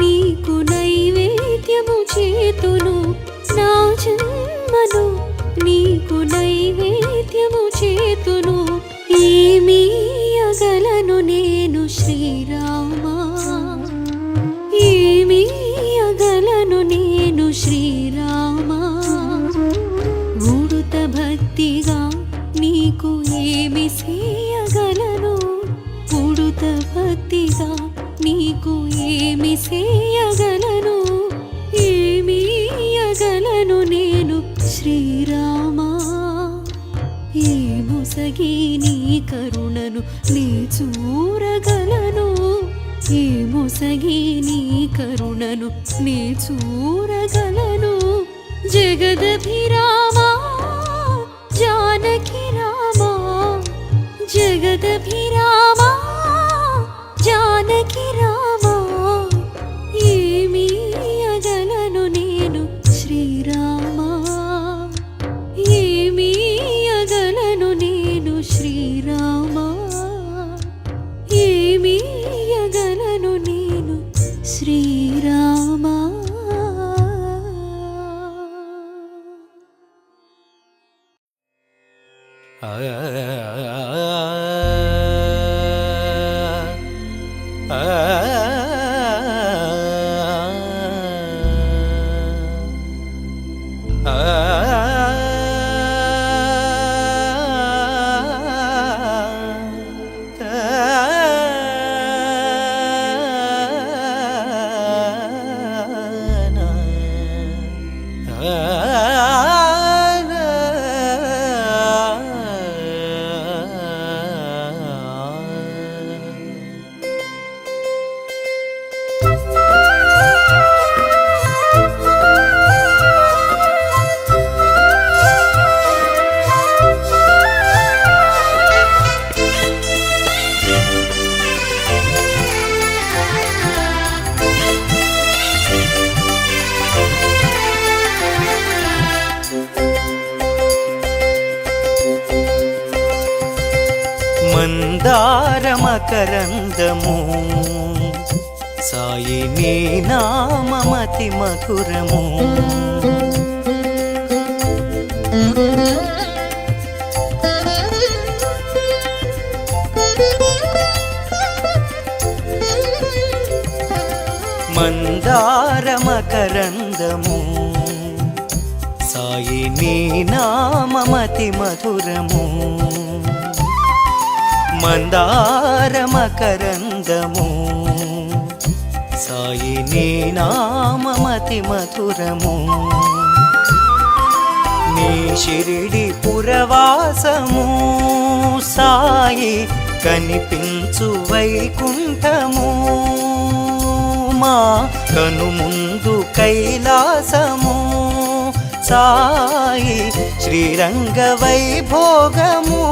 Speaker 8: నీకు నైవేద్యము చేతును నా జన్మను నీకు నైవేద్యము చేతును ఏమీయగలను నేను శ్రీరామా ఏమీయగలను నేను శ్రీరామా ఉడుత భక్తిగా నీకు ఏమి చేయగలను ఉడుత భక్తిగా నీకు ఏమి చేయగలను ఏమీయగలను నేను శ్రీరామా ఏ ముసగి నీ కరుణను నీ చూరగలను ఏ ముసగి నీ కరుణను నీ చూరగలను జగదభిరామా జానకి రామా జగదభిరామా జానకి రామా ఏమీయగలను నేను శ్రీరామా ఏమీయగలను నేను శ్రీరామా ఏమీయగలను నేను శ్రీరామా
Speaker 11: మందారమకరందము సాయి నీ నామమతి మధురము మందార మకరందము సాయి నీ నామమతి మధురము మందార మకరందము సాయి నీ నామమతి మధురము నీ షిరిడి పురవాసము సాయి కనిపించు వైకుంఠము మా కనుముందు కైలాసము సాయి శ్రీరంగ వైభోగము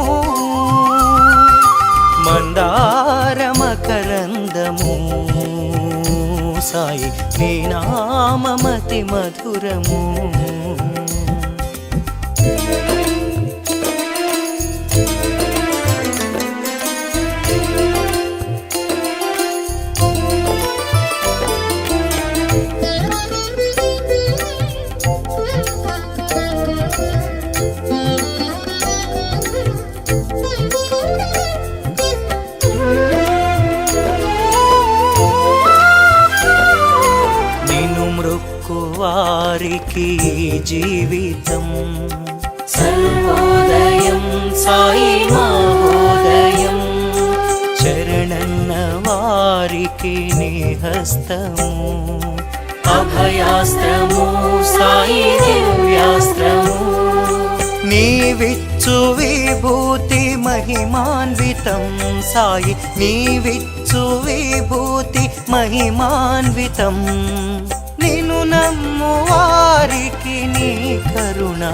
Speaker 11: మందార మకరందము సాయి నీ నామమతి మధురము వారికి జీవితం సర్వోదయం సాయి మహోదయం శరణన్న వారికి నిహస్తము అభయాస్త్రము సాయి దివ్యాస్త్రము నీవిచ్చు విభూతి మహిమాన్వితం సాయి నీవిచ్చు విభూతి మహిమాన్వితం నిన్ను నమ్ము వారికి నీ కరుణ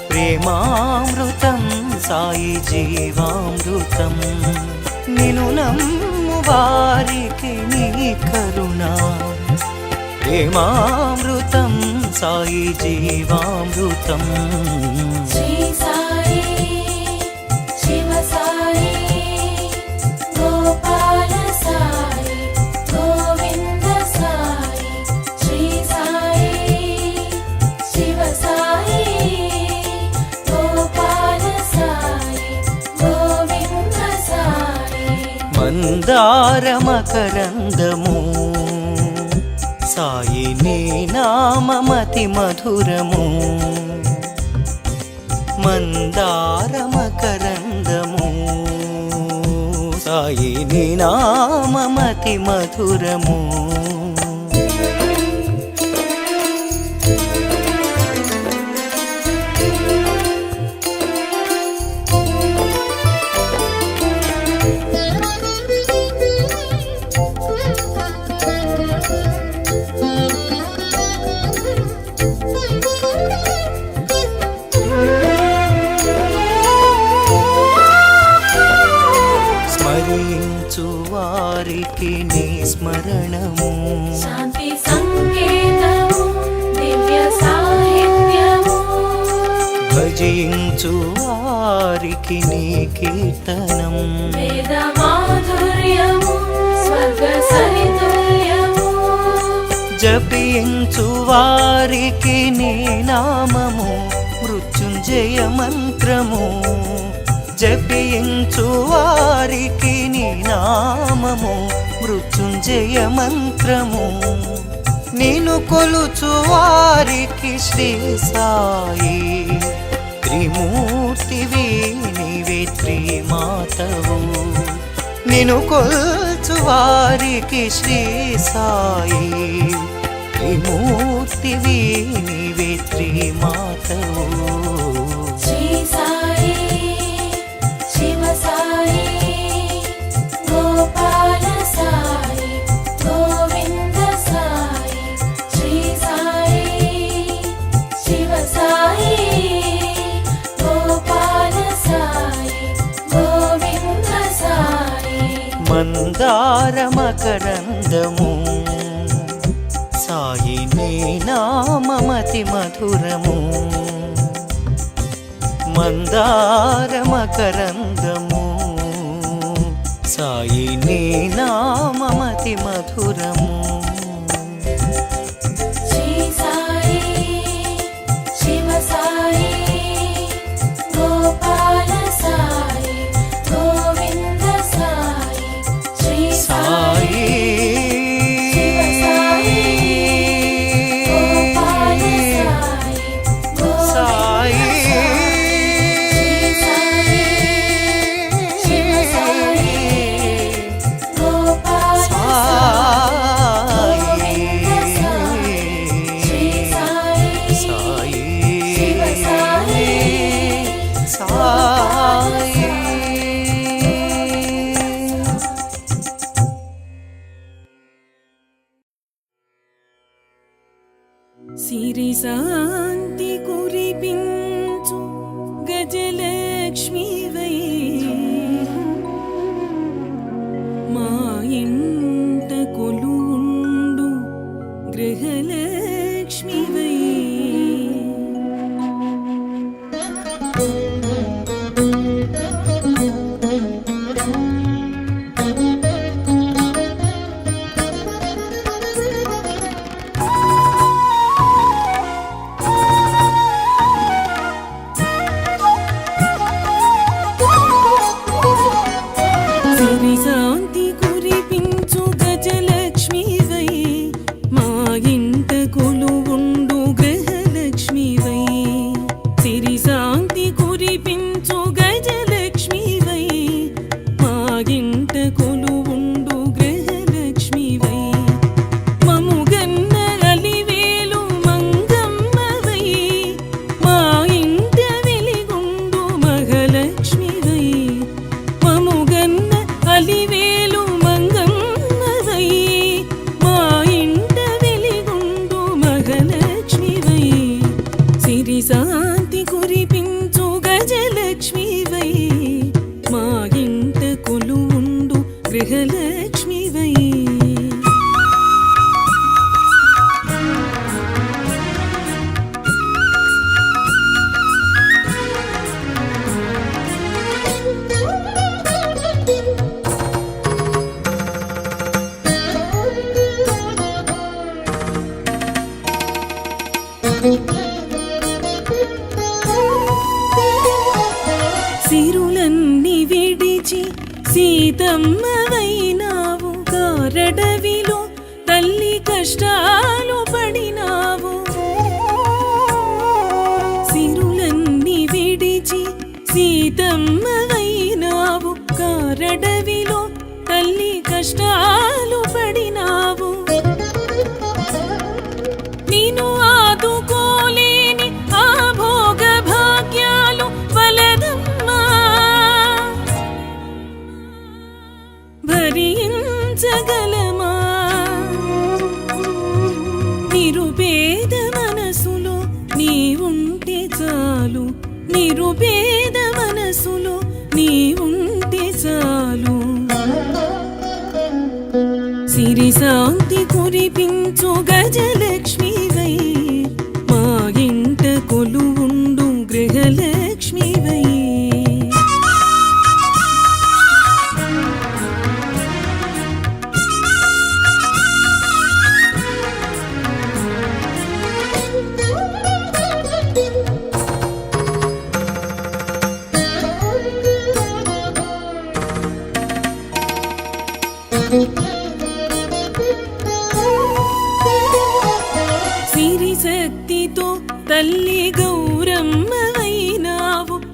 Speaker 11: ప్రేమామృతం సాయి జీవామృతం నిన్ను నమ్ము వారికి నీ కరుణ ప్రేమామృతం సాయి జీవామృతం
Speaker 8: శ్రీ సాయి శివ సాయి గోపాల సాయి గోవింద సాయి శ్రీ సాయి శివ సాయి గోపాల సాయి గోవింద సాయి
Speaker 11: మందార మకరందము సాయి నీ నామమతి మధురము మందార మకరందము సాయి నీ నామమతి మధురము స్మరించు వారికి నీ స్మరణము
Speaker 8: శాంతి సంకేతము దివ్య సాహిత్యము
Speaker 11: భజించు వారికి నీ కీర్తనం
Speaker 8: వేద మాధుర్యము స్వర్గ సరితుల్యము
Speaker 11: జపించు వారికి నీ నామము మృత్యుంజయ మంత్రము జపించు వారికి నీ నామము మృత్యుంజయ మంత్రము నిన్ను కొలుచు వారికి శ్రీ సాయి త్రిమూర్తివి నీవే త్రిమాతవు నిన్ను కొలుచు వారికి శ్రీ సాయి త్రిమూర్తివి నీవే త్రిమాతవు
Speaker 8: శ్రీ సాయి శివ సాయి గోపాల సాయి గోవింద సాయి శ్రీ సాయి శివ సాయి గోపాల సాయి గోవింద సాయి
Speaker 11: మందార మకరందము సాయి నీ నామమతి మధురము మందార మకరందము సాయి నీ నామమతి మధురము
Speaker 8: శ్రీ సాయి శివ సాయి గోపాల సాయి గోవింద సాయి శ్రీ సాయి
Speaker 11: సాయి
Speaker 8: శివ
Speaker 3: సిరి శాంతి కురిపించు గజలక్ష్మీవై మా ఇంట కొలువుండు గృహలక్ష్మీవై సిరి శాంతి కురిపించు గజలక్ష్మీవై మా ఇంట కొలువుండు గృహలక్ష్మీవై సిరి శాంతి కురిపించు గజలక్ష్మీవై మా ఇంట కొలువుండు గృహలక్ష్మీవై మముగన్న అలివేలు మంగమ్మవై మా ఇంట వెలిగుండు మహాలక్ష్మీవై మముగన్న అలివేలు మంగమ్మవై మా ఇంట వెలిగుండు మహాలక్ష్మీవై సిరి శాంతి కురిపించు గజలక్ష్మీవై మా ఇంట కొలువుండు గృహలక్ష్మీవై సిరులన్నీ విడిచి సీతమ్మవైనావు కారడవిలో తల్లి కష్టాలు పడినావు సిరులన్నీ విడిచి సీతమ్మవైనావు కారడవిలో తల్లి కష్టాలు పడినావు నిన్ను ఆదుకోలేని ఆ భోగ భాగ్యాలు వలదమ్మా భరించగలమా నిరుపేద మనసులో నీ ఉంటే చాలు నిరుపేద మనసులో నీ ఉంటే చాలు సిరి శాంతి కురిపించు గజలక్ష్మీవై మా ఇంట కొలువుండు గృహలక్ష్మీవై సిరి శక్తితో తల్లి గౌరమ్మవైనావు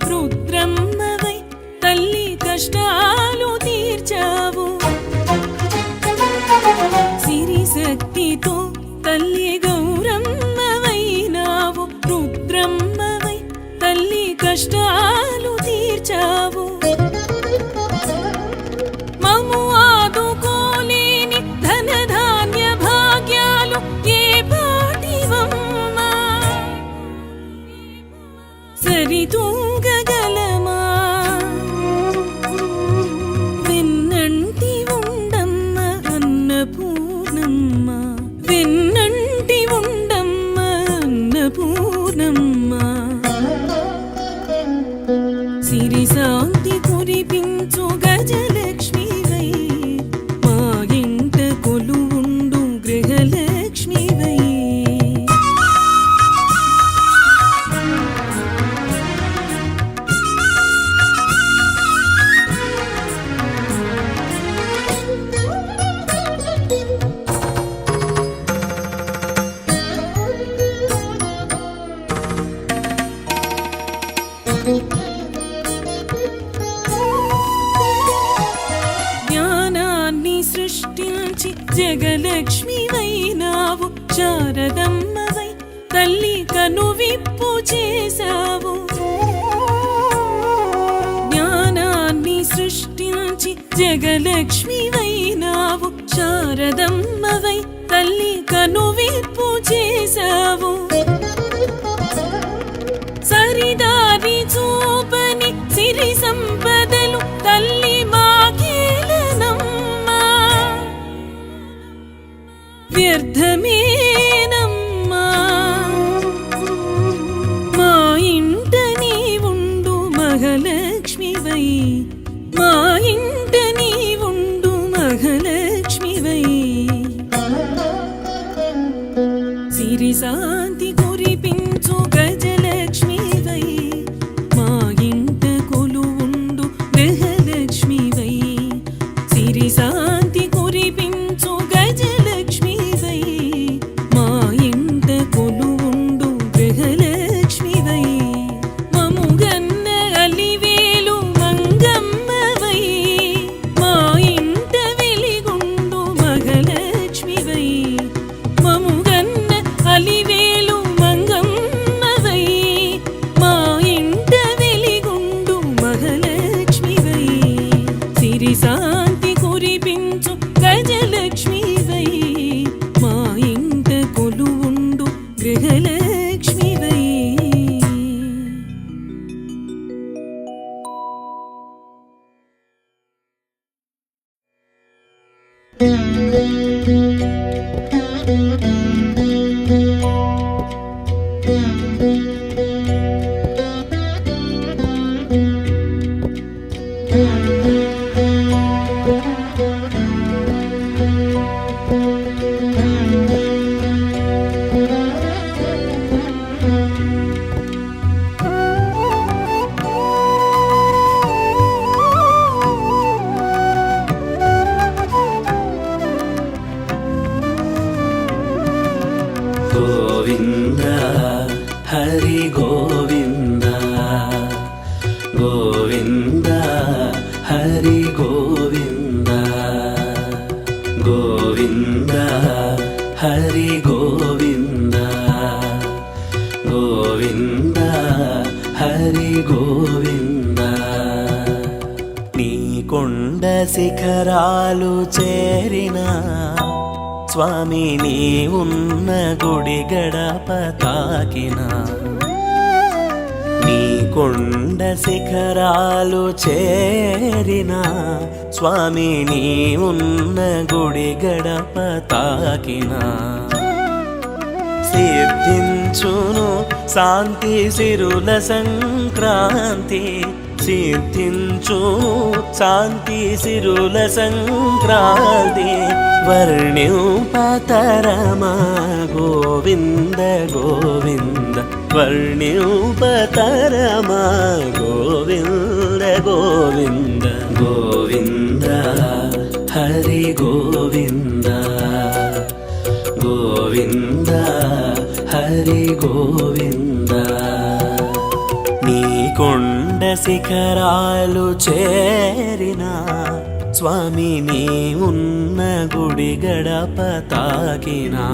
Speaker 3: రుద్రమ్మవై తల్లి కష్టాలు తీర్చావు సిరి శక్తితో తల్లి గౌరమ్మవైనావు రుద్రమ్మవై తల్లి కష్టాలు తీర్చావు మము ఆదుకోలేని ధనధాన్య భాగ్యాలు ఏ పాటివమ్మా సరితూగగలమా వెన్నంటి ఉండమ్మ అన్నపూర్ణమ్మ వెన్నంటి ఉండమ్మ అన్నపూర్ణమ్మ సిరి శాంతి కురిపించు గజలక్ష్మీవై మా ఇంట కొలువుండు గృహలక్ష్మీవై జ్ఞానాన్ని సృష్టించి జగలక్ష్మివైనావు శారదమ్మవై తల్లి కనువిప్పు చేశావు జ్ఞానాన్ని సృష్టించి జగలక్ష్మివైనావు శారదమ్మవై తల్లి కనువిప్పు చేశావు సంపదలు తల్లి మాకేలనమ్మా వ్యర్థమేనమ్మా మా ఇంట నీ ఉండు మహాలక్ష్మివై మా ఇంట నీ ఉండు మహాలక్ష్మివై సిరి శాంతి కురిపించు గజలక్ష్మివై మా ఇంట కొలువుండు గృహలక్ష్మివై సిరి శాంతి కురిపించు గజలక్ష్మివై మా ఇంట కొలువుండు గృహలక్ష్మివై మముగన్న అలివేలు మంగమ్మవై మా ఇంట వెలిగుండు మహాలక్ష్మివై మముగన్న అలివేలు మంగమ్మవై మా ఇంట వెలిగుండు మహాలక్ష్మివై సిరి శాంతి కురిపించు గజలక్ష్మివై మా ఇంట కొలువుండు గృహలక్ష్మివై
Speaker 2: గోవింద హరి గోవింద గోవింద హరి గోవింద గోవింద హరి గోవింద గోవింద హరి గోవింద నీ కొండ శిఖరాలు చేరిన స్వామి నీ ఉన్న గుడి గడప తాకిన నీ కొండ శిఖరాలు చేరిన స్వామి నీ ఉన్న గుడి గడప తాకిన సిద్ధించును శాంతి సిరుల సంక్రాంతి సిద్ధించు శాంతి సిరుల సంక్రాంతి వర్ణ్యుపతరమా గోవింద గోవింద వర్ణ్యుపతరమా గోవింద గోవింద గోవింద హరి గోవింద గోవింద హరి గోవింద నీ కొండ శిఖరాలు చేరిన స్వామి నీ ఉన్న గుడి గడప తాకినా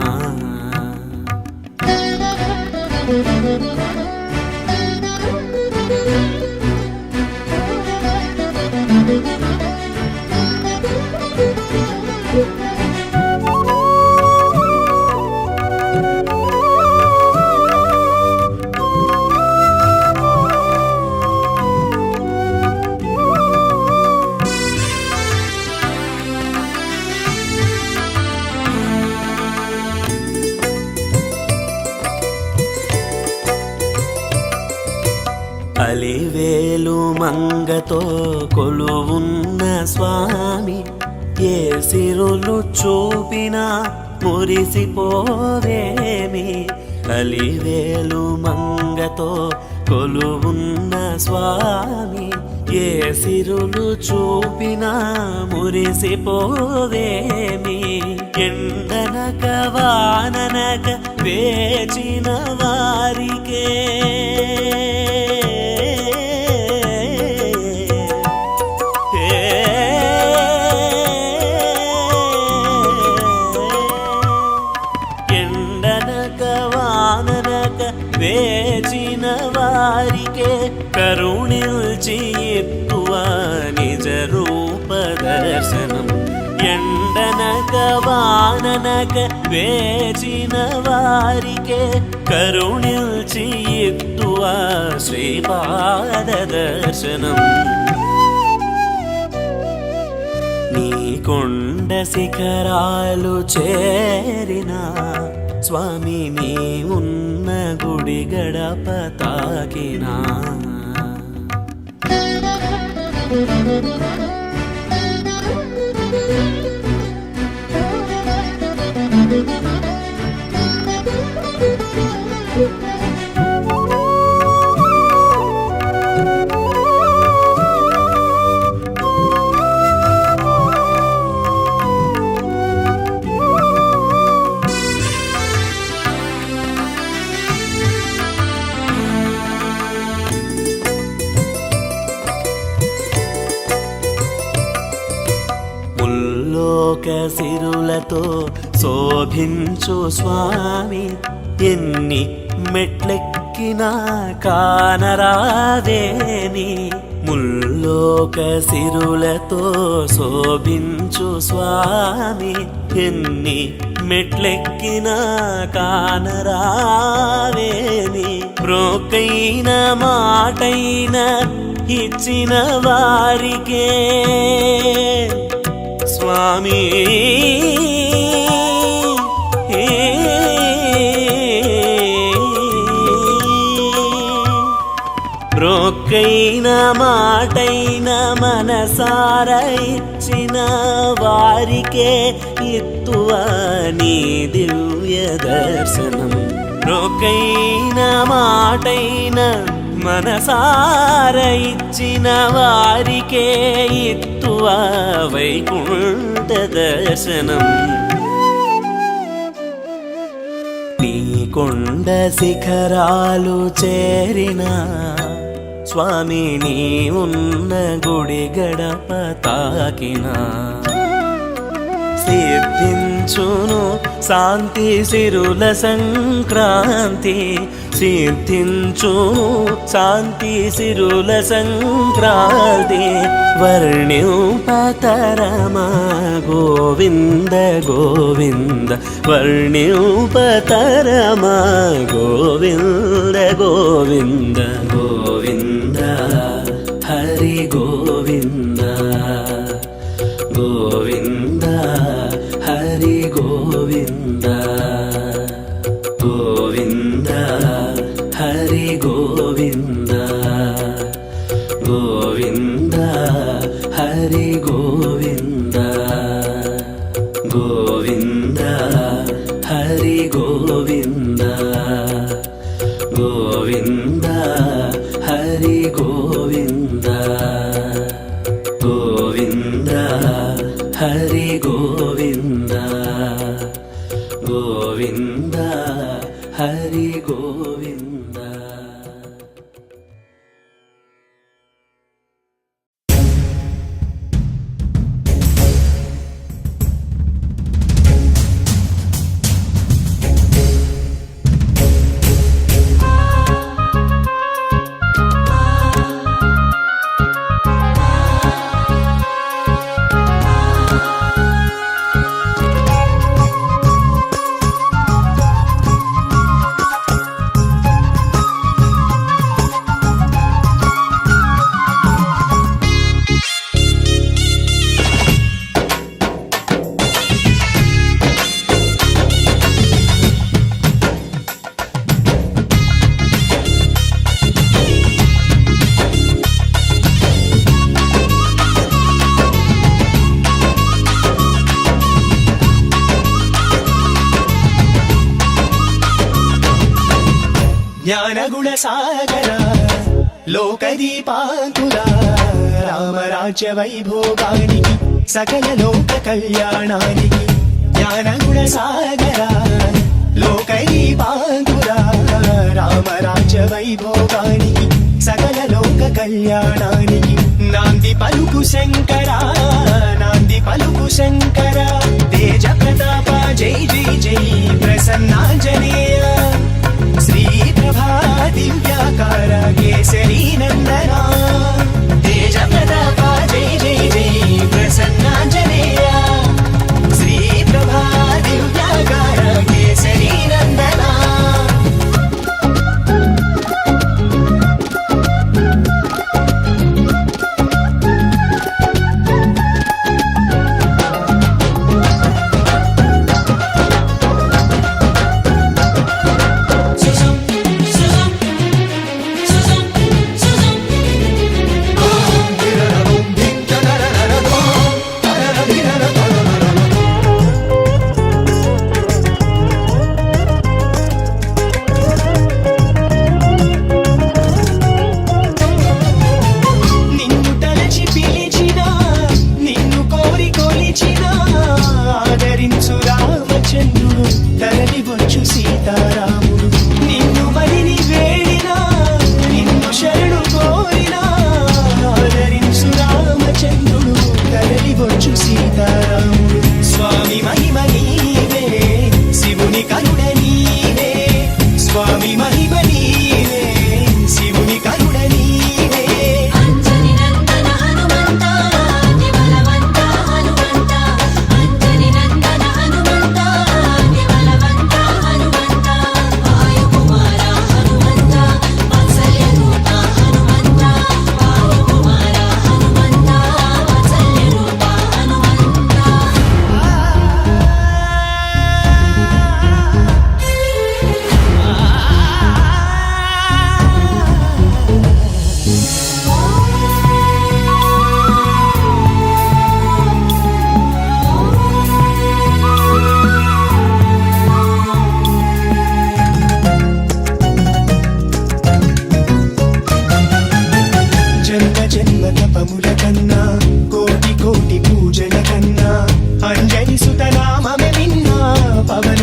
Speaker 2: అలివేలు మంగతో కొలువున్న స్వామి ఏ సిరులు చూపినా మురిసిపోవేమి అలివేలు మంగతో కొలువున్న స్వామి ఏ సిరులు చూపినా మురిసిపోవేమి ఎండనక వాననక వేచిన వారికే వేచిన వారికే కరుణిల్చి ఎక్కువ నిజ రూప దర్శనం ఎండనక
Speaker 9: వేగవాననక వేచిన వారికే కరుణిల్చి ఇత్తువ శ్రీపాద దర్శనం నీ కొండ శిఖరాలు చేరిన స్వామి నీ ఉన్న గుడి గడప తాకినా ముల్లోక సిరులతో శోభించు స్వామి ఎన్ని మెట్లెక్కినా కానరాదేని ముల్లోక సిరులతో శోభించు స్వామి ఎన్ని మెట్లెక్కినా కానరావేని బ్రోకైన మాటైన ఇచ్చిన వారికే స్వామి బ్రోకైన మాటైన మనసార ఇచ్చిన వారికే ఇత్తువ నీ దివ్య దర్శనం బ్రోకైన మాటైన మనసార ఇచ్చిన వారికే ఇత్తువ వైకుంఠ దర్శనం నీ కొండ శిఖరాలు చేరిన స్వామి నీ ఉన్న గుడి గడప తాకినా సిద్ధించును శాంతి సిరుల సంక్రాంతి సిద్ధించును శాంతి సిరుల సంక్రాంతి వర్ణ్యుపతరమా గోవింద గోవింద వర్ణ్యుపతరమా గోవింద గోవింద గోవింద హరి గోవింద గోవింద హరి గోవింద గోవింద హరి గోవింద గోవింద హరి గోవింద గోవింద హరి గోవింద గోవింద హరి గోవింద గోవింద హరి గోవింద గోవింద హరి గోవింద
Speaker 12: జ్ఞానగుణ సాగర లోకదీపాంకుర రామరాజ్య వైభోగానికి సకల లోక కళ్యాణానికి జ్ఞానగుణ సాగర లోకదీపాంకుర రామరాజ్య వైభోగానికి సకల లోక కళ్యాణానికి నాంది పలుకు శంకర నాంది పలుకు శంకర తేజ ప్రతాప జై జై జై ప్రసన్నాంజనేయ శ్రీ ప్రభా దివ్యాకార కేసరీ నందన తేజ ప్రతాప జై జై జై ప్రసన్నాంజనేయ శ్రీ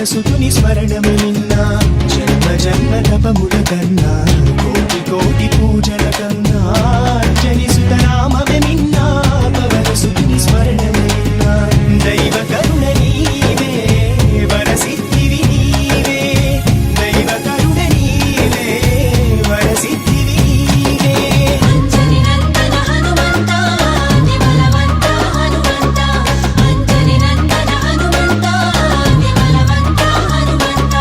Speaker 12: సుతుని స్మరణము నిన్నా జన్మ జన్మ తపముల కన్నా కోటి కోటి పూజల కన్నా అంజని సుతనామమే నిన్నా పవన సుతుని స్మరణము నిన్నా దైవ కరుణ నీవే వరసిద్ధివి నీవే దైవ కరుణ నీవే వరసిద్ధివి నీవే
Speaker 8: అంజని నందన హనుమంత అతి బలవంత హనుమంత అంజని నందన హనుమంత అతి బలవంత హనుమంత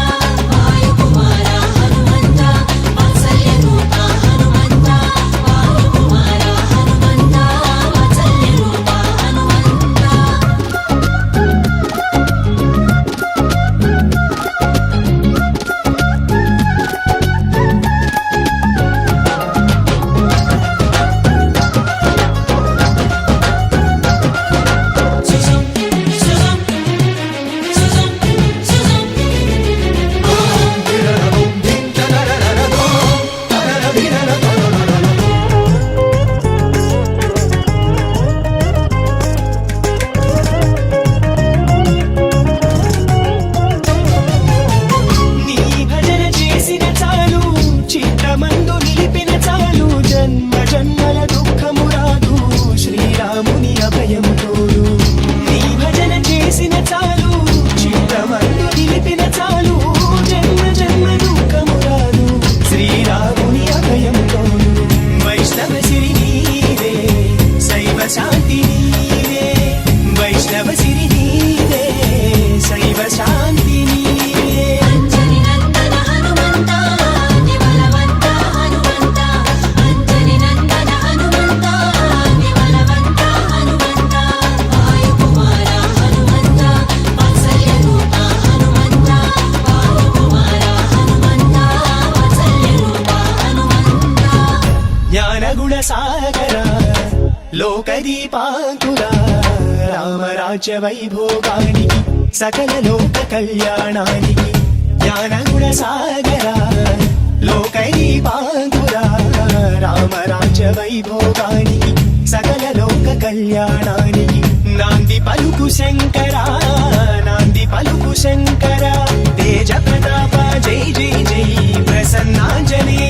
Speaker 8: వాయు కుమార హనుమంత వాత్సల్య రూప హనుమంత వాయు కుమార హనుమంత వాత్సల్య రూప హనుమంత సుజం సుజం సుజం సుజం
Speaker 12: నీ భజన చేసిన చాలు చిత్తమందు నిలిపిన చాలు జన్మ జన్మల దుఃఖము రాదు శ్రీరాముని అభయము తోడు నీ భజన చేసిన చాలు చిత్తమందు నిలిపిన చాలు జన్మ జన్మ దుఃఖము రాదు శ్రీరాముని అభయము తోడు వైష్ణవ సిరి నీవే శైవ శాంతి నీవే వైష్ణవ సిరి నీవే శైవ శాంతి నీవే
Speaker 8: అంజని నందన హనుమంత అతి బలవంత హనుమంత అంజని నందన హనుమంత అతి బలవంత హనుమంత వాయు కుమార హనుమంత వాత్సల్య రూప హనుమంత వాయు కుమార హనుమంత వాత్సల్య రూప హనుమంత
Speaker 12: జ్ఞానగుణ సాగర లోకదీపాంకుర రామరాజ్య వైభోగానికి సకల లోక కళ్యాణానికి జ్ఞానగుణ సాగర లోకదీపాంకుర రామరాజ్య వైభోగానికి సకల లోక కళ్యాణానికి నాంది పలుకు శంకర నాంది పలుకు శంకర తేజ ప్రతాప జై జై జై ప్రసన్నాంజనే